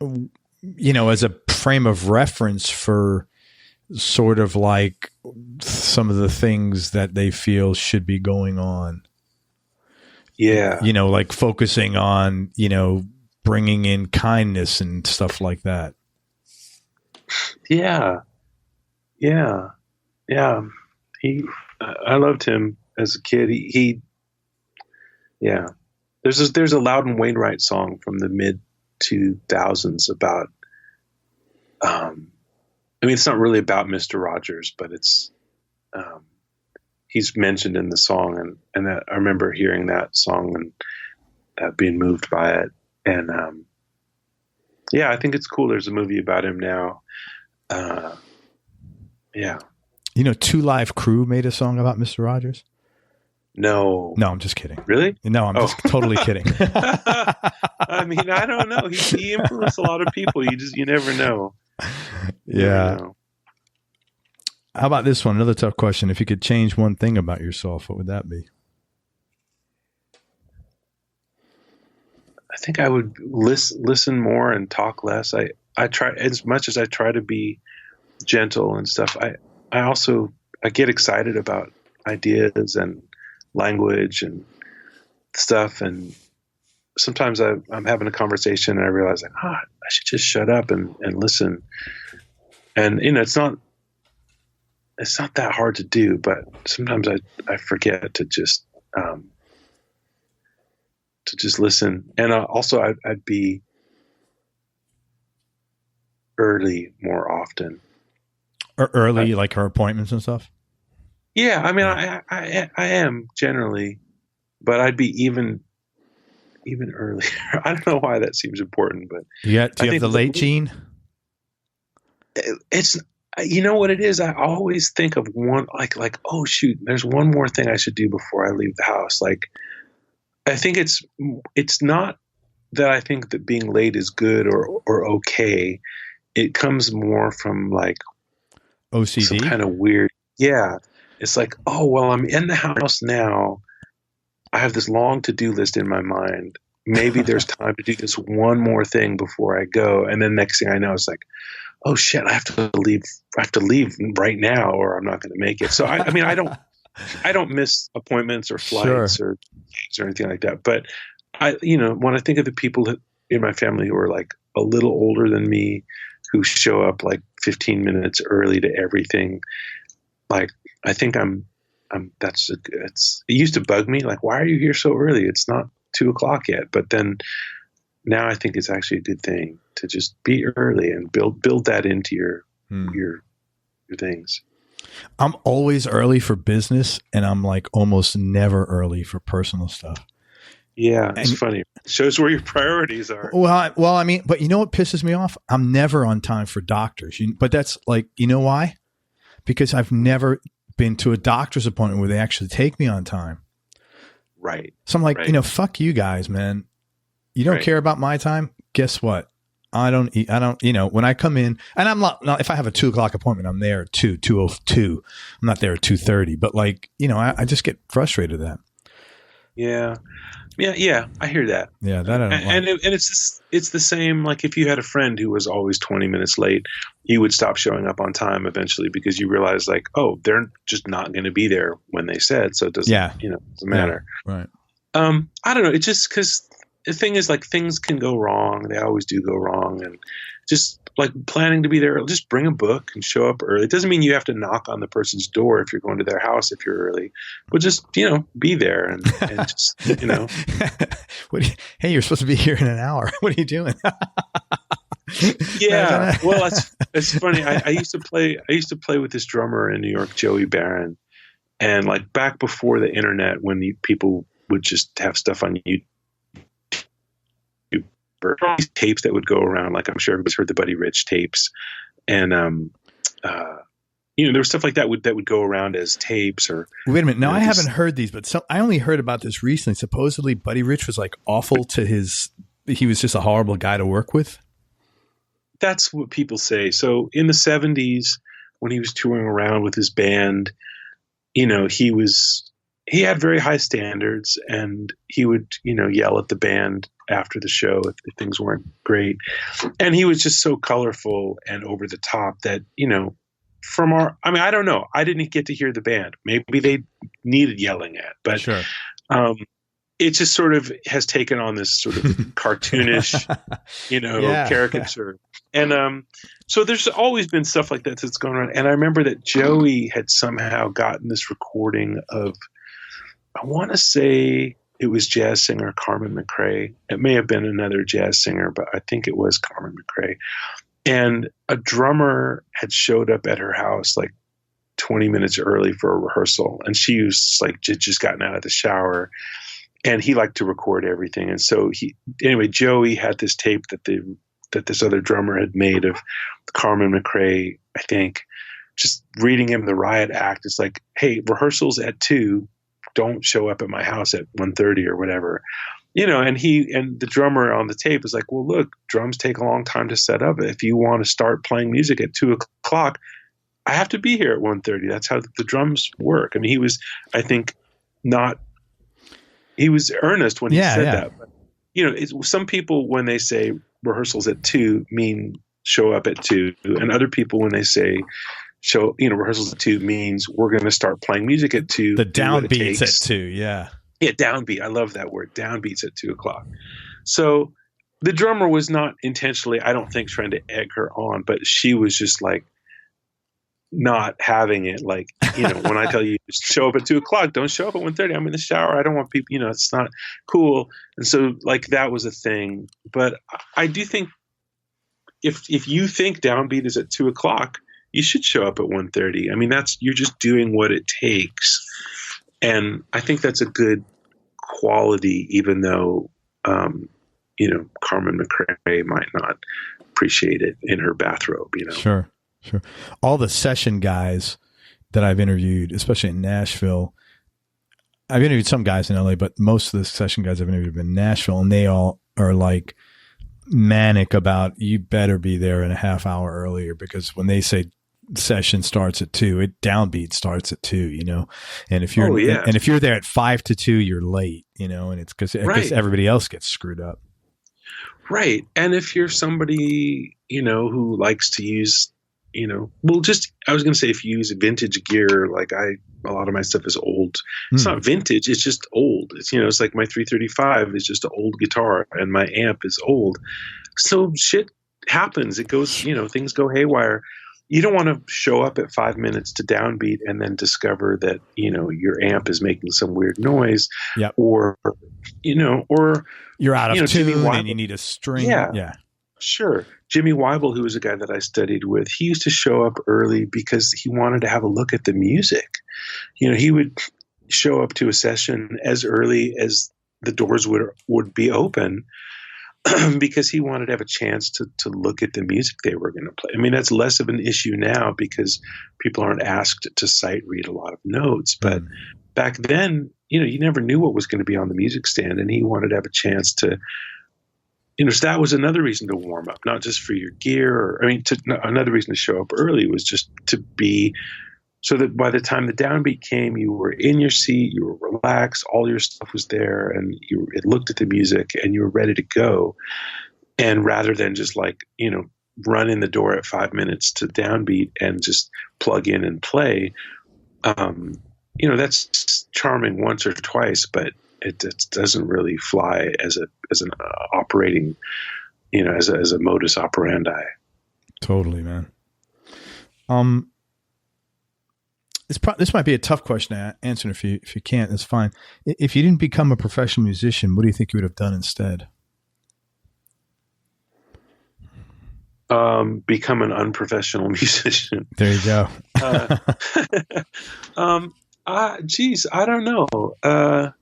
as a frame of reference for sort of like some of the things that they feel should be going on.
Yeah.
Like focusing on, bringing in kindness and stuff like that.
Yeah. Yeah. Yeah. I loved him as a kid. Yeah. There's a Loudon Wainwright song from the mid 2000s about, it's not really about Mr. Rogers, but it's, he's mentioned in the song, and I remember hearing that song and being moved by it. And, I think it's cool. There's a movie about him now. Yeah.
2 Live Crew made a song about Mr. Rogers.
No,
I'm just kidding.
Really?
No, I'm just totally kidding.
I don't know. He influenced a lot of people. You never know.
Yeah. How about this one? Another tough question. If you could change one thing about yourself, what would that be?
I think I would listen more and talk less. I try, as much as I try to be gentle and stuff. I get excited about ideas and language and stuff. And sometimes I'm having a conversation and I realize I should just shut up and listen. And, it's not that hard to do, but sometimes I forget to just listen. And also I'd be early more often.
Early, like her appointments and stuff?
Yeah. I am generally, but I'd be even earlier. I don't know why that seems important, but
do you have the late gene?
It's, what it is? I always think of one, like, oh shoot, there's one more thing I should do before I leave the house. Like, I think it's not that I think that being late is good or okay. It comes more from like
OCD,
some kind of weird. Yeah. It's like, oh, well, I'm in the house now. I have this long to-do list in my mind. Maybe there's time to do this one more thing before I go. And then next thing I know, it's like, oh shit, I have to leave right now or I'm not going to make it. So I don't miss appointments or flights or anything like that. But when I think of the people in my family who are like a little older than me, who show up like 15 minutes early to everything, like, I think it used to bug me. Like, why are you here so early? It's not 2:00 yet. But then now I think it's actually a good thing to just be early and build that into your things.
I'm always early for business and I'm like almost never early for personal stuff.
Yeah. It's funny. It shows where your priorities are.
Well, but you know what pisses me off? I'm never on time for doctors. But that's like, you know why? Because I've never been to a doctor's appointment where they actually take me on time.
Right.
So I'm like, fuck you guys, man. You don't care about my time. Guess what? I don't, when I come in and I'm not, if I have a 2:00 appointment, I'm there at 2:02. I'm not there at 2:30, but like, I just get frustrated at that.
Yeah. Yeah. I hear that.
Yeah. That I don't like.
And it's the same. Like if you had a friend who was always 20 minutes late, you would stop showing up on time eventually because you realize like, oh, they're just not going to be there when they said, so it doesn't, doesn't matter.
Yeah, right.
I don't know. It's just because the thing is like things can go wrong. They always do go wrong. And just like planning to be there, just bring a book and show up early. It doesn't mean you have to knock on the person's door if you're going to their house if you're early, but just, be there and just,
hey, you're supposed to be here in an hour. What are you doing?
Yeah. Well, it's funny. I used to play with this drummer in New York, Joey Barron. And like back before the internet, when people would just have stuff on YouTube, these tapes that would go around, like I'm sure everybody's heard the Buddy Rich tapes, and there was stuff like that would go around as tapes. Or
wait a minute, no, I haven't heard these, but I only heard about this recently. Supposedly, Buddy Rich was like awful to he was just a horrible guy to work with.
That's what people say. So in the 70s, when he was touring around with his band, he had very high standards, and he would yell at the band after the show if things weren't great. And he was just so colorful and over the top that, I don't know. I didn't get to hear the band. Maybe they needed yelling at, but
sure.
It just sort of has taken on this sort of cartoonish, caricature. And so there's always been stuff like that that's going on. And I remember that Joey had somehow gotten this recording of, I want to say it was jazz singer Carmen McRae. It may have been another jazz singer, but I think it was Carmen McRae. And a drummer had showed up at her house like 20 minutes early for a rehearsal. And she was like just gotten out of the shower. And he liked to record everything. And so Joey had this tape that this other drummer had made of Carmen McRae, I think, just reading him the riot act. It's like, hey, rehearsals at 2, don't show up at my house at 1:30 or whatever. And the drummer on the tape is like, well, look, drums take a long time to set up. If you want to start playing music at 2:00, I have to be here at 1:30. That's how the drums work. I mean, he was, I think, he was earnest when he said that. But, some people, when they say rehearsals at 2 mean show up at 2. And other people, when they say rehearsals at 2 means we're going to start playing music at 2.
The downbeats at 2. Yeah.
Yeah. Downbeat. I love that word. Downbeats at 2:00. So the drummer was not intentionally, I don't think, trying to egg her on, but she was just like, not having it. Like, when I tell you show up at 2:00, don't show up at 1:30. I'm in the shower. I don't want people, it's not cool. And so like that was a thing. But I do think if you think downbeat is at 2:00, you should show up at 1:30. I mean, you're just doing what it takes. And I think that's a good quality, even though, Carmen McRae might not appreciate it in her bathrobe,
Sure. All the session guys that I've interviewed, especially in Nashville, I've interviewed some guys in LA, but most of the session guys I've interviewed have been in Nashville, and they all are like manic about, you better be there in a half hour earlier, because when they say session starts at 2, downbeat starts at 2, and if you're, and if you're there at 5 to 2, you're late, and it's because everybody else gets screwed up.
Right. And if you're somebody, who likes to use, I was going to say, if you use vintage gear, like a lot of my stuff is old. It's not vintage. It's just old. It's, it's like my 335 is just an old guitar and my amp is old. So shit happens. It goes, things go haywire. You don't want to show up at 5 minutes to downbeat and then discover that, your amp is making some weird noise.
Yep.
Or
you're out of tune and you need a string. Yeah.
Sure. Jimmy Weibel, who was a guy that I studied with, he used to show up early because he wanted to have a look at the music. He would show up to a session as early as the doors would be open because he wanted to have a chance to look at the music they were going to play. I mean, that's less of an issue now because people aren't asked to sight read a lot of notes. But back then, you never knew what was going to be on the music stand, and he wanted to have a chance to – so that was another reason to warm up, not just for your gear. Another reason to show up early was just to be so that by the time the downbeat came, you were in your seat, you were relaxed, all your stuff was there, and you had looked at the music and you were ready to go. And rather than just run in the door at 5 minutes to downbeat and just plug in and play, that's charming once or twice, but it doesn't really fly as an operating, as a modus operandi.
Totally, man. This might be a tough question to answer. If you can't, that's fine. If you didn't become a professional musician, what do you think you would have done instead?
Become an unprofessional musician.
There you go.
Geez, I don't know.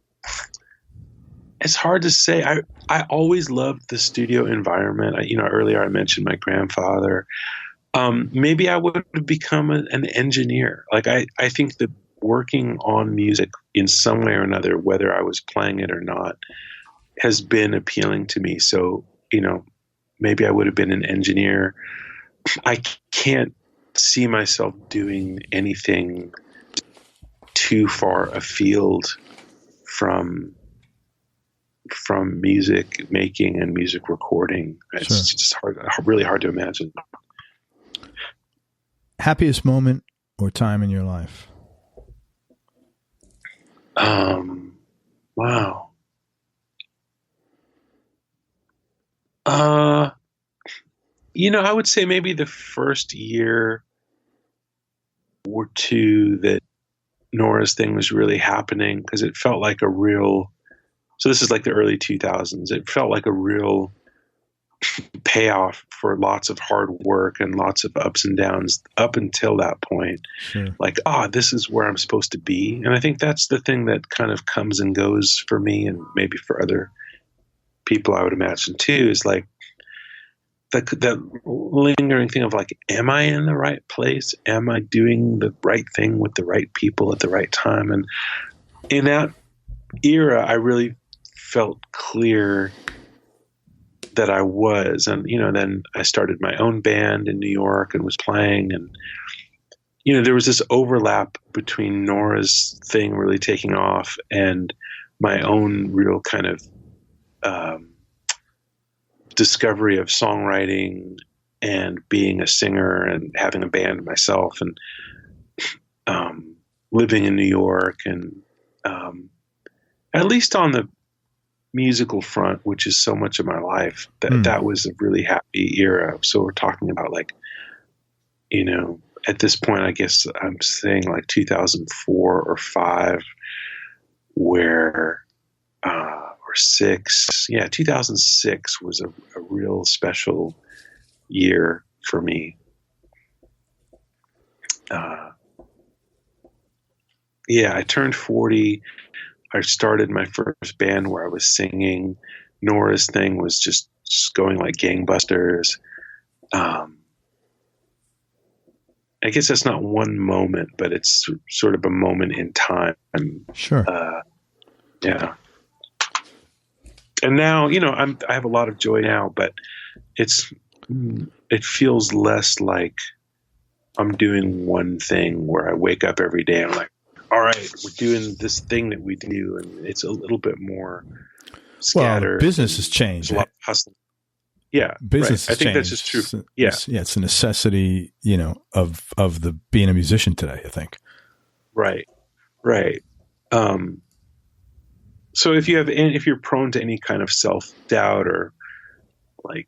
It's hard to say. I always loved the studio environment. Earlier I mentioned my grandfather. Maybe I would have become an engineer. Like I think that working on music in some way or another, whether I was playing it or not, has been appealing to me. So, maybe I would have been an engineer. I can't see myself doing anything too far afield from from music making and music recording. It's just really hard to imagine.
Happiest moment or time in your life?
Wow. I would say maybe the first year or two that Norah's thing was really happening, because it felt like so this is like the early 2000s. It felt like a real payoff for lots of hard work and lots of ups and downs up until that point.
Sure.
Like, this is where I'm supposed to be. And I think that's the thing that kind of comes and goes for me, and maybe for other people, I would imagine too, is like that lingering thing of like, am I in the right place? Am I doing the right thing with the right people at the right time? And in that era, I really felt clear that I was. And, then I started my own band in New York and was playing. And, there was this overlap between Norah's thing really taking off and my own real kind of discovery of songwriting and being a singer and having a band myself, and living in New York, and at least on the musical front, which is so much of my life, that was a really happy era. So we're talking about like, at this point, I guess I'm saying like 2004 or 5, where or 6. Yeah, 2006 was a real special year for me. I turned 40. I started my first band where I was singing. Norah's thing was just going like gangbusters. I guess that's not one moment, but it's sort of a moment in time.
Sure.
Yeah. And now, I have a lot of joy now, but it feels less like I'm doing one thing where I wake up every day and I'm like, all right, we're doing this thing that we do, and it's a little bit more scattered.
Well, business has changed.
There's a lot of hustling. Yeah,
business.
Right. I think that's just true.
It's a necessity, of the being a musician today, I think.
Right. So if you're prone to any kind of self-doubt, or like,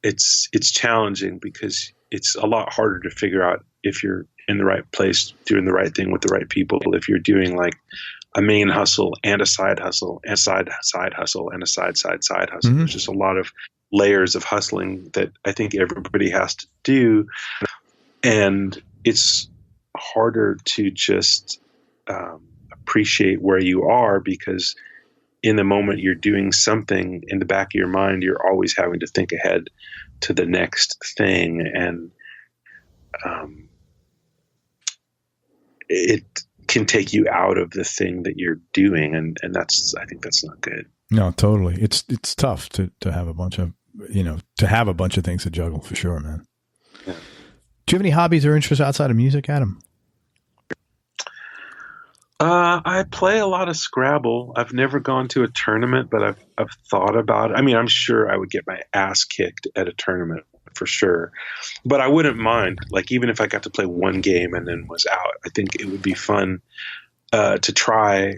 it's challenging, because it's a lot harder to figure out if you're in the right place, doing the right thing with the right people. If you're doing like a main hustle and a side hustle and a side hustle and a side hustle,
Mm-hmm.
There's just a lot of layers of hustling that I think everybody has to do. And it's harder to just appreciate where you are, because in the moment you're doing something, in the back of your mind, you're always having to think ahead to the next thing. And it can take you out of the thing that you're doing. And I think that's not good.
No, totally. It's tough to have a bunch of, things to juggle, for sure, man.
Yeah.
Do you have any hobbies or interests outside of music, Adam?
I play a lot of Scrabble. I've never gone to a tournament, but I've thought about it. I mean, I'm sure I would get my ass kicked at a tournament for sure, but I wouldn't mind. Like, even if I got to play one game and then was out, I think it would be fun to try.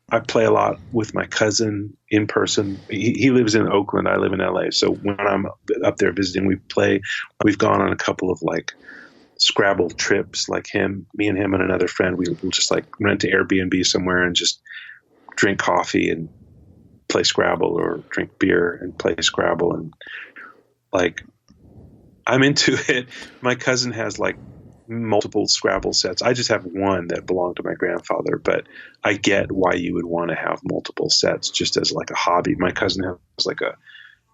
I play a lot with my cousin in person. He lives in Oakland. I live in LA. So when I'm up there visiting, we've gone on a couple of like Scrabble trips, like me and him and another friend. We'll just like rent an Airbnb somewhere and just drink coffee and play Scrabble, or drink beer and play Scrabble. And like, I'm into it. My cousin has like multiple Scrabble sets. I just have one that belonged to my grandfather, but I get why you would want to have multiple sets just as like a hobby. My cousin has like a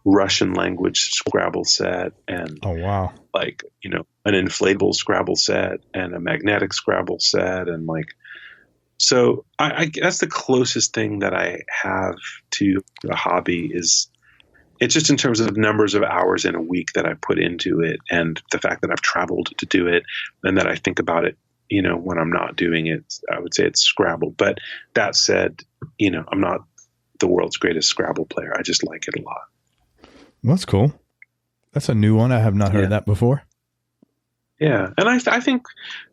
Russian language Scrabble set, and
oh wow,
like, an inflatable Scrabble set and a magnetic Scrabble set, and like, so I that's the closest thing that I have to a hobby. Is it's just in terms of numbers of hours in a week that I put into it, and the fact that I've traveled to do it, and that I think about it, when I'm not doing it. I would say it's Scrabble. But that said, I'm not the world's greatest Scrabble player. I just like it a lot.
Well, that's cool. That's a new one. I have not heard that before.
Yeah. And I think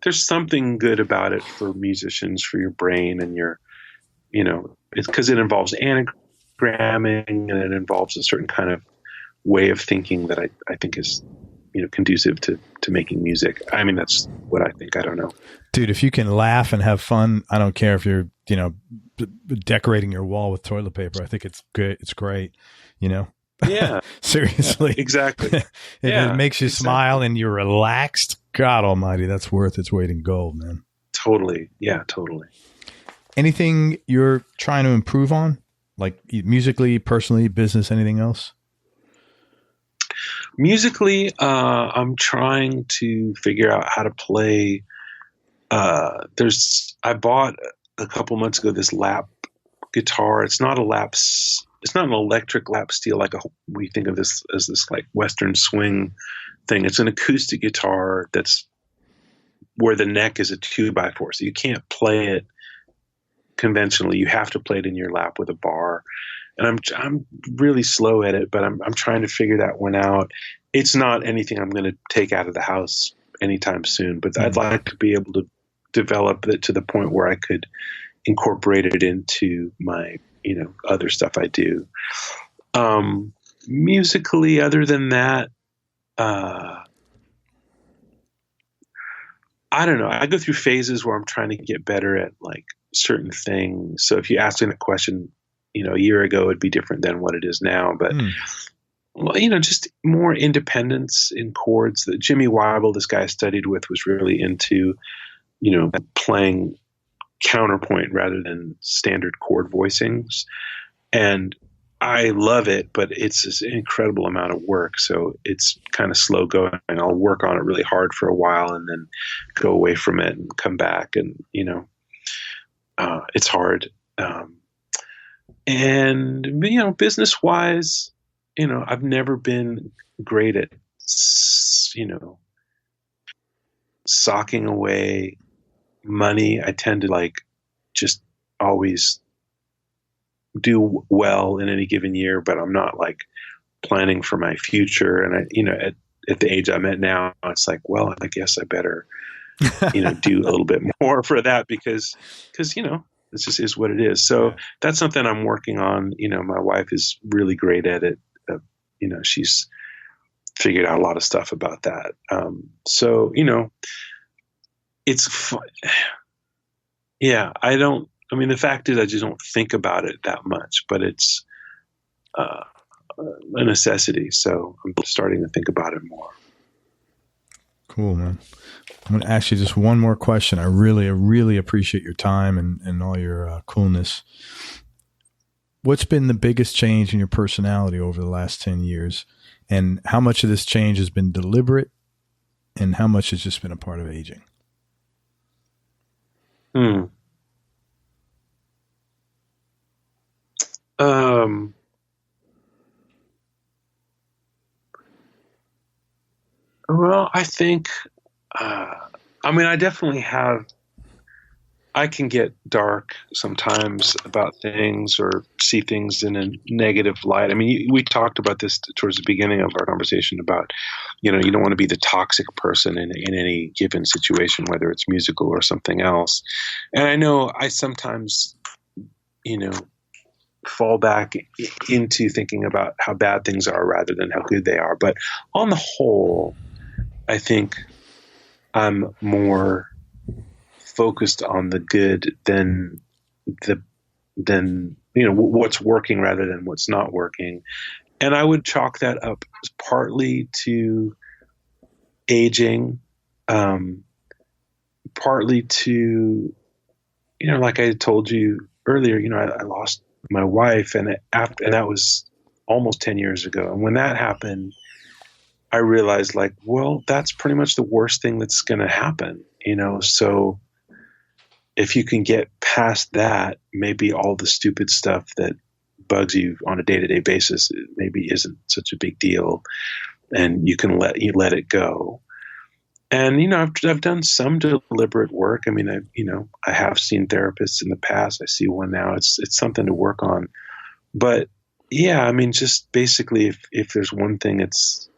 there's something good about it for musicians, for your brain and your, it's because it involves anagramming and it involves a certain kind of way of thinking that I think is, conducive to making music. I mean, that's what I think. I don't know.
Dude, if you can laugh and have fun, I don't care if you're, decorating your wall with toilet paper. I think it's good. It's great,
Yeah.
Seriously.
Exactly.
If it makes you smile and you're relaxed, God almighty, that's worth its weight in gold, man.
Totally. Yeah, totally.
Anything you're trying to improve on? Like musically, personally, business, anything else?
Musically, I'm trying to figure out how to play. I bought a couple months ago this lap guitar. It's not an electric lap steel like we think of this as this like Western swing thing. It's an acoustic guitar that's where the neck is a 2x4, so you can't play it conventionally. You have to play it in your lap with a bar. And I'm really slow at it, but I'm trying to figure that one out. It's not anything I'm going to take out of the house anytime soon, but I'd like to be able to develop it to the point where I could incorporate it into my, other stuff I do. Musically, other than that, I don't know. I go through phases where I'm trying to get better at like certain things. So if you asked me that question, a year ago, it'd be different than what it is now. But, well, just more independence in chords. That Jimmy Weibel, this guy I studied with, was really into, playing counterpoint rather than standard chord voicings. And I love it, but it's this incredible amount of work. So it's kind of slow going. I'll work on it really hard for a while and then go away from it and come back. And, it's hard. And, business wise, I've never been great at, socking away money. I tend to just always do well in any given year, but I'm not planning for my future. And at the age I'm at now, it's like, well, I guess I better, do a little bit more for that because, it just is what it is. So that's something I'm working on. My wife is really great at it. She's figured out a lot of stuff about that. So, it's fun. Yeah, the fact is I just don't think about it that much, but it's a necessity. So I'm starting to think about it more.
Cool, man. I'm going to ask you just one more question. I really appreciate your time and all your coolness. What's been the biggest change in your personality over the last 10 years? And how much of this change has been deliberate and how much has just been a part of aging?
Well, I think, I definitely I can get dark sometimes about things or see things in a negative light. We talked about this towards the beginning of our conversation about, you don't want to be the toxic person in any given situation, whether it's musical or something else. And I know I sometimes, fall back into thinking about how bad things are rather than how good they are. But on the whole, I think I'm more focused on the good than what's working rather than what's not working. And I would chalk that up partly to aging, partly to, like I told you earlier, I lost my wife and that was almost 10 years ago. And when that happened, I realized well, that's pretty much the worst thing that's going to happen, so if you can get past that, maybe all the stupid stuff that bugs you on a day-to-day basis maybe isn't such a big deal, and you can let it go. And I've done some deliberate work. I have seen therapists in the past. I see one now. It's something to work on. But yeah, I mean, just basically, if there's one thing, it's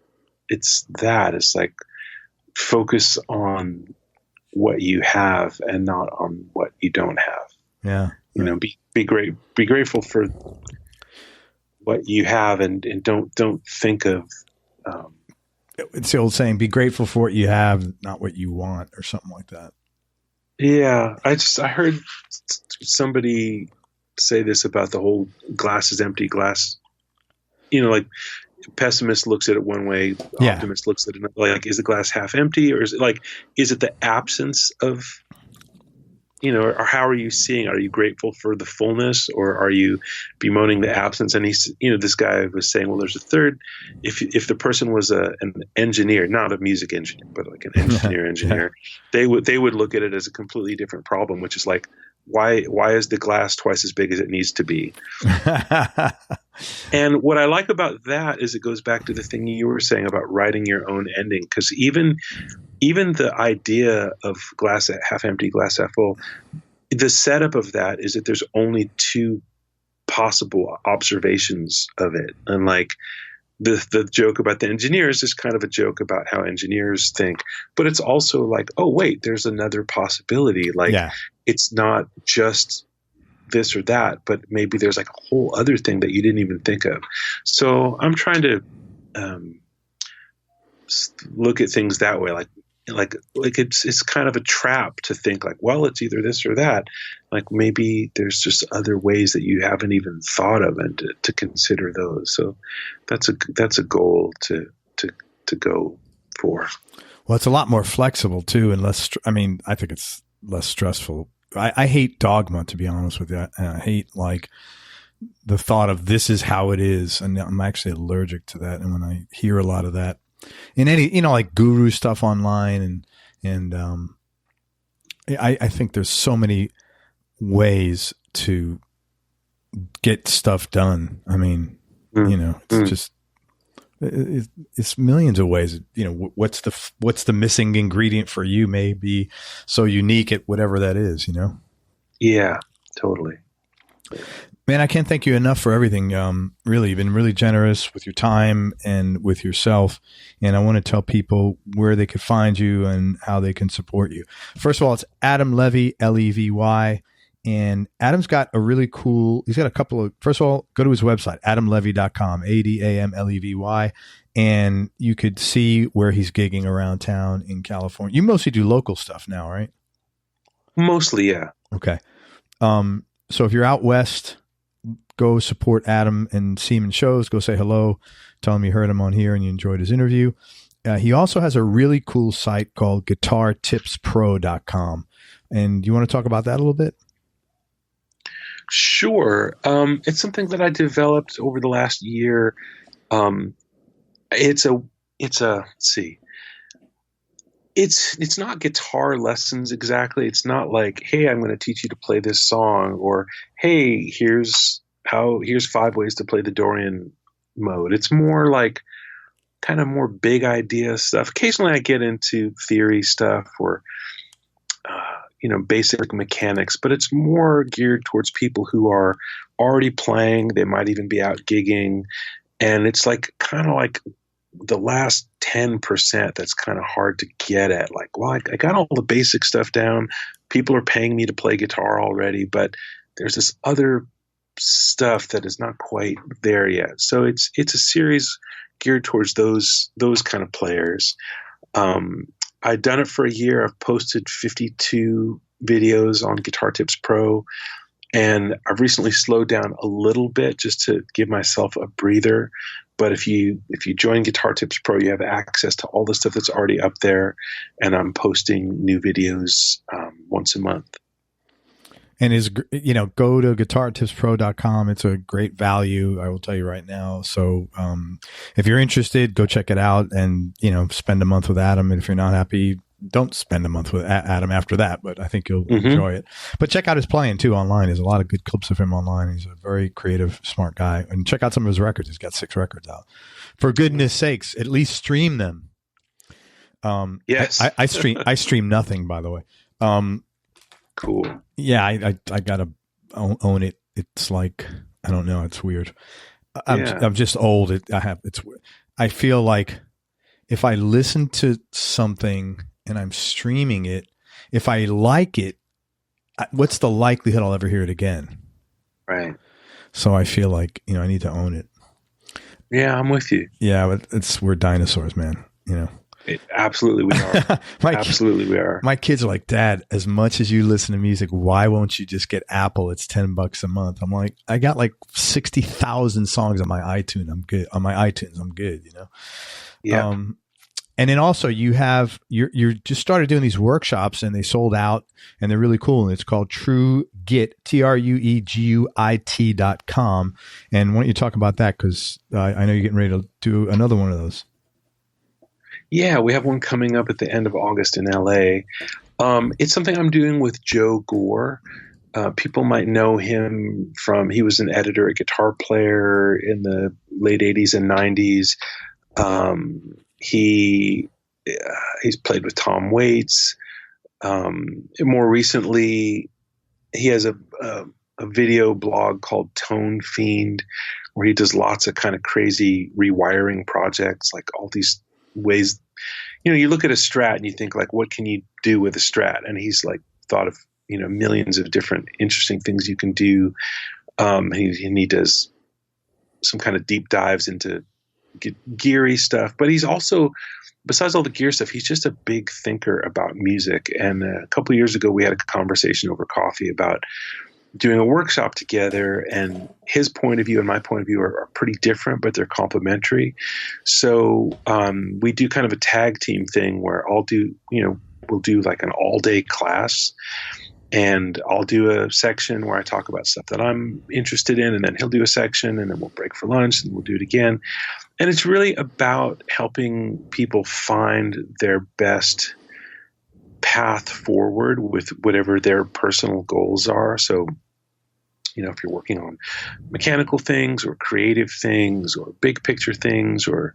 that. It's like focus on what you have and not on what you don't have.
Yeah.
You know, be grateful for what you have, and don't think of.
It's the old saying: "Be grateful for what you have, not what you want," or something like that.
Yeah, I heard somebody say this about the whole glass is empty, glass. You know, like pessimist looks at it one way, optimist looks at it another. Like, is the glass half empty, or is it the absence of, you know, or how are you seeing? Are you grateful for the fullness, or are you bemoaning the absence? And he's, you know, this guy was saying, well, there's a third. If the person was an engineer, not a music engineer, but like an engineer, they would look at it as a completely different problem, which is like, why is the glass twice as big as it needs to be? And what I like about that is it goes back to the thing you were saying about writing your own ending, because even the idea of glass half empty, glass half full, the setup of that is that there's only two possible observations of it. And like the joke about the engineers is kind of a joke about how engineers think, but it's also like, oh wait, there's another possibility. Like it's not just this or that, but maybe there's like a whole other thing that you didn't even think of. So I'm trying to look at things that way. Like it's kind of a trap to think like, well, it's either this or that. Like maybe there's just other ways that you haven't even thought of, and to consider those. So that's a goal to go for.
Well, it's a lot more flexible too, and less. I mean, I think it's less stressful. I hate dogma, to be honest with you. I hate like the thought of this is how it is, and I'm actually allergic to that. And when I hear a lot of that in any, you know, like guru stuff online, and I think there's so many ways to get stuff done. I mean, you know, it's just it's millions of ways. You know, what's the missing ingredient for you may be so unique at whatever that is, you know?
Yeah, totally.
Man, I can't thank you enough for everything. Really, you've been really generous with your time and with yourself. And I want to tell people where they could find you and how they can support you. First of all, it's Adam Levy, Levy. And Adam's got a really cool, he's got a couple of, first of all, go to his website, adamlevy.com, ADAMLEVY. And you could see where he's gigging around town in California. You mostly do local stuff now, right?
Mostly, yeah.
Okay. So if you're out west, go support Adam and see him in shows. Go say hello. Tell him you heard him on here and you enjoyed his interview. He also has a really cool site called guitartipspro.com. And do you want to talk about that a little bit?
Sure. It's something that I developed over the last year. It's not guitar lessons exactly. It's not like, hey, I'm going to teach you to play this song, or hey, here's 5 ways to play the Dorian mode. It's more like kind of more big idea stuff. Occasionally I get into theory stuff or basic mechanics, but it's more geared towards people who are already playing. They might even be out gigging. And it's like kind of like the last 10% that's kind of hard to get at. Like, well, I got all the basic stuff down. People are paying me to play guitar already, but there's this other stuff that is not quite there yet. So it's a series geared towards those kind of players. I've done it for a year. I've posted 52 videos on Guitar Tips Pro, and I've recently slowed down a little bit just to give myself a breather. But if you join Guitar Tips Pro, you have access to all the stuff that's already up there, and I'm posting new videos once a month.
And go to guitartipspro.com. It's a great value, I will tell you right now. So if you're interested, go check it out and, spend a month with Adam. And if you're not happy, don't spend a month with Adam after that, but I think you'll enjoy it. But check out his playing too online. There's a lot of good clips of him online. He's a very creative, smart guy. And check out some of his records. He's got 6 records out. For goodness sakes, at least stream them.
Yes.
I stream nothing, by the way.
Cool.
Yeah, I gotta own it. It's like I don't know. It's weird. I'm just old. I feel like if I listen to something and I'm streaming it, if I like it, what's the likelihood I'll ever hear it again?
Right.
So I feel like, I need to own it.
Yeah, I'm with you.
Yeah, we're dinosaurs, man.
Absolutely we are. Absolutely we are.
My kids are like, Dad, as much as you listen to music, why won't you just get Apple? It's $10 a month. I'm like, I got like 60,000 songs on my iTunes. I'm good.
Yeah.
And then also you just started doing these workshops and they sold out and they're really cool. And it's called TrueGuit, TrueGuit.com. And why don't you talk about that? Cause I know you're getting ready to do another one of those.
Yeah, we have one coming up at the end of August in LA. It's something I'm doing with Joe Gore. People might know him he was an editor, a guitar player in the late 80s and 90s. He's played with Tom Waits. More recently, he has a video blog called Tone Fiend, where he does lots of kind of crazy rewiring projects, like all these ways. You look at a Strat and you think like, what can you do with a Strat? And he's like thought of millions of different interesting things you can do. He does some kind of deep dives into geary stuff, but he's also, besides all the gear stuff, he's just a big thinker about music. And a couple of years ago, we had a conversation over coffee about doing a workshop together, and his point of view and my point of view are pretty different, but they're complementary. So we do kind of a tag team thing where we'll do like an all day class, and I'll do a section where I talk about stuff that I'm interested in, and then he'll do a section, and then we'll break for lunch and we'll do it again. And it's really about helping people find their best path forward with whatever their personal goals are. So, if you're working on mechanical things or creative things or big picture things or,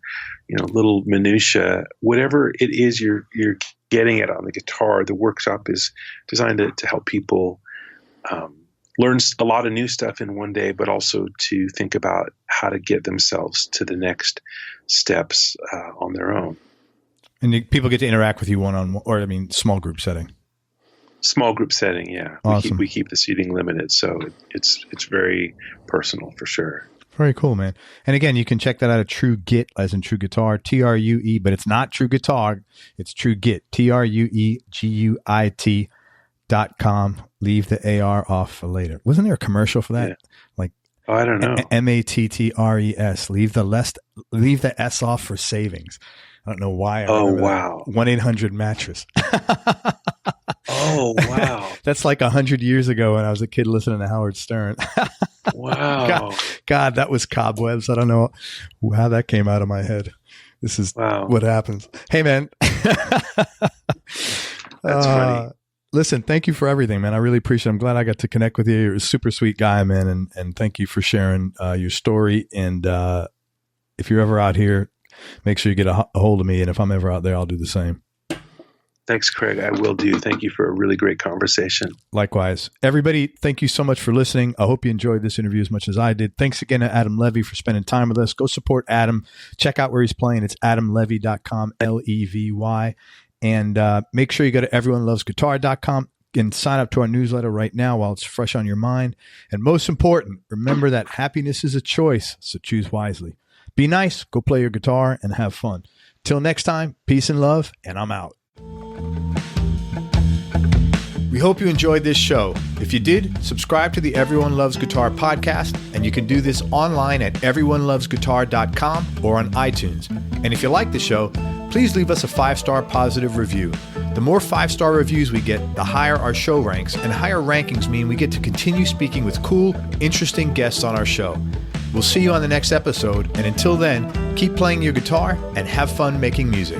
little minutia, whatever it is you're getting at on the guitar, the workshop is designed to help people learn a lot of new stuff in one day, but also to think about how to get themselves to the next steps on their own. And
people get to interact with you one-on-one, or small group setting.
Small group setting, yeah.
Awesome.
We keep the seating limited, so it's very personal for sure.
Very cool, man. And again, you can check that out at TrueGuit, as in True Guitar, TRUE, but it's not True Guitar, it's TrueGuit, TrueGuit.com. Leave the AR off for later. Wasn't there a commercial for that? Yeah.
I don't know.
MATTRES. Leave the S off for savings. I don't know why.
Wow.
1-800-mattress.
Oh, wow.
That's like 100 years ago when I was a kid listening to Howard Stern.
Wow.
God, that was cobwebs. I don't know how that came out of my head. This is what happens. Hey, man.
That's funny.
Listen, thank you for everything, man. I really appreciate it. I'm glad I got to connect with you. You're a super sweet guy, man. And thank you for sharing your story. And if you're ever out here, make sure you get a hold of me. And if I'm ever out there, I'll do the same.
Thanks, Craig. I will do. Thank you for a really great conversation.
Likewise. Everybody, thank you so much for listening. I hope you enjoyed this interview as much as I did. Thanks again to Adam Levy for spending time with us. Go support Adam. Check out where he's playing. It's adamlevy.com, Levy. And make sure you go to everyonelovesguitar.com and sign up to our newsletter right now while it's fresh on your mind. And most important, remember that happiness is a choice, so choose wisely. Be nice, go play your guitar, and have fun. Till next time, peace and love, and I'm out. We hope you enjoyed this show. If you did, subscribe to the Everyone Loves Guitar podcast, and you can do this online at everyonelovesguitar.com or on iTunes. And if you like the show, please leave us a 5-star positive review. The more 5-star reviews we get, the higher our show ranks, and higher rankings mean we get to continue speaking with cool, interesting guests on our show. We'll see you on the next episode, and until then, keep playing your guitar and have fun making music.